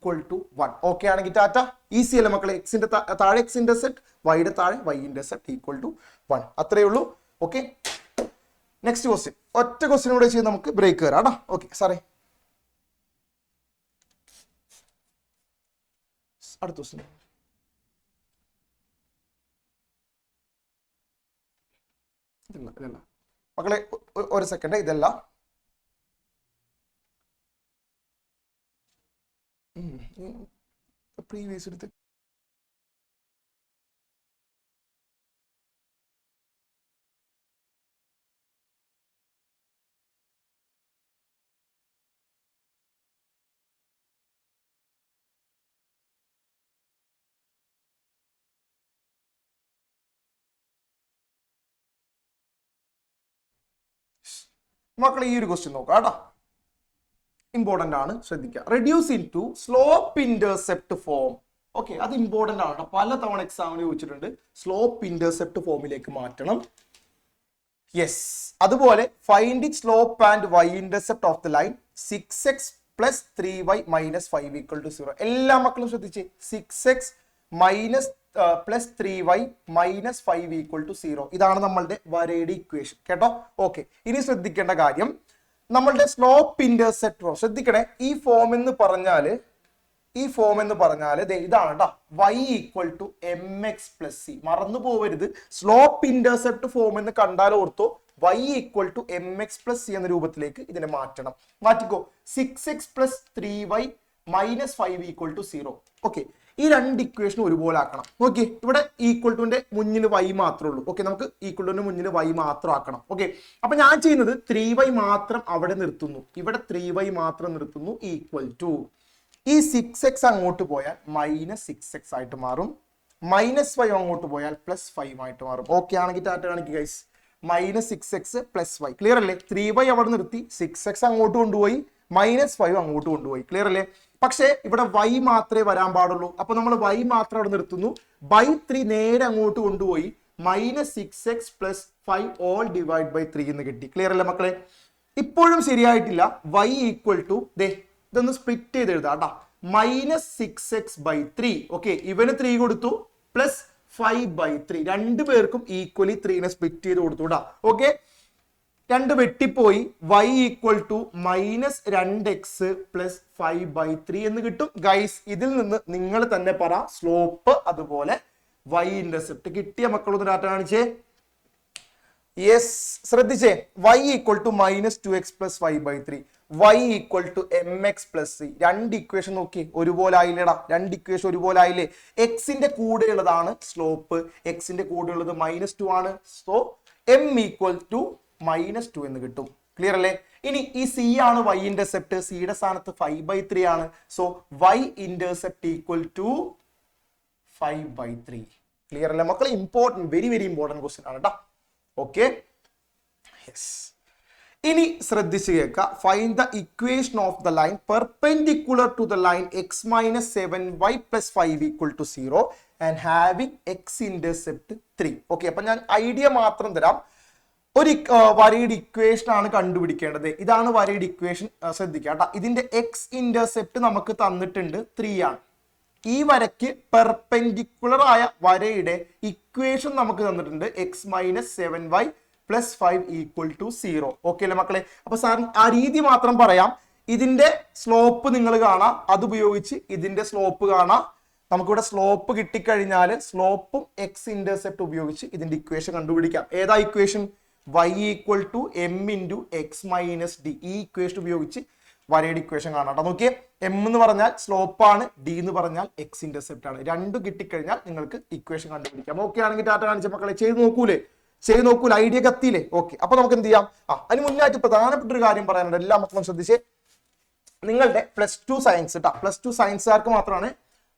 = 1. ഓക്കെ ആണെങ്കിൽ ടാറ്റ ഈസി അല്ലേ മക്കളെ? എക്സിന്റെ താഴെ എക്സ് ഇന്റർസെപ്റ്റ്, വൈയുടെ താഴെ വൈ ഇന്റർസെപ്റ്റ് = 1. അത്രയേ ഉള്ളൂ. Okay next question. ഒറ്റ ക്വസ്റ്റ്യൻ കൂടെ ചെയ്ത് നമുക്ക് ബ്രേക്ക് വരാം. ഓക്കെ സാറേ അടുത്ത ക്വസ്റ്റ്യൻ. ഇതല്ല മക്കളെ ഒരു സെക്കൻഡ്, ഇതല്ല പ്രീവിയസ് എടുത്ത് മക്കളെ ഈ ഒരു ക്വസ്റ്റ്യൻ നോക്കാം കേട്ടോ. ഇമ്പോർട്ടന്റ് ആണ്, ശ്രദ്ധിക്കുക. Reduce into slope intercept form. Okay അത് ഇമ്പോർട്ടന്റ് ആണ്, പല തവണ എക്സാമിന് ചോദിച്ചിട്ടുണ്ട്. സ്ലോപ്പ് ഇന്റർസെപ്റ്റ് ഫോമിലേക്ക് മാറ്റണം. യെസ് അതുപോലെ find it slope and y intercept of the line 6x + 3y - 5 = 0. എല്ലാ മക്കളും ശ്രദ്ധിച്ച് 6x + 3y - 5 = 0. ഇതാണ് നമ്മളുടെ വരയുടെ ഇക്വേഷൻ കേട്ടോ. ഓക്കെ ഇനി ശ്രദ്ധിക്കേണ്ട കാര്യം നമ്മളുടെ സ്ലോപ്പ് ഇന്റർസെപ്റ്റ് ശ്രദ്ധിക്കണേ. ഈ ഫോം എന്ന് പറഞ്ഞാല് ഇതാണ് കേട്ടോ, y = mx + c. മറന്നു പോവരുത്. സ്ലോപ്പ് ഇന്റർസെപ്റ്റ് ഫോം എന്ന് കണ്ടാൽ ഓർത്തോ y equal to m x plus c എന്ന രൂപത്തിലേക്ക് ഇതിനെ മാറ്റണം. മാറ്റിക്കോ. 6x plus 3y minus 5 equal to 0. Okay, ഈ രണ്ട് ഇക്വേഷൻ ഒരുപോലെ ആക്കണം. ഓക്കെ, ഇവിടെ ഈക്വൽ ടുവിന്റെ മുന്നിൽ y മാത്രമേ ഉള്ളൂ. ഓക്കെ, നമുക്ക് ഈക്വൽ ടുവിന്റെ മുന്നിൽ y മാത്രം ആക്കണം. ഓക്കെ, അപ്പൊ ഞാൻ ചെയ്യുന്നത് 3y മാത്രം അവിടെ നിർത്തുന്നു, ഇവിടെ 3y മാത്രം നിർത്തുന്നു, ഈക്വൽ ടു ഈ 6x അങ്ങോട്ട് പോയാൽ മൈനസ് 6x ആയിട്ട് മാറും, മൈനസ് 5 അങ്ങോട്ട് പോയാൽ പ്ലസ് 5 ആയിട്ട് മാറും. ഓക്കെ ആണെങ്കിൽ ടാറ്റ കാണിക്കുക guys. Minus 6x plus 5 clear അല്ലേ? 3y അവിടെ നിർത്തി, 6x അങ്ങോട്ട് കൊണ്ടുപോയി, മൈനസ് 5 അങ്ങോട്ട് കൊണ്ടുപോയി. ക്ലിയർ അല്ലേ? പക്ഷേ ഇവിടെ y മാത്രമേ വരാൻ പാടുള്ളൂ. അപ്പൊ നമ്മൾ y മാത്രം അവിടെ നിർത്തുന്നു, ബൈ 3 നേരെ അങ്ങോട്ട് കൊണ്ടുപോയി minus 6x plus 5 all divide by 3 എന്ന് കിട്ടി. ക്ലിയർ അല്ലേ മക്കളെ? ഇപ്പോഴും ശരിയായിട്ടില്ല. y ഈക്വൽ ടു ദേ ഇതൊന്ന് സ്പ്ലിറ്റ് ചെയ്ത് എഴുതാം കേട്ടാ. Minus 6x by 3. ഓക്കെ, ഇവന് 3 കൊടുത്തു, പ്ലസ് 5 ബൈ 3. രണ്ടു പേർക്കും ഈക്വലി 3നെ സ്പ്ലിറ്റ് ചെയ്ത് കൊടുത്തു കേട്ടാ. ഓക്കെ, രണ്ട് വെട്ടിപ്പോയി, y equal to minus 2x plus 5 by 3 എന്ന് കിട്ടും. ഗൈസ്, ഇതിൽ നിന്ന് നിങ്ങൾ തന്നെ പറ സ്ലോപ്പ് അതുപോലെ y ഇന്റർസെപ്റ്റ് കിട്ടിയ മക്കളൊന്ന് ഡാറ്റ കാണിച്ചേ. യെസ്, ശ്രദ്ധിച്ചേ. y equal to minus 2x plus 5 by 3, y equal to m x plus c. രണ്ട് ഇക്വേഷൻ നോക്കി ഒരുപോലെ ആയില്ലേടാ, രണ്ട് ഇക്വേഷൻ ഒരുപോലെ ആയില്ലേ? എക്സിന്റെ കൂടെയുള്ളതാണ് സ്ലോപ്പ്, എക്സിന്റെ കൂടെയുള്ളത് -2 ആണ്. സോ എം ഈക്വൽ ടു -2 എന്ന് കിട്ടും. ക്ലിയർ അല്ലേ? ഇനി ഈ സി ആണ് y ഇന്റർസെപ്റ്റ്, സിയുടെ സ്ഥാനത്ത് 5 ബൈ 3 ആണ്. So y intercept equal to 5 by 3. Clear അല്ലേ മക്കളെ? Important, very very important question ആണ് കേട്ടോ. Okay, yes. ഇനി ശ്രദ്ധിച്ചു കേൾക്കുക. Find the equation of the line perpendicular to the line x minus 7y plus 5 equal to 0 and having x intercept 3. Okay, അപ്പൊ ഞാൻ idea മാത്രം തരാം. ഒരു വരയുടെ ഇക്വേഷൻ ആണ് കണ്ടുപിടിക്കേണ്ടത്. ഇതാണ് വരയുടെ ഇക്വേഷൻ. ശ്രദ്ധിക്കുക കേട്ടോ. ഇതിന്റെ x ഇന്റർസെപ്റ്റ് നമുക്ക് തന്നിട്ടുണ്ട് 3 ആണ്. ഈ വരയ്ക്ക് പെർപെൻഡിക്കുലർ ആയ വരയുടെ ഇക്വേഷൻ നമുക്ക് തന്നിട്ടുണ്ട് x minus 7y plus 5 equal to 0. Okay അല്ലേ മക്കളെ? അപ്പൊ സാർ ആ രീതി മാത്രം പറയാം. ഇതിന്റെ സ്ലോപ്പ് നിങ്ങൾ കാണാം, അതുപയോഗിച്ച് ഇതിന്റെ സ്ലോപ്പ് കാണാം. നമുക്കിവിടെ സ്ലോപ്പ് കിട്ടിക്കഴിഞ്ഞാൽ സ്ലോപ്പും എക്സ് ഇന്റർസെപ്റ്റ് ഉപയോഗിച്ച് ഇതിന്റെ ഇക്വേഷൻ കണ്ടുപിടിക്കാം. ഏതാ equation? y equal to M into X minus D. ഈ ഇക്വേഷൻ ഉപയോഗിച്ച് വരയുടെ ഇക്വേഷൻ കാണാം. നോക്കിയേ, എം എന്ന് പറഞ്ഞാൽ സ്ലോപ്പ് ആണ്, ഡി എന്ന് പറഞ്ഞാൽ എക്സ് ഇന്റർസെപ്റ്റ് ആണ്. രണ്ടും കിട്ടിക്കഴിഞ്ഞാൽ നിങ്ങൾക്ക് ഇക്വേഷൻ കണ്ടുപിടിക്കാം. ഓക്കെ ആണെങ്കിൽ ടാറ്റ കാണിച്ച മക്കളെ ചെയ്ത് നോക്കൂലേ? ഐഡിയ കത്തിയില്ലേ? ഓക്കെ, അപ്പൊ നമുക്ക് എന്ത് ചെയ്യാം? അതിന് മുന്നായിട്ട് പ്രധാനപ്പെട്ട ഒരു കാര്യം പറയാനുണ്ട്. എല്ലാ മക്കളും ശ്രദ്ധിച്ച്, നിങ്ങളുടെ +2 സയൻസ് കേട്ടോ, +2 സയൻസുകാർക്ക് മാത്രമാണ്.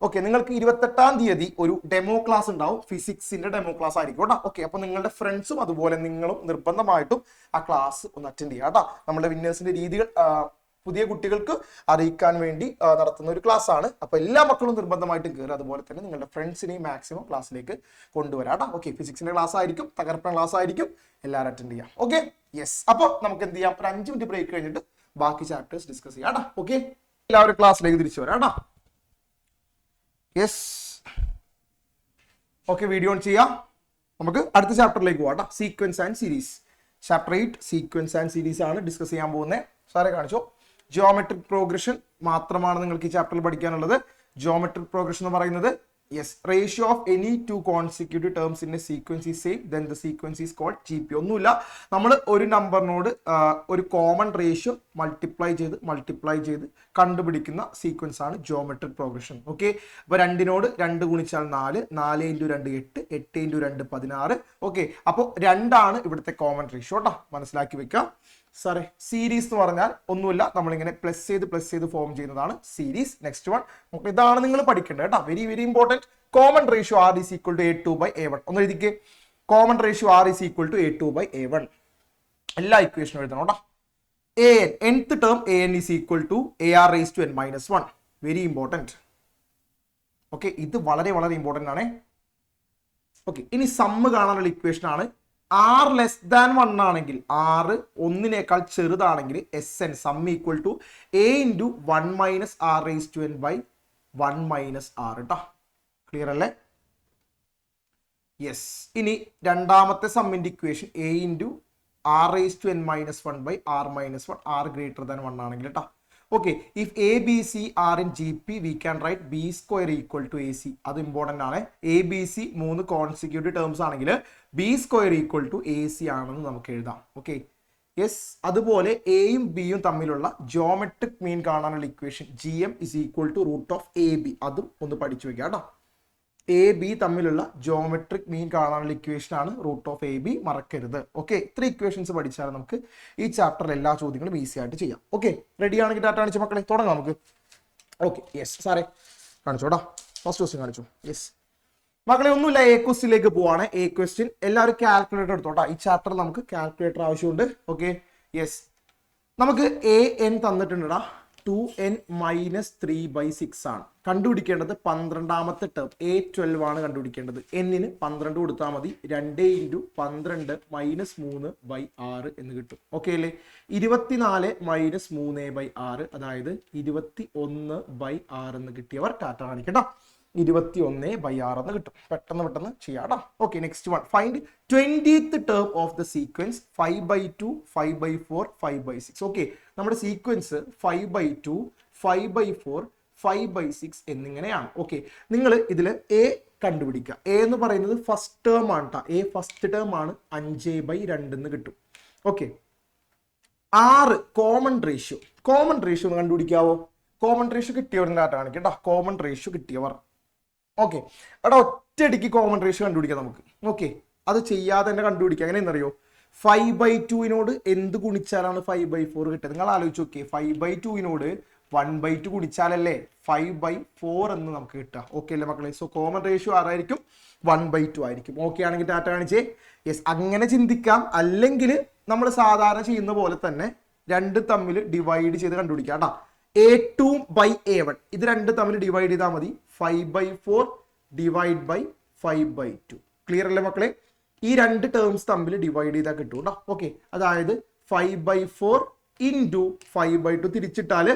ഓക്കെ, നിങ്ങൾക്ക് 28-ാം തീയതി ഒരു ഡെമോ ക്ലാസ് ഉണ്ടാവും, ഫിസിക്സിന്റെ ഡെമോ ക്ലാസ് ആയിരിക്കും കേട്ടോ. ഓക്കെ, അപ്പൊ നിങ്ങളുടെ ഫ്രണ്ട്സും അതുപോലെ നിങ്ങളും നിർബന്ധമായിട്ടും ആ ക്ലാസ് ഒന്ന് അറ്റൻഡ് ചെയ്യുക കേട്ടോ. നമ്മുടെ വിന്നേഴ്സിന്റെ രീതികൾ പുതിയ കുട്ടികൾക്ക് അറിയിക്കാൻ വേണ്ടി നടത്തുന്ന ഒരു ക്ലാസ് ആണ്. അപ്പൊ എല്ലാ മക്കളും നിർബന്ധമായിട്ടും കയറുക. അതുപോലെ തന്നെ നിങ്ങളുടെ ഫ്രണ്ട്സിനെയും മാക്സിമം ക്ലാസ്സിലേക്ക് കൊണ്ടുവരാം. ഓക്കെ, ഫിസിക്സിന്റെ ക്ലാസ് ആയിരിക്കും, തകർപ്പൻ ക്ലാസ് ആയിരിക്കും, എല്ലാവരും അറ്റൻഡ് ചെയ്യാം. Okay, yes. അപ്പൊ നമുക്ക് എന്ത് ചെയ്യാം? ഒരു 5 മിനിറ്റ് ബ്രേക്ക് കഴിഞ്ഞിട്ട് ബാക്കി ചാപ്റ്റേഴ്സ് ഡിസ്കസ് ചെയ്യാം. ഓക്കെ, എല്ലാവരും ക്ലാസ്സിലേക്ക് തിരിച്ചു വരാം. യെസ്, ഓക്കെ, വീഡിയോ ഓൺ ചെയ്യാം. നമുക്ക് അടുത്ത ചാപ്റ്ററിലേക്ക് പോകാം. Sequence and series. Chapter 8 sequence and series ആണ് ഡിസ്കസ് ചെയ്യാൻ പോകുന്നത്. സാറെ കാണിച്ചോ. ജിയോമെട്രിക് പ്രോഗ്രഷൻ മാത്രമാണ് നിങ്ങൾക്ക് ഈ ചാപ്റ്ററിൽ പഠിക്കാനുള്ളത്. ജിയോമെട്രിക് പ്രോഗ്രഷൻ എന്ന് പറയുന്നത് yes, ratio of any 2 consecutive terms in a sequence is same then the sequence is called GP. ഒന്നുമില്ല, നമ്മൾ ഒരു നമ്പറിനോട് ഒരു കോമൺ റേഷ്യോ മൾട്ടിപ്ലൈ ചെയ്ത് കണ്ടുപിടിക്കുന്ന സീക്വൻസ് ആണ് ജിയോമെട്രിക് പ്രോഗ്രഷൻ. ഓക്കെ, അപ്പോൾ 2നോട് 2 ഗുണിച്ചാൽ 4, 4 × 2 8, 8 × 2 16. ഓക്കെ, അപ്പോൾ 2 ഇവിടുത്തെ കോമൺ റേഷ്യോ കേട്ടോ, മനസ്സിലാക്കി വെക്കാം. സാറേ, സീരീസ് എന്ന് പറഞ്ഞാൽ ഒന്നുമില്ല, നമ്മളിങ്ങനെ പ്ലസ് ചെയ്ത് ഫോം ചെയ്യുന്നതാണ് സീരീസ്. നെക്സ്റ്റ് വൺ, നമുക്ക് ഇതാണ് നിങ്ങൾ പഠിക്കേണ്ടത് കേട്ടോ, very very important. Common ratio R is equal to A2/A1. ഒന്ന് എഴുതിക്കേ, common ratio R is equal to A2/A1. എല്ലാ ഇക്വേഷനും എഴുതണം കേട്ടോ. an, nth term an is equal to AR raise to n-1. Very important. Okay, ഇത് വളരെ വളരെ important ആണ്. ഓക്കെ, ഇനി സമ്മ് കാണാനുള്ള ഇക്വേഷൻ ആണ്. R ലെസ് ദാൻ 1 ആണെങ്കിൽ, R 1 ചെറുതാണെങ്കിൽ Sn sum equal to A × 1 - R raise to n/1 - R കേട്ടോ. ക്ലിയർ അല്ലേ? യെസ്. ഇനി രണ്ടാമത്തെ സമ്മിന്റെ equation A × R raise to n-1/R - 1, R greater than 1 ആണെങ്കിൽ കേട്ടോ. Okay, if A B C are in G P we can write B square equal to A C. അത് important ആണ്. A B C 3 consecutive terms ആണെങ്കിൽ B square equal to A C ആണെന്ന് നമുക്ക് എഴുതാം. Okay, yes. അതുപോലെ എയും ബിയും തമ്മിലുള്ള ജോമെട്രിക് മീൻ കാണാനുള്ള equation G M is equal to root of A B. അതും ഒന്ന് പഠിച്ചു വെക്കാം കേട്ടോ. എ ബി തമ്മിലുള്ള ജോമെട്രിക് മീൻ കാണാനുള്ള ഇക്വേഷൻ ആണ് റൂട്ട് ഓഫ് എ ബി, മറക്കരുത്. ഓക്കെ, ഇത്ര ഇക്വേഷൻസ് പഠിച്ചാൽ നമുക്ക് ഈ ചാപ്റ്ററിൽ എല്ലാ ചോദ്യങ്ങളും ഈസി ആയിട്ട് ചെയ്യാം. ഓക്കെ, റെഡി ആണെങ്കിൽ ഡാറ്റ കാണിച്ചു മക്കളെ, തുടങ്ങാം നമുക്ക്. ഓക്കെ, യെസ് സാറേ കാണിച്ചോടാ, ഫസ്റ്റ് ക്വസ്റ്റ്യൻ കാണിച്ചു. യെസ് മക്കളെ, ഒന്നുമില്ല, എ ക്വസ്റ്റ്യനിലേക്ക് പോവാണ്. എ ക്വസ്റ്റ്യൻ എല്ലാവരും കാൽക്കുലേറ്റർ എടുത്തോട്ടാ. ഈ ചാപ്റ്ററിൽ നമുക്ക് കാൽക്കുലേറ്റർ ആവശ്യമുണ്ട്. Okay, yes. നമുക്ക് എ എൻ തന്നിട്ടുണ്ടാ 2n മൈനസ് 3/6 ആണ്. കണ്ടുപിടിക്കേണ്ടത് 12ാമത്തെ ടേം A12 ആണ് കണ്ടുപിടിക്കേണ്ടത്. എന്നിന് 12 കൊടുത്താൽ മതി. 2 × 12 മൈനസ് 3/6 എന്ന് കിട്ടും. ഓക്കെ അല്ലേ? 24 മൈനസ് 3/6 അതായത് 21/6 എന്ന് കിട്ടിയവർ ടാറ്റ കാണിക്കട്ടോ. 21/6 എന്ന് കിട്ടും. പെട്ടെന്ന് ചെയ്യാം. Okay, next one. Find 20th term of the sequence 5/2 5/4 5/6. Okay, നമ്മുടെ സീക്വൻസ് 5/2 5/4 5/6 എന്നിങ്ങനെയാണ്. ഓക്കെ, നിങ്ങൾ ഇതിൽ എ കണ്ടുപിടിക്കുക. എ എന്ന് പറയുന്നത് ഫസ്റ്റ് ടേം ആണ് കേട്ടോ. എ ഫസ്റ്റ് ടേം ആണ്. 5/2 എന്ന് കിട്ടും. Okay, 6 common ratio. Common ratio ഒന്ന് കണ്ടുപിടിക്കാവോ? കോമൺ റേഷ്യോ കിട്ടിയവരുടെ ഡാറ്റ കാണിക്കട്ടോ. കോമൺ റേഷ്യോ കിട്ടിയവർ. ഓക്കെ, അവിടെ ഒറ്റയടിക്ക് കോമൺ റേഷ്യോ കണ്ടുപിടിക്കാം നമുക്ക്. ഓക്കെ, അത് ചെയ്യാതെ തന്നെ കണ്ടുപിടിക്കാം. എങ്ങനെയെന്നറിയോ? 5/2 എന്ത് ഗുണിച്ചാലാണ് 5/4 കിട്ടുക? നിങ്ങൾ ആലോചിച്ച് നോക്കിയേ. 5/2 1/2 ഗുണിച്ചാലല്ലേ 5/4 എന്ന് നമുക്ക് കിട്ടുക. ഓക്കെ അല്ലേ മക്കളെ? സോ കോമൺ റേഷ്യോ ആരായിരിക്കും? 1/2 ആയിരിക്കും. ഓക്കെ ആണെങ്കിൽ ടാറ്റ കാണിച്ചേ. യെസ്, അങ്ങനെ ചിന്തിക്കാം. അല്ലെങ്കിൽ നമ്മൾ സാധാരണ ചെയ്യുന്ന പോലെ തന്നെ രണ്ട് തമ്മിൽ ഡിവൈഡ് ചെയ്ത് കണ്ടുപിടിക്കാം കേട്ടോ. A2/A1 ഇത് രണ്ട് തമ്മിൽ ഡിവൈഡ് ചെയ്താൽ മതി. 5/4 ഡിവൈഡ് ബൈ 5/2. ക്ലിയർ അല്ലേ മക്കളെ? ഈ രണ്ട് ടേംസ് തമ്മിൽ ഡിവൈഡ് ചെയ്താൽ കിട്ടും കേട്ടോ. ഓക്കെ, അതായത് 5/4 ഇൻറ്റു 5/2 തിരിച്ചിട്ടാൽ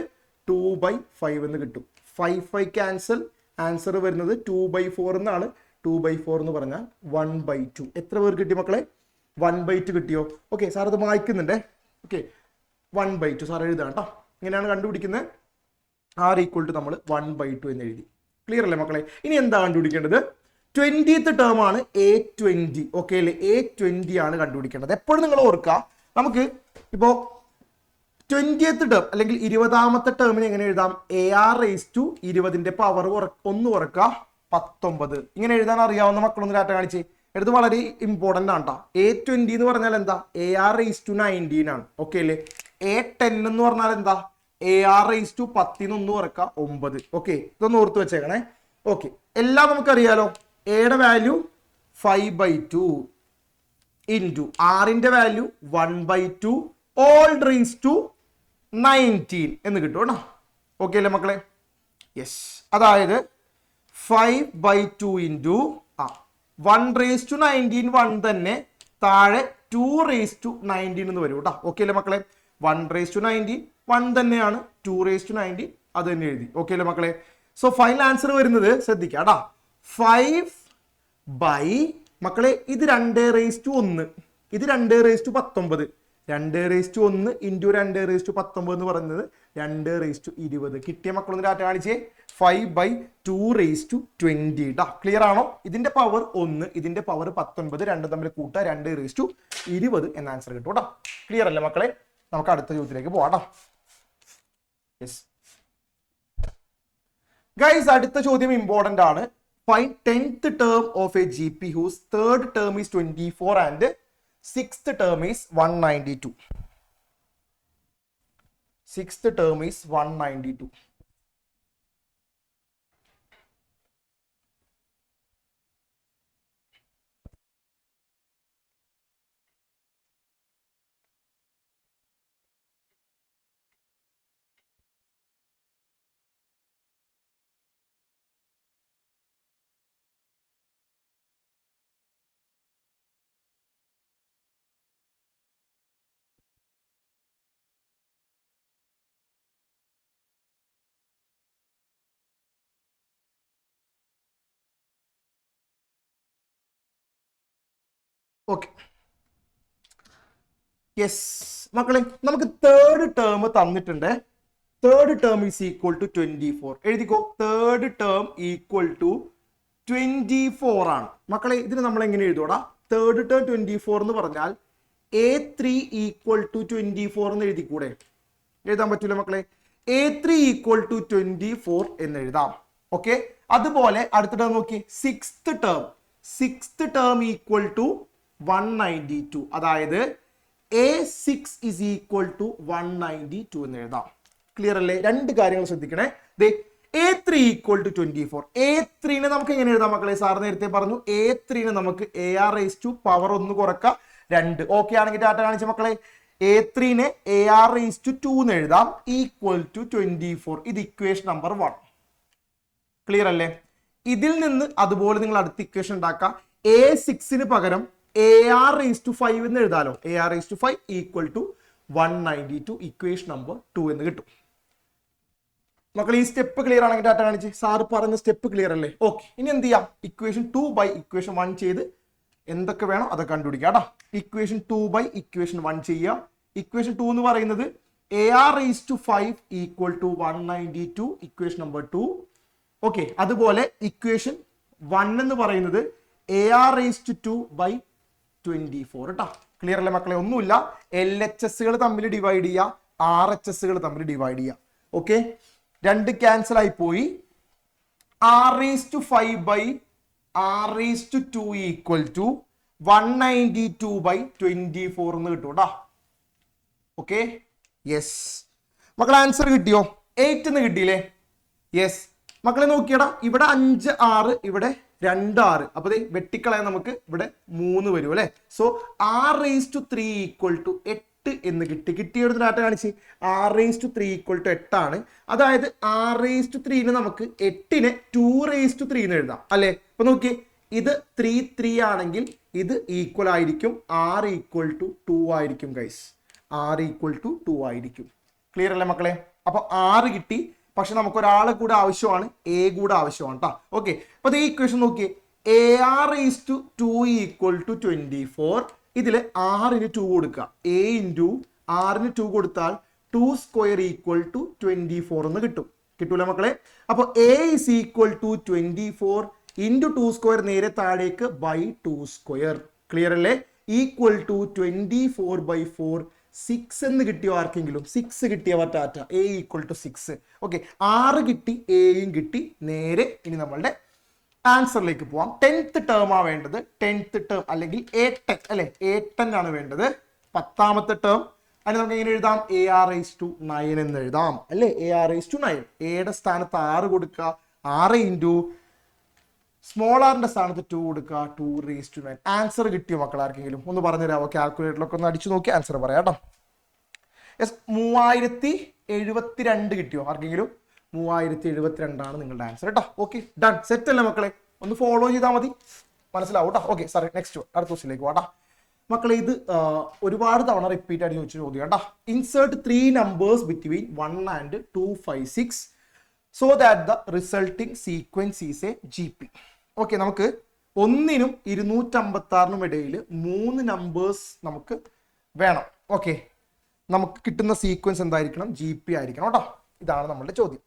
2/5 എന്ന് കിട്ടും. 5 ക്യാൻസൽ. ആൻസർ വരുന്നത് 2/4 എന്നാണ്. 2/4 എന്ന് പറഞ്ഞാൽ 1/2. എത്ര പേർ കിട്ടി മക്കളെ? 1/2 കിട്ടിയോ? ഓക്കെ, സാർ അത് വായിക്കുന്നുണ്ടേ. ഓക്കെ, 1/2 സാർ എഴുതാം കേട്ടോ. ഇങ്ങനെയാണ് കണ്ടുപിടിക്കുന്നത്. ആർ ഈക്വൽ ടു നമ്മൾ 1/2 എന്ന് എഴുതി. ക്ലിയർ അല്ലേ മക്കളെ? ഇനി എന്താ കണ്ടുപിടിക്കേണ്ടത്? 20th ടേം ആണ് A20. ഓക്കെ അല്ലേ? A20 ആണ് കണ്ടുപിടിക്കേണ്ടത്. എപ്പോഴും നിങ്ങൾ ഓർക്കുക, നമുക്ക് ഇപ്പോൾ 20th ടേം അല്ലെങ്കിൽ 20ാമത്തെ ടേമിന് എങ്ങനെ എഴുതാം? AR⁻20ന്റെ പവർ 1 കുറക്കുക 19. ഇങ്ങനെ എഴുതാൻ അറിയാവുന്ന മക്കളൊന്ന് ഡാറ്റ കാണിച്ച്. എടുത്ത് വളരെ ഇമ്പോർട്ടൻ്റ് ആണ് കേട്ടോ. A20 എന്ന് പറഞ്ഞാൽ എന്താ? AR⁻19 ആണ്. ഓക്കെ അല്ലേ? A10 എന്ന് പറഞ്ഞാൽ എന്താ? AR⁻10 1 കുറക്കുക 9. ഓക്കെ, ഇതൊന്ന് ഓർത്ത് വെച്ചേക്കണേ. ഓക്കെ, എല്ലാം നമുക്കറിയാലോ. എയുടെ വാല്യൂ 5/2 ഇൻറ്റു ആറിന്റെ വാല്യൂ 1/2 ഓൾ റേസ് ടു 19 എന്ന് കിട്ടും കേട്ടോ. ഓക്കെ അല്ലേ മക്കളെ? യെസ്, അതായത് 5/2 ഇൻറ്റു 1/19 1 തന്നെ താഴെ 2/19 എന്ന് വരും കേട്ടോ. ഓക്കെ അല്ലേ മക്കളെ? 1/19 1 തന്നെയാണ്. 2/19 അത് തന്നെ എഴുതി. ഓക്കെ അല്ലേ മക്കളെ? സോ ഫൈനൽ ആൻസർ വരുന്നത് ശ്രദ്ധിക്കുക കേട്ടോ. 5 ബൈ മക്കളെ ഇത് 2/1. ഇത് 2/19. 2/1 ഇൻറ്റു 2/19 എന്ന് പറയുന്നത് 2/20. കിട്ടിയ മക്കളൊന്ന് ഡാറ്റ കാണിച്ചേ. 5/2/20 കേട്ടോ. ക്ലിയർ ആണോ? ഇതിന്റെ പവർ 1, ഇതിന്റെ പവർ 19. രണ്ട് തമ്മിൽ കൂട്ടുക 2/20 എന്ന ആൻസർ കിട്ടും കേട്ടോ. ക്ലിയർ അല്ലേ മക്കളെ? നമുക്ക് അടുത്ത ചോദ്യത്തിലേക്ക് പോവാം. യെസ് ഗൈസ്, അടുത്ത ചോദ്യം ഇമ്പോർട്ടന്റ് ആണ്. Find 10th term of A G P whose 3rd term is 24 and 6th term is 192. 6th term is 192. Okay, yes മക്കളെ, നമുക്ക് 3rd ടേം തന്നിട്ടുണ്ട്. Third term is equal to 24. എഴുതിക്കോ, തേർഡ് ടേം ഈക്വൽ ടു 24 ആണ്. മക്കളെ ഇതിന് നമ്മൾ എങ്ങനെ എഴുതൂടാ? Third term 24 എന്ന് പറഞ്ഞാൽ A3 ഈക്വൽ ടു 24 എന്ന് എഴുതിക്കൂടെ? എഴുതാൻ പറ്റൂല മക്കളെ. A3 ഈക്വൽ ടു 24 എന്ന് എഴുതാം. ഓക്കെ, അതുപോലെ അടുത്ത ടേം നോക്കി, സിക്സ്ത് ടേം ഈക്വൽ ടു 192. അതായത് A6 ഇസ് ഈക്വൽ ടു 192 എന്ന് എഴുതാം. ക്ലിയർ അല്ലേ? രണ്ട് കാര്യങ്ങൾ ശ്രദ്ധിക്കണേ. A3 equal to 24. A3നെ നമുക്ക് എങ്ങനെ എഴുതാം മക്കളെ? സാർ നേരത്തെ പറഞ്ഞു, A3നെ നമുക്ക് AR റേസ് ടു പവർ 1 കുറക്കുക 2. ഓക്കെ ആണെങ്കിൽ ടാറ്റ കാണിച്ച മക്കളെ. A3നെ AR റേസ് ടു 2 എന്ന് എഴുതാം, ഈക്വൽ ടു 24. ഇത് ഇക്വേഷൻ നമ്പർ 1. ക്ലിയർ അല്ലേ? ഇതിൽ നിന്ന് അതുപോലെ നിങ്ങൾ അടുത്ത ഇക്വേഷൻ ഉണ്ടാക്കാം. A6ന് പകരം AR റേസ് ടു 5 എന്ന് എഴുതാലോ. AR raise to 5 equal to 192. Equation number 2 എന്ന് കിട്ടും. മക്കൾ ഈ സ്റ്റെപ്പ് ക്ലിയർ ആണെങ്കിൽ ടാറ്റ കാണിച്ച്. സാർ പറഞ്ഞ സ്റ്റെപ്പ് ക്ലിയർ അല്ലേ? ഓക്കെ, ഇനി എന്ത് ചെയ്യാം? ഇക്വേഷൻ 2 ബൈ ഇക്വേഷൻ 1 ചെയ്ത് എന്തൊക്കെ വേണം അതൊക്കെ കണ്ടുപിടിക്കാം കേട്ടോ. ഇക്വേഷൻ 2 ബൈ ഇക്വേഷൻ 1 ചെയ്യുക. ഇക്വേഷൻ 2 എന്ന് പറയുന്നത് AR raise to 5 equal to 192. Equation number 2. Okay, അതുപോലെ ഇക്വേഷൻ 1 എന്ന് പറയുന്നത് AR റേസ് ടു 2 ബൈ 24 കേട്ടോ. ക്ലിയർ അല്ലേ മക്കളെ? ഒന്നുമില്ല, LHSകൾ തമ്മിൽ ഡിവൈഡ് ചെയ്യുക, RHSകൾ തമ്മിൽ ഡിവൈഡ് ചെയ്യുക. ഓക്കെ, 2 ക്യാൻസൽ ആയി പോയി. R raise to 5 by R raise to 2 equal to 192 by 24 എന്ന് കിട്ടും കേട്ടോ. ഓക്കെ, യെസ് മക്കളെ, ആൻസർ കിട്ടിയോ? 8 എന്ന് കിട്ടിയില്ലേ? യെസ് മക്കളെ, നോക്കിയടാ, ഇവിടെ 5 6, ഇവിടെ 2 6. അപ്പൊ വെട്ടിക്കളയാൻ നമുക്ക് ഇവിടെ 3 വരും അല്ലെ. So R raise to 3 equal to 8 എന്ന് കിട്ടി. കിട്ടിയൊരു ഡാറ്റ കാണിച്ച്. R raise to 3 equal to 8 ആണ്. അതായത് R റേസ് ടു 3ന് നമുക്ക് 8നെ 2 റേസ് ടു 3 എന്ന് എഴുതാം അല്ലെ. അപ്പൊ നോക്കിയേ, ഇത് 3 ആണെങ്കിൽ ഇത് ഈക്വൽ ആയിരിക്കും, R ഈക്വൽ ടു 2 ആയിരിക്കും ഗൈസ്. R ഈക്വൽ ടു 2 ആയിരിക്കും. ക്ലിയർ അല്ലേ മക്കളെ? അപ്പൊ R കിട്ടി. പക്ഷെ നമുക്ക് ഒരാളെ കൂടെ ആവശ്യമാണ്, A കൂടെ ആവശ്യമാണ് കേട്ടോ. ഓക്കെ, അപ്പൊ ഈ ഇക്വേഷൻ നോക്കിയേ, AR raise to 2 equal to 24. ഇതിൽ R-ന് 2 കൊടുക്കുക. A ഇൻറ്റു R-ന് 2 കൊടുത്താൽ 2 സ്ക്വയർ ഈക്വൽ ടു 24 എന്ന് കിട്ടും. കിട്ടൂല മക്കളെ? അപ്പൊ A is equal to 24 into 2 square നേരെ താഴേക്ക് ബൈ 2 സ്ക്വയർ. ക്ലിയർ അല്ലേ? Equal to 24 by 4. 6 എന്ന് കിട്ടിയോ ആർക്കെങ്കിലും? 6 കിട്ടിയ ടാറ്റ. A equal to 6. ഓക്കെ, 6 കിട്ടി, Aയും കിട്ടി. നേരെ ഇനി നമ്മളുടെ ആൻസറിലേക്ക് പോവാം. 10th ടേം ആ വേണ്ടത്. 10th ടേം അല്ലെങ്കിൽ A10 അല്ലെ, A10 ആണ് വേണ്ടത്. 10ാമത്തെ ടേം. അതിന് നമുക്ക് എങ്ങനെ എഴുതാം? AR റേസ് ടു 9 എന്ന് എഴുതാം അല്ലെ. AR raise to 9. എയുടെ സ്ഥാനത്ത് 6 കൊടുക്കുക, 6 ഇൻറ്റു സ്മോൾ ആറിന്റെ സ്ഥാനത്ത് 2 കൊടുക്കുക, 2 റേസ് ടു 9. ആൻസർ കിട്ടിയോ മക്കൾ ആർക്കെങ്കിലും? ഒന്ന് പറഞ്ഞുതരാമോ? കാൽക്കുലേറ്ററിലൊക്കെ ഒന്ന് അടിച്ചു നോക്കി ആൻസർ പറയാം കേട്ടോ. യെസ്, 3072 കിട്ടിയോ ആർക്കെങ്കിലും? 3072 ആണ് നിങ്ങളുടെ ആൻസർ കേട്ടോ. ഓക്കെ, ഡൺ, സെറ്റ് അല്ലേ മക്കളെ? ഒന്ന് ഫോളോ ചെയ്താൽ മതി, മനസ്സിലാവും കേട്ടോ. ഓക്കെ, സാറി നെക്സ്റ്റ് അടുത്ത ക്വസ്റ്റിലേക്ക് വാട്ടാ മക്കളെ. ഇത് ഒരുപാട് തവണ റിപ്പീറ്റ് ആയിട്ട് ചോദിച്ച ചോദ്യം കേട്ടോ. Insert 3 numbers between 1 and 256 so that the resulting sequence is a GP. Okay, നമുക്ക് 1നും 256നും ഇടയിൽ 3 നമ്പേഴ്സ് നമുക്ക് വേണം. ഓക്കെ, നമുക്ക് കിട്ടുന്ന സീക്വൻസ് എന്തായിരിക്കണം? GP ആയിരിക്കണം കേട്ടോ. ഇതാണ് നമ്മളുടെ ചോദ്യം.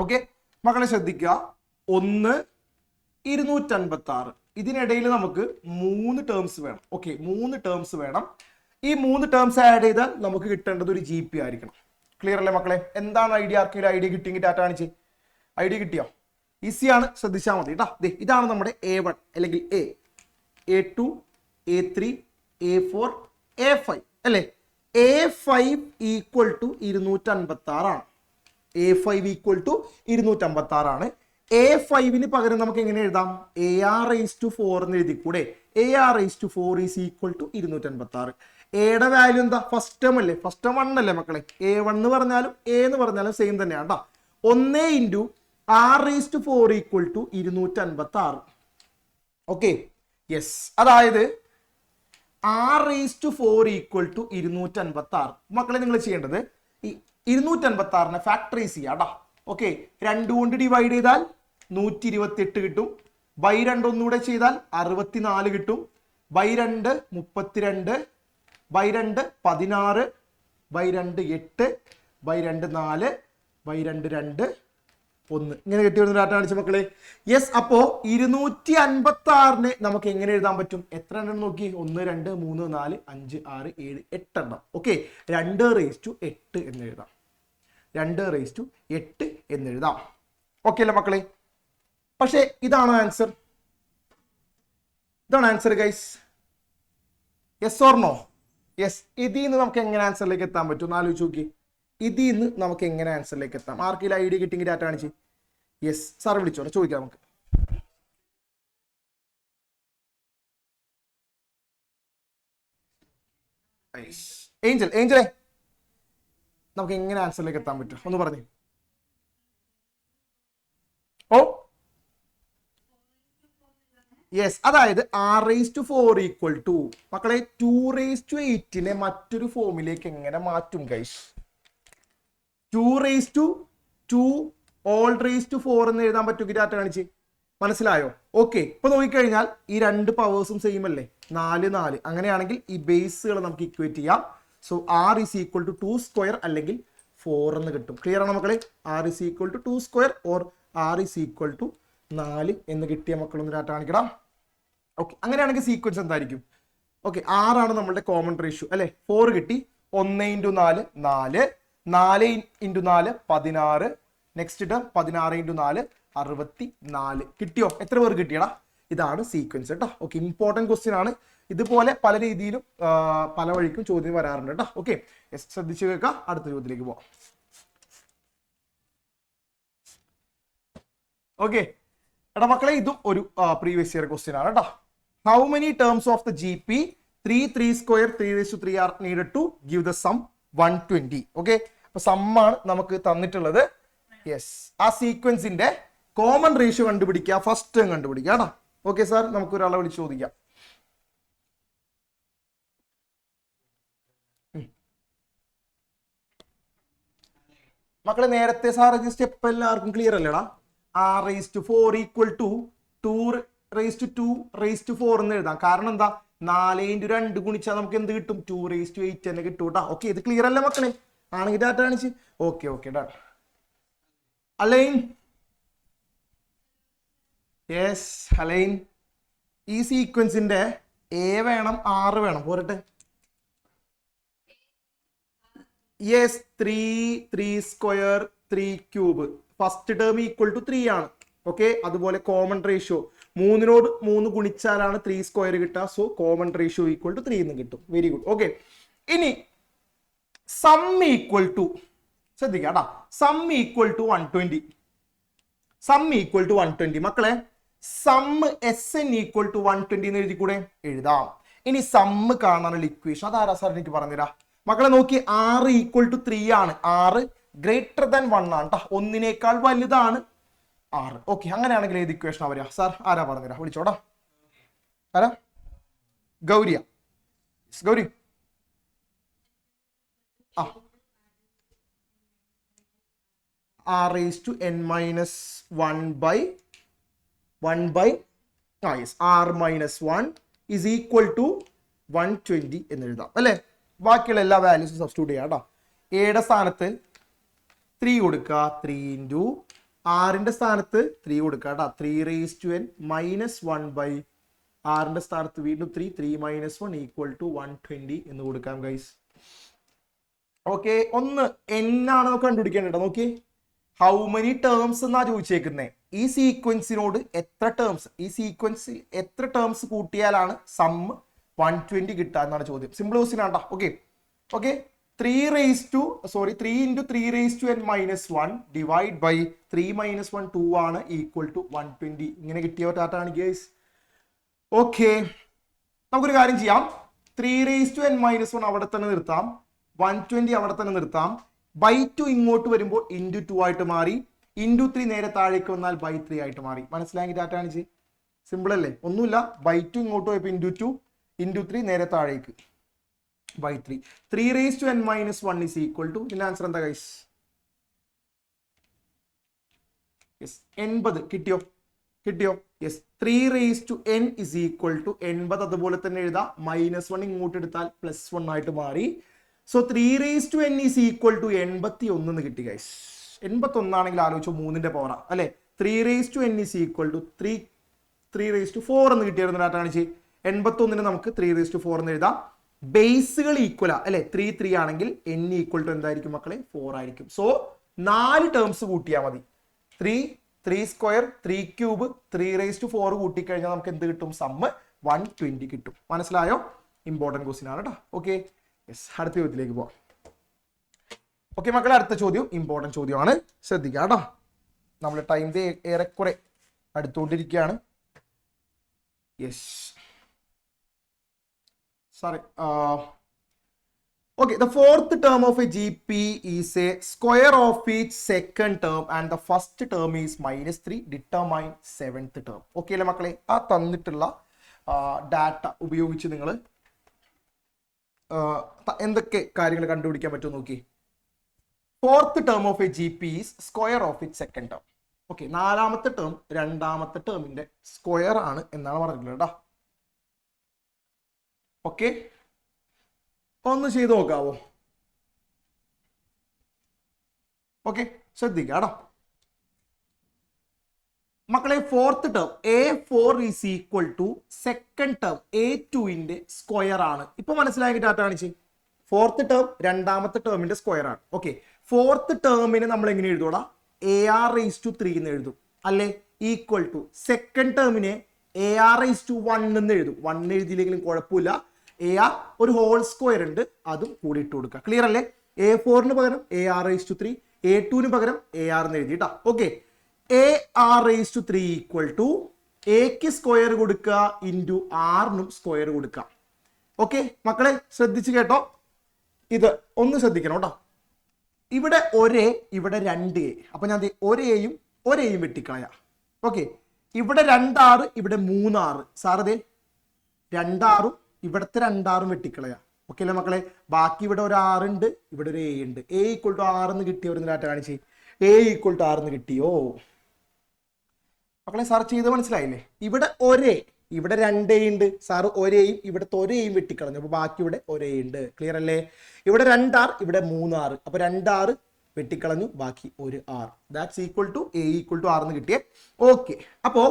ഓക്കെ മക്കളെ, ശ്രദ്ധിക്കുക. 1 256, ഇതിനിടയിൽ നമുക്ക് 3 ടേംസ് വേണം. ഓക്കെ, 3 ടേംസ് വേണം. ഈ 3 ടേംസ് ആഡ് ചെയ്താൽ നമുക്ക് കിട്ടേണ്ടത് ഒരു GP ആയിരിക്കണം. ക്ലിയർ അല്ലേ മക്കളെ? എന്താണ് ഐഡിയ? ആർക്കെങ്കിലും ഐഡിയ കിട്ടിയെങ്കിൽ ടാറ്റ കാണിച്ച്. ഐഡിയ കിട്ടിയോ? ഈസിയാണ്, ശ്രദ്ധിച്ചാൽ മതി കേട്ടോ. ഇതാണ് നമ്മുടെ A1 അല്ലെങ്കിൽ A2 A3 A4 A5 അല്ലേ. A5 ഈക്വൽ ടു 256 ആണ്. A5 ഈക്വൽ ടു 256 ആണ്. A5ന് പകരം നമുക്ക് എങ്ങനെ എഴുതാം? AR റേസ് ടു 4 എന്ന് എഴുതിക്കൂടെ? AR raise to 4 is equal to 256. എയുടെ വാല്യൂ എന്താ? ഫസ്റ്റ് ടേം അല്ലേ? ഫസ്റ്റ് ടേം 1 അല്ലേ മക്കളെ? A1 എന്ന് പറഞ്ഞാലും A എന്ന് പറഞ്ഞാലും സെയിം തന്നെയാണ് കേട്ടോ. 1 into R⁴ equal to 256. Okay, yes. അതായത് R⁴ ഈക്വൽ ടു 256. മക്കളെ നിങ്ങൾ ചെയ്യേണ്ടത് ഈ 256നെ ഫാക്ടറൈസ് ചെയ്യാം കേട്ടോ. ഓക്കെ, 2 കൊണ്ട് ഡിവൈഡ് ചെയ്താൽ 128 കിട്ടും. ബൈ 2 ഒന്നുകൂടെ ചെയ്താൽ 64 കിട്ടും. By 2 32, by 2 16, by 2 8, by 2 4, by 2 2 1. ഇങ്ങനെ കിട്ടി വരുന്ന ഡാറ്റ കാണിച്ച മക്കളെ. യെസ്, അപ്പോ 256നെ നമുക്ക് എങ്ങനെ എഴുതാൻ പറ്റും? എത്ര എണ്ണം നോക്കി? 1 2 3 4 5 6 7 8 എണ്ണം. ഓക്കെ, 2�8 എന്ന് എഴുതാം. 2�8 എന്ന് എഴുതാം. ഓക്കെ അല്ലേ മക്കളെ? പക്ഷേ ഇതാണോ ആൻസർ? ഇതാണ് answer guys? Yes or no? Yes. ഇതിൽ നിന്ന് നമുക്ക് എങ്ങനെ ആൻസറിലേക്ക് എത്താൻ പറ്റും? ആലോചിച്ച് നോക്കി. ഇതിൽ നിന്ന് നമുക്ക് എങ്ങനെ ആൻസറിലേക്ക് എത്താം? ആർക്കെങ്കിലും ഐഡിയ കിട്ടിയെങ്കിൽ ഡാറ്റ കാണിച്ച്. യെസ്, സാർ വിളിച്ചോളൂ, ചോദിക്കാം നമുക്ക്. ഏഞ്ചലേ, നമുക്ക് എങ്ങനെ ആൻസറിലേക്ക് എത്താൻ പറ്റും? ഒന്ന് പറഞ്ഞു. ഓ യെസ്, അതായത് R⁴ ഈക്വൽ ടു മക്കളെ 2�8നെ മറ്റൊരു ഫോമിലേക്ക് എങ്ങനെ മാറ്റും ഗൈസ്? 2⁴ എന്ന് എഴുതാൻ പറ്റുമെങ്കിൽ ഡാറ്റ കാണിച്ച്. മനസ്സിലായോ? ഓക്കെ, ഇപ്പൊ നോക്കിക്കഴിഞ്ഞാൽ ഈ 2 പവേഴ്സും സെയിം അല്ലേ? 4 4. അങ്ങനെയാണെങ്കിൽ ഈ ബേസുകൾ നമുക്ക് ഇക്വേറ്റ് ചെയ്യാം. സോ R = 2² അല്ലെങ്കിൽ 4 എന്ന് കിട്ടും. ക്ലിയർ ആണോ മക്കളെ? R = 2² ഓർ R = 4 എന്ന് കിട്ടിയ മക്കളൊന്ന് ഡാറ്റ കാണിക്കണം. ഓക്കെ, അങ്ങനെയാണെങ്കിൽ സീക്വൻസ് എന്തായിരിക്കും? ഓക്കെ, 6 ആണ് നമ്മളുടെ കോമൺ റേഷ്യോ അല്ലെ? 4 കിട്ടി. 1 × 4 4, 4 × 4 16, നെക്സ്റ്റ് ടേം 16 × 4 64. കിട്ടിയോ? എത്ര പേർ കിട്ടിയടാ? ഇതാണ് സീക്വൻസ് കേട്ടോ. ഓക്കെ, ഇമ്പോർട്ടൻറ്റ് ക്വസ്റ്റ്യൻ ആണ്. ഇതുപോലെ പല രീതിയിലും പല വഴിക്കും ചോദ്യം വരാറുണ്ട് കേട്ടോ. ഓക്കെ, ശ്രദ്ധിച്ചു കേൾക്കാം. അടുത്ത ചോദ്യത്തിലേക്ക് പോവാം. ഓക്കെ എടാ മക്കളെ, ഇതും ഒരു പ്രീവിയസ് ഇയർ ക്വസ്റ്റ്യൻ ആണ് കേട്ടോ. How many terms of the GP 3 3² 3⁻³ are needed to give the sum 120? Okay, അപ്പൊ സമ്മാണ് നമുക്ക് തന്നിട്ടുള്ളത്. യെസ്, ആ സീക്വൻസിന്റെ കോമൺ റേഷ്യോ കണ്ടുപിടിക്കുക, ഫസ്റ്റ് ടേം കണ്ടുപിടിക്കുക കേട്ടോ. ഓക്കെ സാർ, നമുക്ക് ഒരാളെ വിളിച്ച് ചോദിക്കാം. മക്കളെ, നേരത്തെ സാർ സ്റ്റെപ്പ് എല്ലാവർക്കും ക്ലിയർ അല്ലേടാ? R⁴ ഈക്വൽ ടു 2⁴ എന്ന് എഴുതാം. കാരണം എന്താ? 4 × 2 ഗുണിച്ചാൽ നമുക്ക് എന്ത് കിട്ടും? 2⁸ തന്നെ കിട്ടും കേട്ടോ. ഓക്കെ, ഇത് ക്ലിയർ അല്ലേ മക്കളെ? ആണെങ്കിൽ ഡാറ്റ കാണിച്ച്. ഓക്കെ ഓക്കെ ഡാ അലൈൻ. യെസ് അലൈൻ, ഈ സീക്വൻസിന്റെ A വേണം, R വേണം, പോരട്ടെ? Yes, 3 3² 3³ first term equal to 3 ആണ്. ഓക്കെ, അതുപോലെ കോമൺ റേഷ്യോ 3നോട് 3 ഗുണിച്ചാലാണ് 3² കിട്ടുക. So common ratio equal to 3 എന്ന് കിട്ടും. Very good. ഓക്കെ, ഇനി സം ഈക്വൽ ടു, ശ്രദ്ധിക്കാം, sum equal to 120. Sum equal to 120 മക്കളെ, സം SN ഈക്വൽ ടു 120 എന്ന് എഴുതി കൂടെ? എഴുതാം. ഇനി സം കാണാനുള്ള ഇക്വേഷൻ അതാരാ സാർ എനിക്ക് പറഞ്ഞുതരാ? മക്കളെ നോക്കി, R = 3 ആണ്. R > 1 ആണ് കേട്ടോ. 1നേക്കാൾ വലുതാണ് R. ഓക്കെ, അങ്ങനെയാണെങ്കിൽ ഏത് ഇക്വേഷൻ വരിക സാർ? ആരാ പറഞ്ഞുതരാ? വിളിച്ചോടാ. ആരാ? ഗൗരിയ. ഗൗരി, ആ R⁻n - 1/R-1 is equal to 120 എന്ന് എഴുതാം അല്ലേ? ബാക്കിയുള്ള എല്ലാ വാല്യൂസും സബ്സ്റ്റിറ്റ്യൂട്ട് ചെയ്യാം കേട്ടോ. എയുടെ സ്ഥാനത്ത് 3 കൊടുക്കുക, 3 × R-ന്റെ സ്ഥാനത്ത് 3 കൊടുക്കുക കേട്ടോ. 3⁻n - 1/R-ന്റെ സ്ഥാനത്ത് വീണ്ടും 3 3 - 1 = 120 എന്ന് കൊടുക്കാം ഗൈസ്. ഓക്കെ, ഒന്ന് n ആണ് നമുക്ക് കണ്ടുപിടിക്കേണ്ടത്. നോക്കി, ഹൗ മെനി ടേംസ് എന്നാ ചോദിച്ചേക്കുന്നത്. ഈ സീക്വൻസിനോട് എത്ര ടേംസ്, ഈ സീക്വൻസിൽ എത്ര ടേംസ് കൂട്ടിയാലാണ് സം 120 കിട്ടുക എന്നാണ് ചോദ്യം. സിമ്പിൾ ക്വസ്റ്റ്യൻ ആണ്ടാ. Okay okay, 3 × 3⁻n - 1 divide by 3 - 1 2 ആണ് ഈക്വൽ ടു 120. ഇങ്ങനെ കിട്ടിയ ഡാറ്റ ആണ് ഗൈസ്. ഓക്കെ, നമുക്കൊരു കാര്യം ചെയ്യാം. 3n-1 അവിടെ തന്നെ നിർത്താം, 120 അവിടെ തന്നെ നിർത്താം. ബൈ 2 ഇങ്ങോട്ട് വരുമ്പോൾ ഇൻറ്റു 2 ആയിട്ട് മാറി, ഇൻറ്റു 3 നേരെ താഴേക്ക് വന്നാൽ ബൈ 3 ആയിട്ട് മാറി. മനസ്സിലായെങ്കിൽ ഡാറ്റ കാണിച്ച് സിമ്പിൾ അല്ലേ? ഒന്നുമില്ല, ബൈ 2 ഇങ്ങോട്ട് പോയപ്പോൾ ഇൻറ്റു 2 ഇൻറ്റു 3 നേരെ താഴേക്ക് by 3. 3n-1 is equal to, ഇതിന്റെ ആൻസർ എന്താ ഗൈസ്? 80. കിട്ടിയോ? Yes. 3n is equal to 80. അതുപോലെ തന്നെ എഴുതാം. -1 ഇങ്ങോട്ട് എടുത്താൽ +1 ആയിട്ട് മാറി. So 3n is equal to 81 എന്ന് കിട്ടി ഗൈസ്. 81 ആണെങ്കിൽ ആലോചിച്ചു 3ന്റെ പവറാ അല്ലെ? 3n is equal to 3/4 എന്ന് കിട്ടിയായിരുന്നു ഡാറ്റ കാണിച്ച്. 81 നമുക്ക് 3/4 എന്ന് എഴുതാം. ബേസുകൾ ഈക്വലാ അല്ലെ? 3 ആണെങ്കിൽ n ഈക്വൽ ടു എന്തായിരിക്കും മക്കളെ? 4 ആയിരിക്കും. സോ 4 ടേംസ് കൂട്ടിയാൽ മതി. 3 സ്ക്വയർ 3 ക്യൂബ് 3/4 കൂട്ടിക്കഴിഞ്ഞാൽ നമുക്ക് എന്ത് കിട്ടും? സമ്മ് 120 കിട്ടും. മനസ്സിലായോ? ഇമ്പോർട്ടൻറ്റ് ക്വസ്റ്റ്യൻ ആണ് കേട്ടോ. Okay, yes. അടുത്ത ചോദ്യത്തിലേക്ക് പോവാം. ഓക്കെ മക്കളെ, അടുത്ത ചോദ്യം ഇമ്പോർട്ടൻറ്റ് ചോദ്യമാണ്, ശ്രദ്ധിക്കുക കേട്ടോ. നമ്മൾ ടൈം ഏറെക്കുറെ അടുത്തുകൊണ്ടിരിക്കുകയാണ്. Yes, sorry. Okay, the fourth term of a GP is a square of its second term and the first term is -3. Determine seventh term. Okay അല്ലേ മക്കളെ? ആ തന്നിട്ടുള്ള ഡാറ്റ ഉപയോഗിച്ച് നിങ്ങൾ എന്തൊക്കെ കാര്യങ്ങൾ കണ്ടുപിടിക്കാൻ പറ്റുമോ നോക്കി. Fourth term of A GP is square of its second term. Okay, നാലാമത്തെ ടേം രണ്ടാമത്തെ ടേമിന്റെ സ്ക്വയർ ആണ് എന്നാണ് പറഞ്ഞിട്ടുള്ളത് കേട്ടോ. ഓക്കെ, ഒന്ന് ചെയ്ത് നോക്കാവോ? ഓക്കെ, ശ്രദ്ധിക്കാടാ മക്കളെ. Fourth term A4 is equal to second term A2ന്റെ സ്ക്വയർ ആണ്. ഇപ്പൊ മനസ്സിലാക്കി ഡാറ്റ കാണിച്ച്. ഫോർത്ത് ടേം രണ്ടാമത്തെ ടേമിന്റെ സ്ക്വയർ ആണ്. ഓക്കെ, ഫോർത്ത് ടേമിന് നമ്മൾ എങ്ങനെ എഴുതൂടാ? AR⁻³ എന്ന് എഴുതും അല്ലെ? ഈക്വൽ ടു സെക്കൻഡ് ടേമിനെ AR⁻1 എന്ന് എഴുതും. 1 എഴുതിയില്ലെങ്കിലും കുഴപ്പമില്ല. AR ഒരു ഹോൾ സ്ക്വയർ ഉണ്ട്, അതും കൂടി ഇട്ട് കൊടുക്കുക. ക്ലിയർ അല്ലേ? A4ന് പകരം AR⁻3, A2ന് പകരം AR എന്ന് എഴുതിട്ടാ. ഓക്കെ, AR⁻3 ഈക്വൽ ടു എക്ക് സ്ക്വയർ കൊടുക്കുക ഇൻറ്റു ആറിനും സ്ക്വയർ കൊടുക്കുക. ഓക്കെ മക്കളെ, ശ്രദ്ധിച്ച് കേട്ടോ. ഇത് ഒന്ന് ശ്രദ്ധിക്കണം കേട്ടോ. ഇവിടെ ഒരേ, ഇവിടെ 2A. അപ്പൊ ഞാൻ ഒരേയും വെട്ടിക്കളയാ. ഓക്കെ, ഇവിടെ 2R, ഇവിടെ 3R. സാറതേ 2R ഇവിടുത്തെ 2R വെട്ടിക്കളയാ. ഓക്കെ അല്ലേ മക്കളെ? ബാക്കി ഇവിടെ ഒരു 6 ഉണ്ട്, ഇവിടെ ഒരു A ഉണ്ട്. A ഈക്വൽ ടു 6 എന്ന് കിട്ടിയോ? ഒരു ഡാറ്റ കാണിച്ച്. A ഈക്വൽ ടു 6 എന്ന് കിട്ടിയോ മക്കളെ? സാർ ചെയ്ത് മനസ്സിലായില്ലേ? ഇവിടെ ഒരേ, ഇവിടെ 2A ഉണ്ട്. സാറ് ഒരേയും ഇവിടുത്തെ ഒരേയും വെട്ടിക്കളഞ്ഞു. അപ്പൊ ബാക്കി ഇവിടെ ഒരേ ഉണ്ട്. ക്ലിയർ അല്ലേ? ഇവിടെ 2R, ഇവിടെ 3R. അപ്പൊ 2R വെട്ടിക്കളഞ്ഞു, ബാക്കി ഒരു R. That's equal to A equal to 6 എന്ന് കിട്ടിയേ. ഓക്കെ, അപ്പോ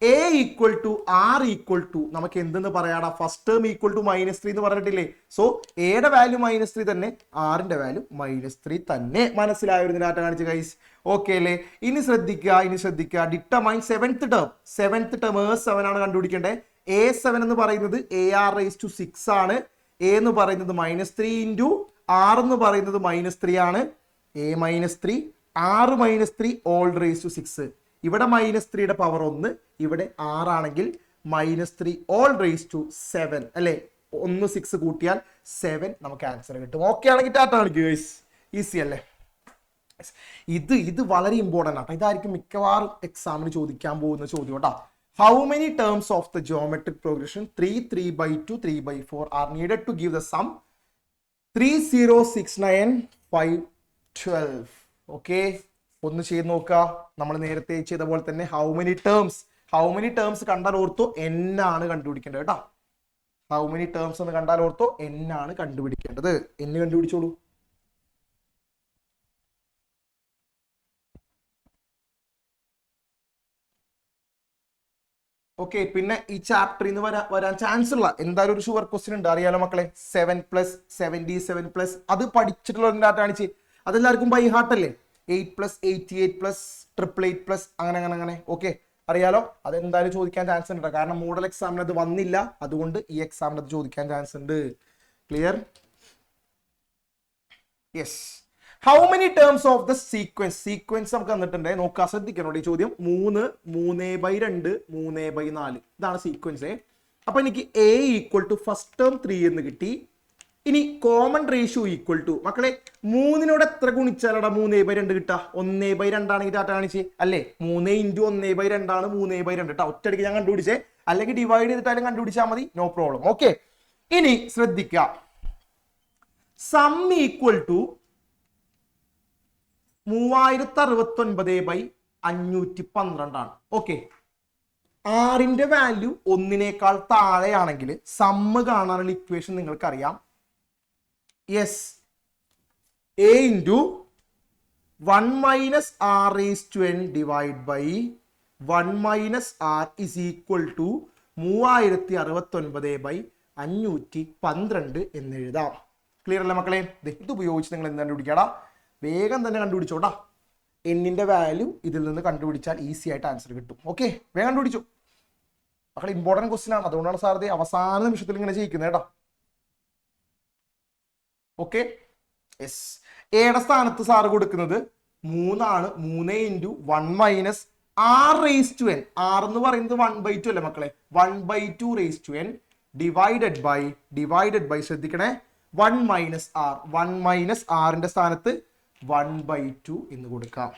A equal to R equal to നമുക്ക് എന്തെന്ന് പറയാടാ? ഫസ്റ്റ് ടേം ഈക്വൽ ടു -3 എന്ന് പറഞ്ഞിട്ടില്ലേ? സോ എയുടെ വാല്യൂ -3 തന്നെ, ആറിന്റെ വാല്യൂ -3 തന്നെ. മനസ്സിലായിരുന്നു ഡാറ്റ കാണിച്ച് ഗൈസ്? ഓക്കെ അല്ലേ? ഇനി ശ്രദ്ധിക്കുക. Determine seventh term. Seventh term A7 ആണ് കണ്ടുപിടിക്കേണ്ടത്. A7 എന്ന് പറയുന്നത് AR⁻6 ആണ്. A എന്ന് പറയുന്നത് -3 ഇൻറ്റു R എന്ന് പറയുന്നത് -3 ആണ്. A-3 R-3 all⁻6. ഇവിടെ -3യുടെ പവർ 1, ഇവിടെ 6 ആണെങ്കിൽ -3 all⁻7 അല്ലെ? 1 6 കൂട്ടിയാൽ 7 നമുക്ക് ആൻസർ കിട്ടും. ഓക്കെ ആണെങ്കിൽ ടാറ്റ കാണിക്കുക ഗൈസ്. ഈസി അല്ലേ? ഇത് വളരെ ഇമ്പോർട്ടൻ്റ് ആണ്. ഇതായിരിക്കും മിക്കവാറും എക്സാമിന് ചോദിക്കാൻ പോകുന്ന ചോദ്യം കേട്ടോ. How many terms of the geometric progression 3, 3/2, 3/4 are needed to give the sum 3, 0, 6, 9, 5, 12. Okay, ഒന്ന് ചെയ്ത് നോക്കുക. നമ്മൾ നേരത്തെ ചെയ്ത പോലെ തന്നെ ഹൗ മെനി ടേംസ് കണ്ടാൽ ഓർത്തോ n ആണ് കണ്ടുപിടിക്കേണ്ടത് കേട്ടോ. ഹൗ മെനി ടേംസ് എന്ന് കണ്ടാൽ ഓർത്തോ n ആണ് കണ്ടുപിടിക്കേണ്ടത്. n കണ്ടുപിടിച്ചോളൂ. ഓക്കെ, പിന്നെ ഈ ചാപ്റ്ററിൽ നിന്ന് വരാൻ ചാൻസ് ഉള്ള എന്തായാലും ഒരു ഷുവർ ക്വസ്റ്റ്യൻ ഉണ്ട്, അറിയാലോ മക്കളെ. 7+, 77+, അത് പഠിച്ചിട്ടുള്ള ഡാറ്റ കാണിച്ച്. അതെല്ലാവർക്കും ബൈ ഹാർട്ട് അല്ലേ? 8+, 88+, 888+, അങ്ങനെ. ഓക്കെ, അറിയാലോ. അതെന്തായാലും ചോദിക്കാൻ ചാൻസ് ഉണ്ട്, കാരണം മോഡൽ എക്സാമിന് അത് വന്നില്ല. അതുകൊണ്ട് ഈ എക്സാമിന് അത് ചോദിക്കാൻ ചാൻസ് ഉണ്ട്. Clear? Yes. How many terms of the sequence നമുക്ക് തന്നിട്ടുണ്ട്. നോക്കാം, ശ്രദ്ധിക്കണം ഈ ചോദ്യം. 3, 3/2, 3/4 ഇതാണ് സീക്വൻസ്. അപ്പൊ എനിക്ക് A equal to first term 3 എന്ന് കിട്ടി. ഇനി കോമൺ റേഷ്യോ ഈക്വൽ ടു മക്കളെ 3നോട് എത്ര ഗുണിച്ചാലടാ 3/2 കിട്ടാ? 1/2 ആണെങ്കിൽ ടാറ്റ കാണിച്ച് അല്ലേ? 3 × 1/2 ആണ് 3/2 കേട്ടോ. ഒറ്റയടിക്ക് ഞാൻ കണ്ടുപിടിച്ചേ, അല്ലെങ്കിൽ ഡിവൈഡ് ചെയ്തിട്ടാലും കണ്ടുപിടിച്ചാൽ മതി, നോ പ്രോബ്ലം. ഓക്കെ, ഇനി ശ്രദ്ധിക്കുക, സം ഈക്വൽ ടു 3069/512 ആണ്. ഓക്കെ, ആറിന്റെ വാല്യൂ 1നേക്കാൾ താഴെയാണെങ്കിൽ സമ്മ് കാണാനുള്ള ഇക്വേഷൻ നിങ്ങൾക്കറിയാം. Yes, a into 1 minus r raised to n divided by 1 minus r is equal to 3069/512 എന്ന് എഴുതാം. ക്ലിയർ അല്ലേ മക്കളെ? ഇത് ഉപയോഗിച്ച് നിങ്ങൾ എന്ത് കണ്ടുപിടിക്കാടാ? വേഗം തന്നെ കണ്ടുപിടിച്ചോട്ടാ. എന്നിന്റെ വാല്യൂ ഇതിൽ നിന്ന് കണ്ടുപിടിച്ചാൽ ഈസി ആയിട്ട് ആൻസർ കിട്ടും. ഓക്കെ, വേഗം കണ്ടുപിടിച്ചു മക്കളെ. ഇമ്പോർട്ടൻറ്റ് ക്വസ്റ്റ്യൻ ആണ്, അതുകൊണ്ടാണ് സാർ അവസാന നിമിഷത്തിൽ ഇങ്ങനെ ചെയ്യിക്കുന്നത് കേട്ടോ. ഓക്കെ, യെസ്, എയുടെ സ്ഥാനത്ത് സാറ് കൊടുക്കുന്നത് 3 ആണ്. 3 × 1 minus r raised to n. r എന്ന് പറയുന്നത് 1/2 അല്ലേ മക്കളെ? 1/2 raised to n divided by ശ്രദ്ധിക്കണേ 1 മൈനസ് r. 1 മൈനസ് ആറിന്റെ സ്ഥാനത്ത് 1/2 എന്ന് കൊടുക്കാം.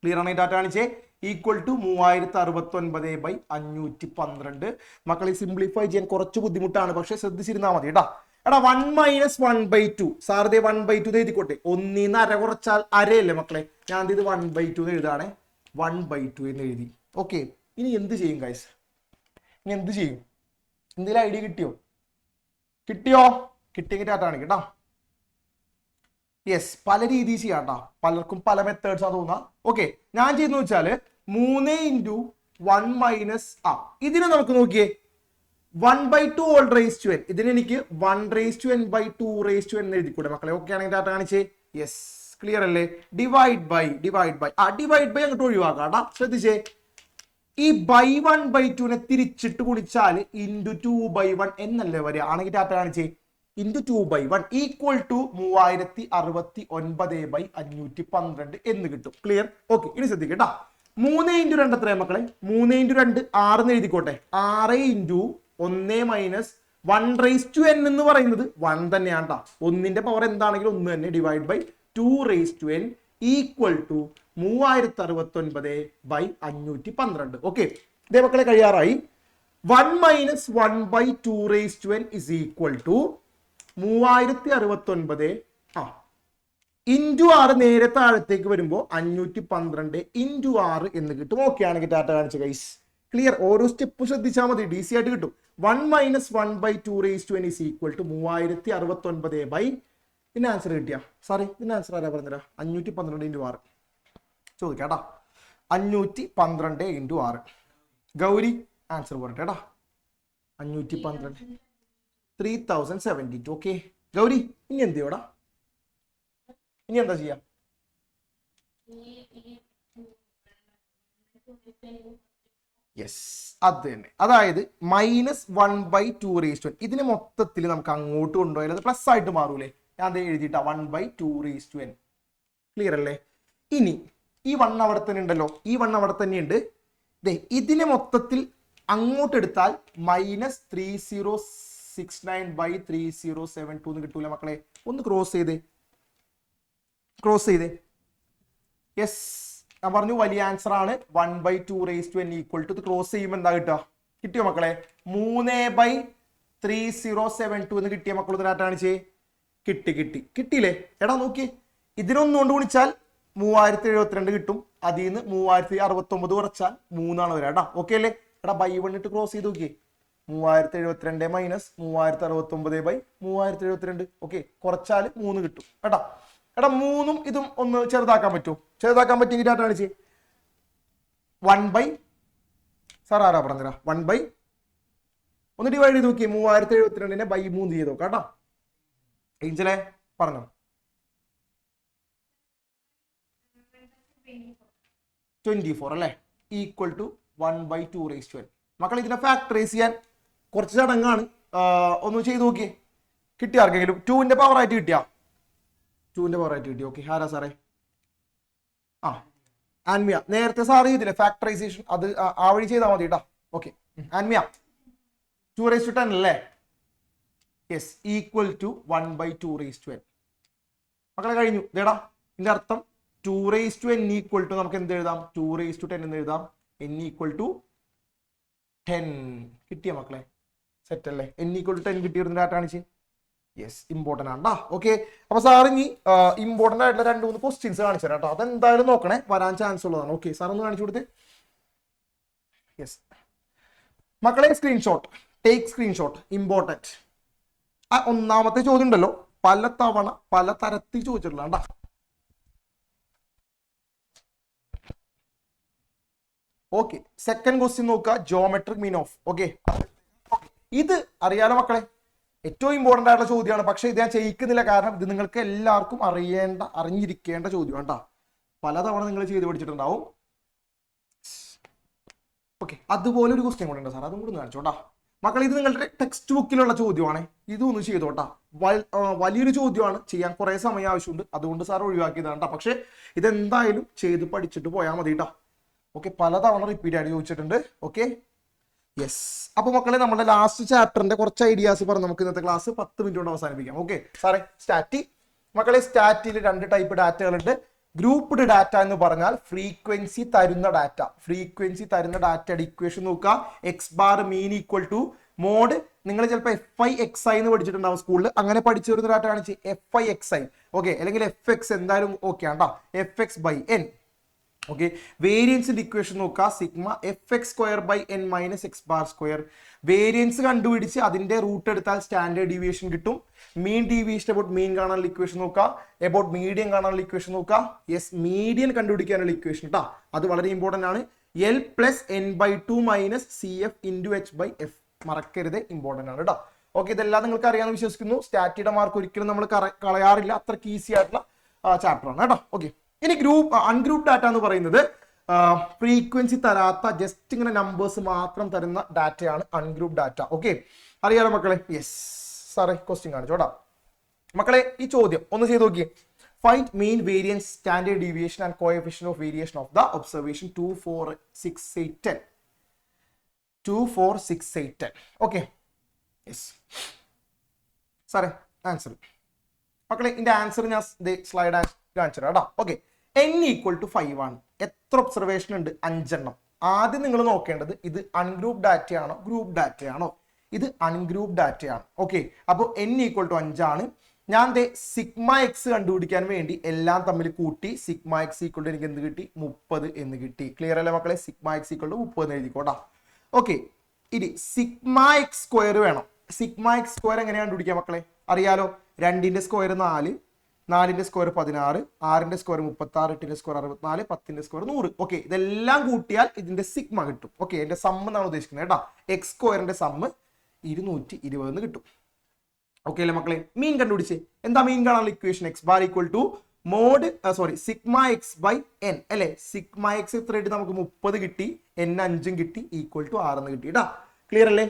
ക്ലിയർ ആണ്? ഡാറ്റ കാണിച്ചേ. Equal to 3069/512. മക്കളെ സിംപ്ലിഫൈ ചെയ്യാൻ കുറച്ച് ബുദ്ധിമുട്ടാണ്, പക്ഷെ ശ്രദ്ധിച്ചിരുന്നാൽ മതി കേട്ടാ. എടാ 1 മൈനസ് 1/2 സാറിന്റെ 1/2 എഴുതിക്കോട്ടെ. 1 അര കുറച്ചാൽ അരയല്ലേ മക്കളെ? ഞാൻ ഇത് 1/2 എഴുതാണേ, 1/2 എന്ന് എഴുതി. ഓക്കെ, ഇനി എന്ത് ചെയ്യും ഗൈസ്? ഇനി എന്ത് ചെയ്യും? എന്തെങ്കിലും ഐഡിയ കിട്ടിയോ? കിട്ടിയെങ്കിൽ ടാറ്റാണ് കേട്ടോ. യെസ്, പല രീതിയിൽ ചെയ്യാട്ടാ, പലർക്കും പല മെത്തേഡ്സ് ആണ് തോന്നുക. ഓക്കെ, ഞാൻ ചെയ്യുന്ന വെച്ചാല് 3 × 1 മൈനസ് ഇതിനെ നമുക്ക് നോക്കിയേ 1/2 all raised to n. ഇതിന് എനിക്ക് 1 raised to n/2 raised to n എഴുതിക്കൂടെ മക്കളെ? ഓക്കെ ആണെങ്കിൽ ഡാറ്റ കാണിച്ചേ. യെസ്, ക്ലിയർ അല്ലേ? ഡിവൈഡ് ബൈ അങ്ങോട്ട് ഒഴിവാക്കാട്ടാ. ശ്രദ്ധിച്ചേ, ഈ by 1/2 തിരിച്ചിട്ട് കുടിച്ചാൽ × 2/1 എന്നല്ലേ വരിക? ആണെങ്കിൽ ഡാറ്റ കാണിച്ചേ. × 2/1 ഈക്വൽ ടു 3069/512 എന്ന് കിട്ടും. ക്ലിയർ? ഓക്കെ, ഇനി ശ്രദ്ധിക്കട്ടാ. 3 × 2 എത്രയാ മക്കളെ? 3 × 2 6 എന്ന് എഴുതിക്കോട്ടെ. 6 × 1 മൈനസ് 1 raised to n എന്ന് പറയുന്നത് 1 തന്നെയാണ് കേട്ടോ. 1ന്റെ പവർ എന്താണെങ്കിലും 1 തന്നെ. Divide by 2 raised to n equal to 3069/512. Okay, ഇതേ മക്കളെ കഴിയാറായി. 1 minus 1/2 raised to n is equal to 3069 into 6 നേരെ താഴത്തേക്ക് വരുമ്പോൾ 512 ഇൻറ്റു 6 എന്ന് കിട്ടും. ഓക്കെ ആണെങ്കിൽ ടാറ്റ കാണിച്ച ഗൈസ്. ക്ലിയർ? ഓരോ സ്റ്റെപ്പ് ശ്രദ്ധിച്ചാൽ മതി, ഡി സി ആയിട്ട് കിട്ടും. 1 minus 1/2 raised to n is equal to 3069 പിന്നെ ആൻസർ കിട്ടിയ സാറേ, ഇതിന്റെ ആൻസർ ആരാ പറഞ്ഞുതരാ? 512 × 6 ചോദിക്കാട്ടാ. 512 × 6. ഗൗരി ആൻസർ പറയട്ടെടാ. 512 3072. ഓക്കെ ഗൗരി, ഇനി എന്ത് ചെയ്യോടാ? ഇനി എന്താ ചെയ്യാ? യെസ്, അത് തന്നെ. അതായത് മൈനസ് 1/2 raised to n. ഇതിന് മൊത്തത്തിൽ നമുക്ക് അങ്ങോട്ട് കൊണ്ടുപോയാൽ അത് പ്ലസ് ആയിട്ട് മാറൂലേ? ഞാൻ അത് എഴുതിയിട്ടാ 1/2 raised to n. ക്ലിയർ അല്ലേ? ഇനി ഈ 1 അവിടെ തന്നെ ഉണ്ടല്ലോ, ഈ 1 അവിടെ തന്നെയുണ്ട്. ഇതിനെ മൊത്തത്തിൽ അങ്ങോട്ട് എടുത്താൽ മൈനസ് 3069/3072 എന്ന് കിട്ടൂല മക്കളെ? ഒന്ന് ക്രോസ് ചെയ്തേ. യെസ്, ഞാൻ പറഞ്ഞു വലിയ ആൻസർ ആണ്. 1/2 raised to n equal to cross ചെയ്യുമ്പോൾ എന്താ കിട്ടുക? കിട്ടിയോ മക്കളെ? 3/3072 എന്ന് കിട്ടിയ മക്കൾ ഇതിനകത്ത് കാണിച്ചേ. കിട്ടിയില്ലേ? എടാ നോക്കി, ഇതിനൊന്നുകൊണ്ട് ഗുണിച്ചാൽ 3072 കിട്ടും. അതിൽ നിന്ന് 3069 കുറച്ചാൽ 3 വരാം കേട്ടോ. ഓക്കെ അല്ലേ? എടാ ബൈ 1 ഇട്ട് ക്രോസ് ചെയ്ത് നോക്കിയേ. 3072 മൈനസ് 3069/3072. ഓക്കെ, കുറച്ചാൽ 3 കിട്ടും കേട്ടോ. എടാ 3ഉം ഇതും ഒന്ന് ചെറുതാക്കാൻ പറ്റുമോ? ചെറുതാക്കാൻ പറ്റിയെങ്കിൽ ഡാറ്റ കാണിച്ചേ. 1/, സാർ ആരാ പറഞ്ഞാ? 1/, ഒന്ന് ഡിവൈഡ് ചെയ്ത് നോക്കിയേ. 3072 ബൈ 3 ചെയ്ത് നോക്കാം കേട്ടോ. ഏഞ്ചലെ പറഞ്ഞോ. 24 അല്ലേ? Equal to 1/2 raised to n. മക്കൾ ഇതിനെ ഫാക്ടറൈസ് ചെയ്യാൻ കുറച്ച് ചടങ്ങാണ്. ഒന്ന് ചെയ്ത് നോക്കിയേ. കിട്ടിയ ആർക്കെങ്കിലും 2ന്റെ പവർ ആയിട്ട് കിട്ടിയാ? 2ന്റെ പവർ ആയിട്ട് കിട്ടി. ഓക്കെ, ആരാ സാറേ? ആൻമിയ. നേരത്തെ സാറ് ചെയ്തില്ലേ ഫാക്ടറൈസേഷൻ? അത് ആ വഴി ചെയ്താൽ മതി കേട്ടോ. ഓക്കെ, ആൻമിയ 2 raised to 10 അല്ലേ? Yes, equal to 1/2 raised to n. മക്കളെ കഴിഞ്ഞു. ഇതേടാ ഇതിന്റെ അർത്ഥം 2 raised to n equal to നമുക്ക് എന്ത് എഴുതാം? 2 raised to 10 എന്ന് എഴുതാം. n ഈക്വൽ ടു 10 കിട്ടിയ മക്കളെ? സെറ്റ് അല്ലേ? n ഈക്വൽ ടു 10 കിട്ടിയിരുന്ന ഡാറ്റ കാണിച്ച്. യെസ്, ഇമ്പോർട്ടൻ്റ് ആണ്ടാ. ഓക്കെ, അപ്പൊ സാർ ഇനി ഇമ്പോർട്ടൻ്റ് ആയിട്ടുള്ള 2-3 ക്വസ്റ്റ്യൻസ് കാണിച്ചു തരാം കേട്ടോ. അതെന്തായാലും നോക്കണേ, വരാൻ ചാൻസ് ഉള്ളതാണ്. ഓക്കെ, സാർ ഒന്ന് കാണിച്ചു കൊടുത്തേ. യെസ് മക്കളെ, സ്ക്രീൻഷോട്ട്, ടേക്ക് സ്ക്രീൻഷോട്ട്, ഇമ്പോർട്ടൻറ്റ്. ആ ഒന്നാമത്തെ ചോദ്യം ഉണ്ടല്ലോ, പല തവണ പല തരത്തിൽ ചോദിച്ചിട്ടുള്ള കേട്ടാ. ഓക്കെ, സെക്കൻഡ് ക്വസ്റ്റ്യൻ നോക്കുക, ജിയോമെട്രിക് മീൻ ഓഫ്. ഓക്കെ, ഇത് അറിയാലോ മക്കളെ, ഏറ്റവും ഇമ്പോർട്ടൻ്റ് ആയിട്ടുള്ള ചോദ്യമാണ്. പക്ഷെ ഇത് ഞാൻ ചെയ്യിക്കുന്നില്ല, കാരണം ഇത് നിങ്ങൾക്ക് എല്ലാവർക്കും അറിഞ്ഞിരിക്കേണ്ട ചോദ്യം കേട്ടാ. പലതവണ നിങ്ങൾ ചെയ്ത് പഠിച്ചിട്ടുണ്ടാവും. ഓക്കെ, അതുപോലെ ഒരു ക്വസ്റ്റ്യൻ കൂടെ ഉണ്ട് സാർ, അതും കൂടി കാണിച്ചോട്ടാ മക്കൾ. ഇത് നിങ്ങളുടെ ടെക്സ്റ്റ് ബുക്കിലുള്ള ചോദ്യമാണ്. ഇതൊന്ന് ചെയ്തോട്ടാ. വലിയൊരു ചോദ്യമാണ്, ചെയ്യാൻ കുറെ സമയം ആവശ്യമുണ്ട്. അതുകൊണ്ട് സാർ ഒഴിവാക്കിയതാണ്. പക്ഷെ ഇതെന്തായാലും ചെയ്ത് പഠിച്ചിട്ട് പോയാൽ മതി കേട്ടോ. ഓക്കെ, പലതവണ റിപ്പീറ്റ് ആയിട്ട് ചോദിച്ചിട്ടുണ്ട്. Okay, yes. അപ്പൊ മക്കളെ, നമ്മുടെ ലാസ്റ്റ് ചാപ്റ്ററിന്റെ കുറച്ച് ഐഡിയാസ് പറഞ്ഞ് നമുക്ക് ഇന്നത്തെ ക്ലാസ് 10 മിനിറ്റ് കൊണ്ട് അവസാനിപ്പിക്കാം. ഓക്കെ സാറേ, സ്റ്റാറ്റി. മക്കളെ, സ്റ്റാറ്റിയിൽ 2 ടൈപ്പ് ഡാറ്റകളുണ്ട്. ഗ്രൂപ്പ്ഡ് ഡാറ്റ എന്ന് പറഞ്ഞാൽ ഫ്രീക്വൻസി തരുന്ന ഡാറ്റ. ഫ്രീക്വൻസി തരുന്ന ഡാറ്റയുടെ ഇക്വേഷൻ നോക്കുക. X bar mean equal to mode. നിങ്ങൾ ചിലപ്പോൾ FI/XI എന്ന് പഠിച്ചിട്ടുണ്ടാവും സ്കൂളിൽ. അങ്ങനെ പഠിച്ചു വരുന്ന ഡാറ്റ കാണിച്ച് FI/XI. ഓക്കെ, അല്ലെങ്കിൽ FX എന്തായാലും ഓക്കെ ആണ്ടാ. FX/n. ഓക്കെ, വേരിയൻസിന്റെ ഇക്വേഷൻ നോക്കുക. Sigma FX² n - x². Variance കണ്ടുപിടിച്ച് അതിന്റെ റൂട്ട് എടുത്താൽ സ്റ്റാൻഡേർഡ് ഡീവിയേഷൻ കിട്ടും. മീൻ ഡീവിയേഷൻ അബൌട്ട് മീൻ കാണാനുള്ള ഇക്വേഷൻ നോക്കുക. അബൌട്ട് മീഡിയൻ കാണാനുള്ള ഇക്വേഷൻ നോക്കുക. യെസ്, മീഡിയൻ കണ്ടുപിടിക്കാനുള്ള ഇക്വേഷൻ കേട്ടോ. അത് വളരെ ഇമ്പോർട്ടന്റ് ആണ്. L + n/2 - CF × h/f. മറക്കരുത്, ഇമ്പോർട്ടന്റ് ആണ് കേട്ടോ. ഓക്കെ, ഇതെല്ലാം നിങ്ങൾക്ക് അറിയാമെന്ന് വിശ്വസിക്കുന്നു. സ്റ്റാറ്റിയുടെ മാർക്ക് ഒരിക്കലും നമ്മൾ കളയാറില്ല. അത്രയ്ക്ക് ഈസി ആയിട്ടുള്ള ചാപ്റ്റർ ആണ് കേട്ടോ. ഓക്കെ, ഇനി അൺഗ്രൂപ്പ് ഡാറ്റ എന്ന് പറയുന്നത് ഫ്രീക്വൻസി തരാത്ത, ജസ്റ്റ് ഇങ്ങനെ നമ്പേഴ്സ് മാത്രം തരുന്ന ഡാറ്റയാണ് അൺഗ്രൂപ്പ് ഡാറ്റ. ഓക്കെ, അറിയാലോ മക്കളെ? യെസ്, സാറേ ക്വസ്റ്റ്യൻ കാണിച്ചോടാ മക്കളെ. ഈ ചോദ്യം ഒന്ന് ചെയ്ത് നോക്കിയേ. Find mean, variance, standard deviation and coefficient of variation of the observation 2, 4, 6, 8, 10. 2, 4, 6, 8, 10. Okay, yes സാറേ, ആൻസർ മക്കളെ. ഇതിന്റെ ആൻസർ ഞാൻ സ്ലൈഡ് കാണിച്ചു തരാം കേട്ടോ. ഓക്കെ, n = 5 ആണ്. എത്ര ഒബ്സർവേഷൻ ഉണ്ട്? 5 എണ്ണം. ആദ്യം നിങ്ങൾ നോക്കേണ്ടത് ഇത് അൺഗ്രൂപ്പ് ഡാറ്റയാണോ ഗ്രൂപ്പ് ഡാറ്റയാണോ? ഇത് അൺഗ്രൂപ്പ് ഡാറ്റയാണ്. ഓക്കെ, അപ്പോൾ n = 5 ആണ്. ഞാൻ സിഗ്മ എക്സ് കണ്ടുപിടിക്കാൻ വേണ്ടി എല്ലാം തമ്മിൽ കൂട്ടി. സിഗ്മ എക്സ് = എനിക്ക് എന്ത് കിട്ടി? 30 എന്ന് കിട്ടി. ക്ലിയർ അല്ലേ മക്കളെ? സിഗ്മ എക്സ് = 30 എന്ന് എഴുതിക്കോട്ടാ. ഓക്കെ, ഇനി സിഗ്മ x² വേണം. സിഗ്മ x² എങ്ങനെ കണ്ടുപിടിക്കാം മക്കളെ? അറിയാലോ, 2ന്റെ സ്ക്വയർ 4, 4ന്റെ സ്ക്വയർ 16, 6ന്റെ സ്ക്വയർ 36, 8ന്റെ സ്ക്വയർ 64, 10ന്റെ സ്ക്വയർ 100. ഓക്കെ, ഇതെല്ലാം കൂട്ടിയാൽ ഇതിന്റെ സിഗ്മ കിട്ടും. ഓക്കെ, എന്റെ സമ്മ് എന്നാണ് ഉദ്ദേശിക്കുന്നത് കേട്ടോ. x² സമ്മ് 220 എന്ന് കിട്ടും. ഓക്കെ അല്ലേ മക്കളെ? മീൻ കണ്ടുപിടിച്ചേ. എന്താ മീൻ കാണാനുള്ള equation? X bar equal to mode sigma x/n അല്ലെ? സിഗ്മ എക്സ് എത്രയായിട്ട് നമുക്ക് 30 കിട്ടി, n 5 കിട്ടി, ഈക്വൽ ടു 6 എന്ന് കിട്ടി കേട്ടാ. ക്ലിയർ അല്ലേ?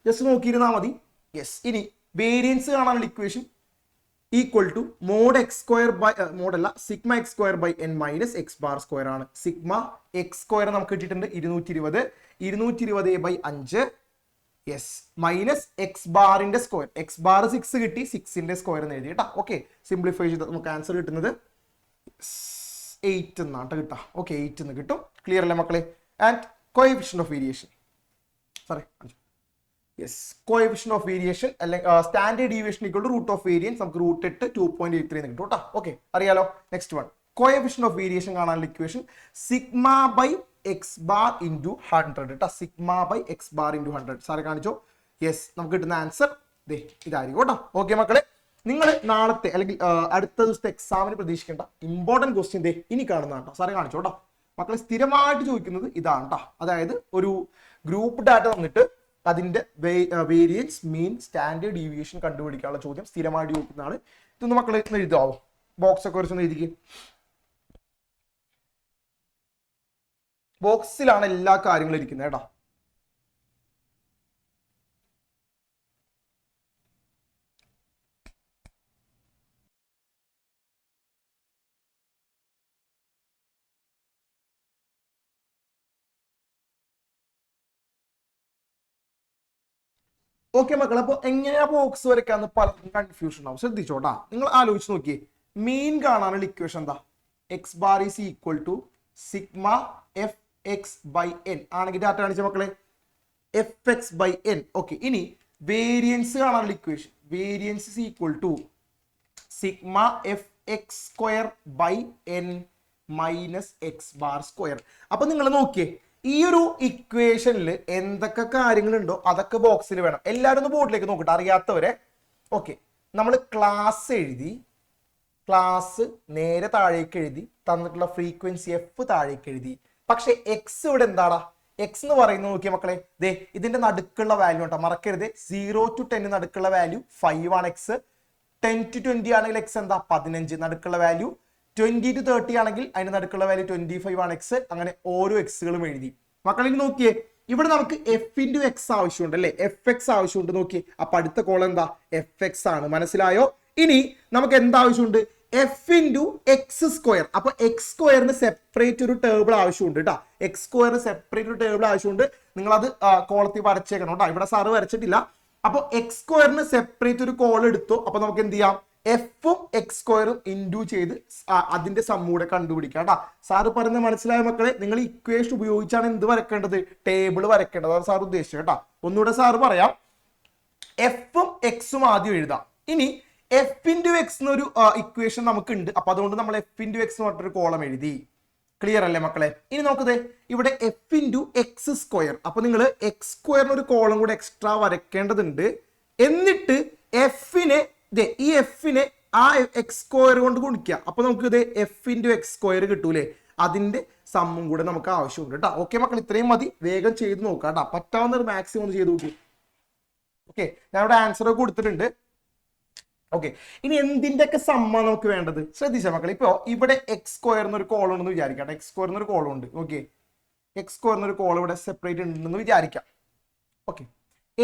ജസ്റ്റ് നോക്കിയിരുന്നാൽ മതി. യെസ്, ഇനി വേരിയൻസ് കാണാനുള്ള ഇക്വേഷൻ ഈക്വൽ ടു മോഡ് മോഡല്ല, സിഗ്മ x²n - x² ആണ്. സിഗ്മ x² നമുക്ക് കിട്ടിയിട്ടുണ്ട് 220. 220/5 യെസ് മൈനസ് എക്സ് ബാറിന്റെ സ്ക്വയർ. എക്സ് ബാർ 6 കിട്ടി, 6ന്റെ സ്ക്വയർ എന്ന് എഴുതി കേട്ടോ. ഓക്കെ, സിംപ്ലിഫൈ ചെയ്ത് നമുക്ക് ആൻസർ കിട്ടുന്നത് 8 എന്നാണ് കിട്ടാം. ഓക്കെ, 8 എന്ന് കിട്ടും. ക്ലിയർ അല്ലേ മക്കളെ? And coefficient of variation, sorry yes, coefficient of variation അല്ലെങ്കിൽ standard deviation = root of variance. നമുക്ക് √8 2.83 എന്ന് കിട്ടും കേട്ടോ. ഓക്കെ, അറിയാലോ. Next one, coefficient of variation കാണാനുള്ള ഇക്വേഷൻ സിഗ്മ/x ബാർ × 100 കേട്ടോ. സിഗ്മ/x ബാർ × 100 സാറെ കാണിച്ചോ. യെസ്, നമുക്ക് കിട്ടുന്ന ആൻസർ ഇതായിരിക്കും കേട്ടോ. ഓക്കെ മക്കളെ, നിങ്ങൾ നാളത്തെ അല്ലെങ്കിൽ അടുത്ത ദിവസത്തെ എക്സാമിന് പ്രതീക്ഷിക്കേണ്ട ഇമ്പോർട്ടന്റ് ക്വസ്റ്റ്യൻ ഇനി കാണുന്നതാണ് കേട്ടോ. സാറെ കാണിച്ചോ കേട്ടോ. മക്കളെ, സ്ഥിരമായിട്ട് ചോദിക്കുന്നത് ഇതാണ് കേട്ടോ. അതായത് ഒരു ഗ്രൂപ്പ് ഡാറ്റ തന്നിട്ട് അതിന്റെ വേരിയൻസ്, മീൻ, സ്റ്റാൻഡേർഡ് ഡീവിയേഷൻ കണ്ടുപിടിക്കാനുള്ള ചോദ്യം സ്ഥിരമായിട്ട് ചോദിക്കുന്നതാണ്. ഇതൊന്ന് മക്കളെ എഴുതാവോ? ബോക്സ് ഒക്കെ കുറച്ചൊന്ന് എഴുതിക്ക്. ബോക്സിലാണ് എല്ലാ കാര്യങ്ങളും ഇരിക്കുന്നത് കേട്ടോ. ഓക്കെ മക്കളെ, അപ്പൊ എങ്ങനെയാ ബോക്സ് വരയ്ക്കാന്ന് പലർക്കും കൺഫ്യൂഷൻ ആവും. ശ്രദ്ധിച്ചോട്ടാ, നിങ്ങൾ ആലോചിച്ച് നോക്കിയേ. മീൻ കാണാനുള്ള ഇക്വേഷൻ എന്താ? X bar is equal to sigma F X by N ആണെങ്കിൽ ഡാറ്റ കാണിച്ച മക്കളെ F X by N. Okay, ഇനി വേരിയൻസ് കാണാനുള്ള equation variance is equal to sigma F X square by N minus X bar square. അപ്പൊ നിങ്ങൾ നോക്കിയേ, ഈ ഒരു ഇക്വേഷനിൽ എന്തൊക്കെ കാര്യങ്ങളുണ്ടോ അതൊക്കെ ബോക്സിൽ വേണം. എല്ലാവരും ഒന്ന് ബോർഡിലേക്ക് നോക്കട്ടെ, അറിയാത്തവരെ. ഓക്കെ, നമ്മൾ ക്ലാസ് എഴുതി, ക്ലാസ് നേരെ താഴേക്ക് എഴുതി, തന്നിട്ടുള്ള ഫ്രീക്വൻസി എഫ് താഴേക്ക് എഴുതി. പക്ഷെ എക്സ് ഇവിടെ എന്താടാ? എക്സ് എന്ന് പറയുന്നത് നോക്കിയ മക്കളെ, ദേ ഇതിന്റെ നടുക്കുള്ള വാല്യൂ കേട്ടോ, മറക്കരുത്. 0 to 10 നടുക്കുള്ള വാല്യൂ 5 ആണ് എക്സ്. 10 to 20 ആണെങ്കിൽ എക്സ് എന്താ? 15 നടുക്കുള്ള വാല്യൂ. 20 to 30 ആണെങ്കിൽ അതിന്റെ നടുക്കുള്ള വാല്യൂ 25 ആണ് എക്സ്. അങ്ങനെ ഓരോ എക്സുകളും എഴുതി. മക്കളിൽ നോക്കിയേ, ഇവിടെ നമുക്ക് എഫ് ഇൻറ്റു എക്സ് ആവശ്യമുണ്ട് അല്ലെ, എഫ് എക്സ് ആവശ്യമുണ്ട്. നോക്കിയേ, അപ്പൊ അടുത്ത കോളം എന്താ? എഫ് എക്സ് ആണ്. മനസ്സിലായോ? ഇനി നമുക്ക് എന്താവശ്യമുണ്ട്? F into X square. അപ്പൊ എക്സ് സ്ക്വയറിന് സെപ്പറേറ്റ് ഒരു ടേബിൾ ആവശ്യമുണ്ട് കേട്ടോ. എക്സ് സ്ക്വയറിന് സെപ്പറേറ്റ് ഒരു ടേബിൾ ആവശ്യമുണ്ട്. നിങ്ങൾ അത് കോളത്തിൽ വരച്ചേക്കണം കേട്ടോ. ഇവിടെ സാറ് വരച്ചിട്ടില്ല. അപ്പൊ എക്സ് സ്ക്വയറിന് സെപ്പറേറ്റ് ഒരു കോൾ എടുത്തു. അപ്പൊ നമുക്ക് എന്ത് ചെയ്യാം? എഫും എക്സ് സ്ക്വയറും ഇൻഡു ചെയ്ത് അതിന്റെ സമ്മൂടെ കണ്ടുപിടിക്കാം കേട്ടോ. സാറ് പറഞ്ഞ മനസ്സിലായ മക്കളെ? നിങ്ങൾ ഇക്വേഷൻ ഉപയോഗിച്ചാണ് എന്ത് വരക്കേണ്ടത്? ടേബിൾ വരക്കേണ്ടത്. അതാണ് സാർ ഉദ്ദേശിച്ചത് കേട്ടോ. ഒന്നുകൂടെ സാറ് പറയാം. എഫും എക്സും ആദ്യം എഴുതാം. ഇനി എഫ് ഇൻറ്റു എക്സ് എന്നൊരു ഇക്വേഷൻ നമുക്കുണ്ട്. അപ്പൊ അതുകൊണ്ട് നമ്മൾ എഫ് ഇൻറ്റു എക്സ് എന്ന് പറഞ്ഞൊരു കോളം എഴുതി. ക്ലിയർ അല്ലേ മക്കളെ? ഇനി നോക്കതേ, ഇവിടെ എഫ് ഇൻറ്റു എക്സ് സ്ക്വയർ. അപ്പൊ നിങ്ങൾ എക്സ് സ്ക്വയറിന് ഒരു കോളം കൂടെ എക്സ്ട്രാ വരയ്ക്കേണ്ടതുണ്ട്. എന്നിട്ട് എഫിനെ, ഈ എഫിനെ ആ എക്സ് സ്ക്വയർ കൊണ്ട് ഗുണിക്കുക. അപ്പൊ നമുക്ക് ഇത് എഫ് ഇൻറ്റു എക്സ് സ്ക്വയർ കിട്ടൂലേ? അതിന്റെ സമ്മും കൂടെ നമുക്ക് ആവശ്യമുണ്ട് കേട്ടോ. ഓക്കെ മക്കൾ, ഇത്രയും മതി. വേഗം ചെയ്ത് നോക്കാം കേട്ടോ. പറ്റാവുന്ന ഒരു മാക്സിമം ഒന്ന് ചെയ്ത് നോക്കി. ഓക്കെ, ഞാൻ ഇവിടെ ആൻസർ ഒക്കെ കൊടുത്തിട്ടുണ്ട്. ഓക്കെ, ഇനി എന്തിന്റെയൊക്കെ സമ്മ നമുക്ക് വേണ്ടത്? ശ്രദ്ധിച്ച മക്കൾ, ഇപ്പോ ഇവിടെ എക്സ് സ്ക്വയർ എന്നൊരു കോളം ഉണ്ടെന്ന് വിചാരിക്കാം. എക്സ് സ്ക്വയർ എന്നൊരു കോളം ഉണ്ട്. ഓക്കെ, എക്സ് സ്ക്വയർ എന്നൊരു കോളം ഇവിടെ സെപ്പറേറ്റ് ഉണ്ടെന്ന് വിചാരിക്കാം. ഓക്കെ,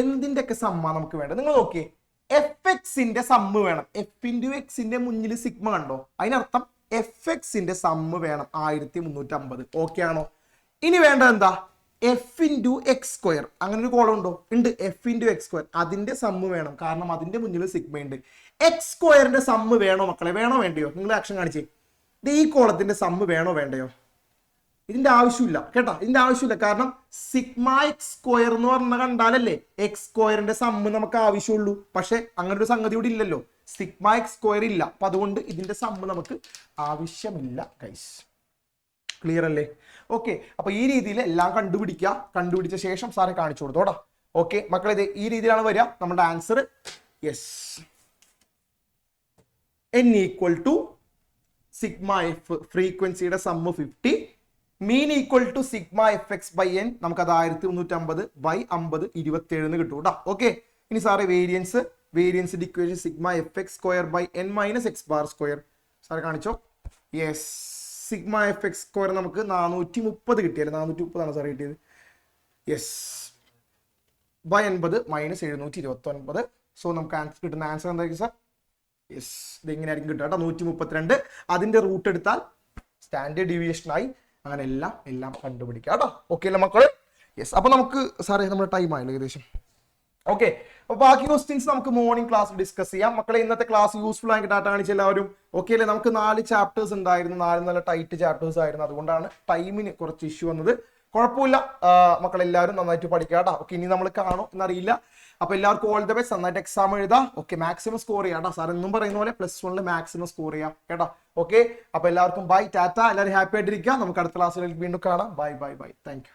എന്തിന്റെയൊക്കെ സമ്മ നമുക്ക് വേണ്ടത്? നിങ്ങൾ നോക്കിയേ, എഫ് എക്സിന്റെ സമ്മ് വേണം. എഫ് ഇൻറ്റു എക്സിന്റെ മുന്നിൽ സിഗ്മ കണ്ടോ? അതിനർത്ഥം എഫ് എക്സിന്റെ സമ്മ് വേണം 1350. ഓക്കെ ആണോ? ഇനി വേണ്ടത് എന്താ? F into X square. അങ്ങനെ ഒരു കോളം ഉണ്ടോ? ഉണ്ട്. എഫ് ഇൻറ്റു എക്സ് സ്ക്വയർ അതിന്റെ സമ്മ് വേണം, കാരണം അതിന്റെ മുന്നിൽ സിഗ്മ ഉണ്ട്. എക്സ് സ്ക്വയറിന്റെ സമ്മ് വേണോ മക്കളെ? വേണോ വേണ്ടയോ? നിങ്ങൾ ആക്ഷൻ കാണിച്ചേ. ഈ കോളത്തിന്റെ സമ്മ് വേണോ വേണ്ടയോ? ഇതിന്റെ ആവശ്യമില്ല കേട്ടോ. ഇതിന്റെ ആവശ്യമില്ല, കാരണം സിഗ്മ എക്സ് സ്ക്വയർ എന്ന് പറഞ്ഞ കണ്ടാലല്ലേ എക്സ് സ്ക്വയറിന്റെ സമ്മ് നമുക്ക് ആവശ്യമുള്ളൂ. പക്ഷെ അങ്ങനെ ഒരു സംഗതി ഇവിടെ ഇല്ലല്ലോ. സിഗ്മ എക്സ് സ്ക്വയർ ഇല്ല. അപ്പൊ അതുകൊണ്ട് ഇതിന്റെ സമ്മ് നമുക്ക് ആവശ്യമില്ല ഗൈസ്. ക്ലിയർ അല്ലേ? ഓക്കെ, അപ്പൊ ഈ രീതിയിൽ എല്ലാം കണ്ടുപിടിക്കുക. കണ്ടുപിടിച്ച ശേഷം സാറെ കാണിച്ചു കൊടുത്തോടാ. ഓക്കെ മക്കളെ, ഇത് ഈ രീതിയിലാണ് വരിക നമ്മുടെ answer. Yes, n equal to sigma F, ഫ്രീക്വൻസിയുടെ sum 50, mean equal to sigma F X by N, നമുക്കത് 1350 ബൈ 50 27 കിട്ടും കേട്ടോ. ഓക്കെ, ഇനി സാറെ വേരിയൻസിന്റെ equation sigma F X square by N minus X bar square. സാറെ കാണിച്ചോ? Yes, sigma F X square നമുക്ക് 430 കിട്ടിയല്ലേ? 430 ആണ് സാർ കിട്ടിയത്. Yes, by 80 minus 729. സോ നമുക്ക് ആൻസർ കിട്ടുന്ന ആൻസർ എന്തായിരിക്കും സാർ? യെസ്, ഇത് എങ്ങനെയായിരിക്കും കിട്ടുക കേട്ടോ? 132. അതിന്റെ റൂട്ട് എടുത്താൽ സ്റ്റാൻഡേർഡ് ഡീവിയേഷൻ ആയി. അങ്ങനെ എല്ലാം കണ്ടുപിടിക്കാം കേട്ടോ. ഓക്കെ അല്ലേ മക്കള്? യെസ്, അപ്പൊ നമുക്ക് സാറേ നമ്മുടെ ടൈം ആയല്ലോ ഏകദേശം. ഓക്കെ, അപ്പൊ ബാക്കി ക്വസ്റ്റ്യൻസ് നമുക്ക് മോർണിംഗ് ക്ലാസ് ഡിസ്കസ് ചെയ്യാം. മക്കളെ, ഇന്നത്തെ ക്ലാസ് യൂസ്ഫുൾ ആയിട്ട് ഡാറ്റ കാണിച്ച എല്ലാവരും. ഓക്കെ അല്ലേ? നമുക്ക് 4 ചാപ്റ്റേഴ്സ് ഉണ്ടായിരുന്നു. 4 നല്ല ടൈറ്റ് ചാപ്റ്റേഴ്സ് ആയിരുന്നു. അതുകൊണ്ടാണ് ടൈമിന് കുറച്ച് ഇഷ്യൂ വന്നത്. കുഴപ്പമില്ല മക്കളെല്ലാവരും നന്നായിട്ട് പഠിക്കാം കേട്ടോ. ഓക്കെ, ഇനി നമ്മൾ കാണും എന്നറിയില്ല. അപ്പൊ എല്ലാവർക്കും ഓൾ ദ ബെസ്റ്റ്. നന്നായിട്ട് എക്സാം എഴുതാം. ഓക്കെ, മാക്സിമം സ്കോർ ചെയ്യാം കേട്ടോ. സാർ എന്നും പറയുന്ന പോലെ +1 മാക്സിമം സ്കോർ ചെയ്യാം കേട്ടോ. ഓക്കെ, അപ്പൊ എല്ലാവർക്കും ബൈ, ടാറ്റ. എല്ലാവരും ഹാപ്പി ആയിട്ടിരിക്കുക. നമുക്ക് അടുത്ത ക്ലാസ്സിലേക്ക് വീണ്ടും കാണാം. Bye bye bye. Thank you.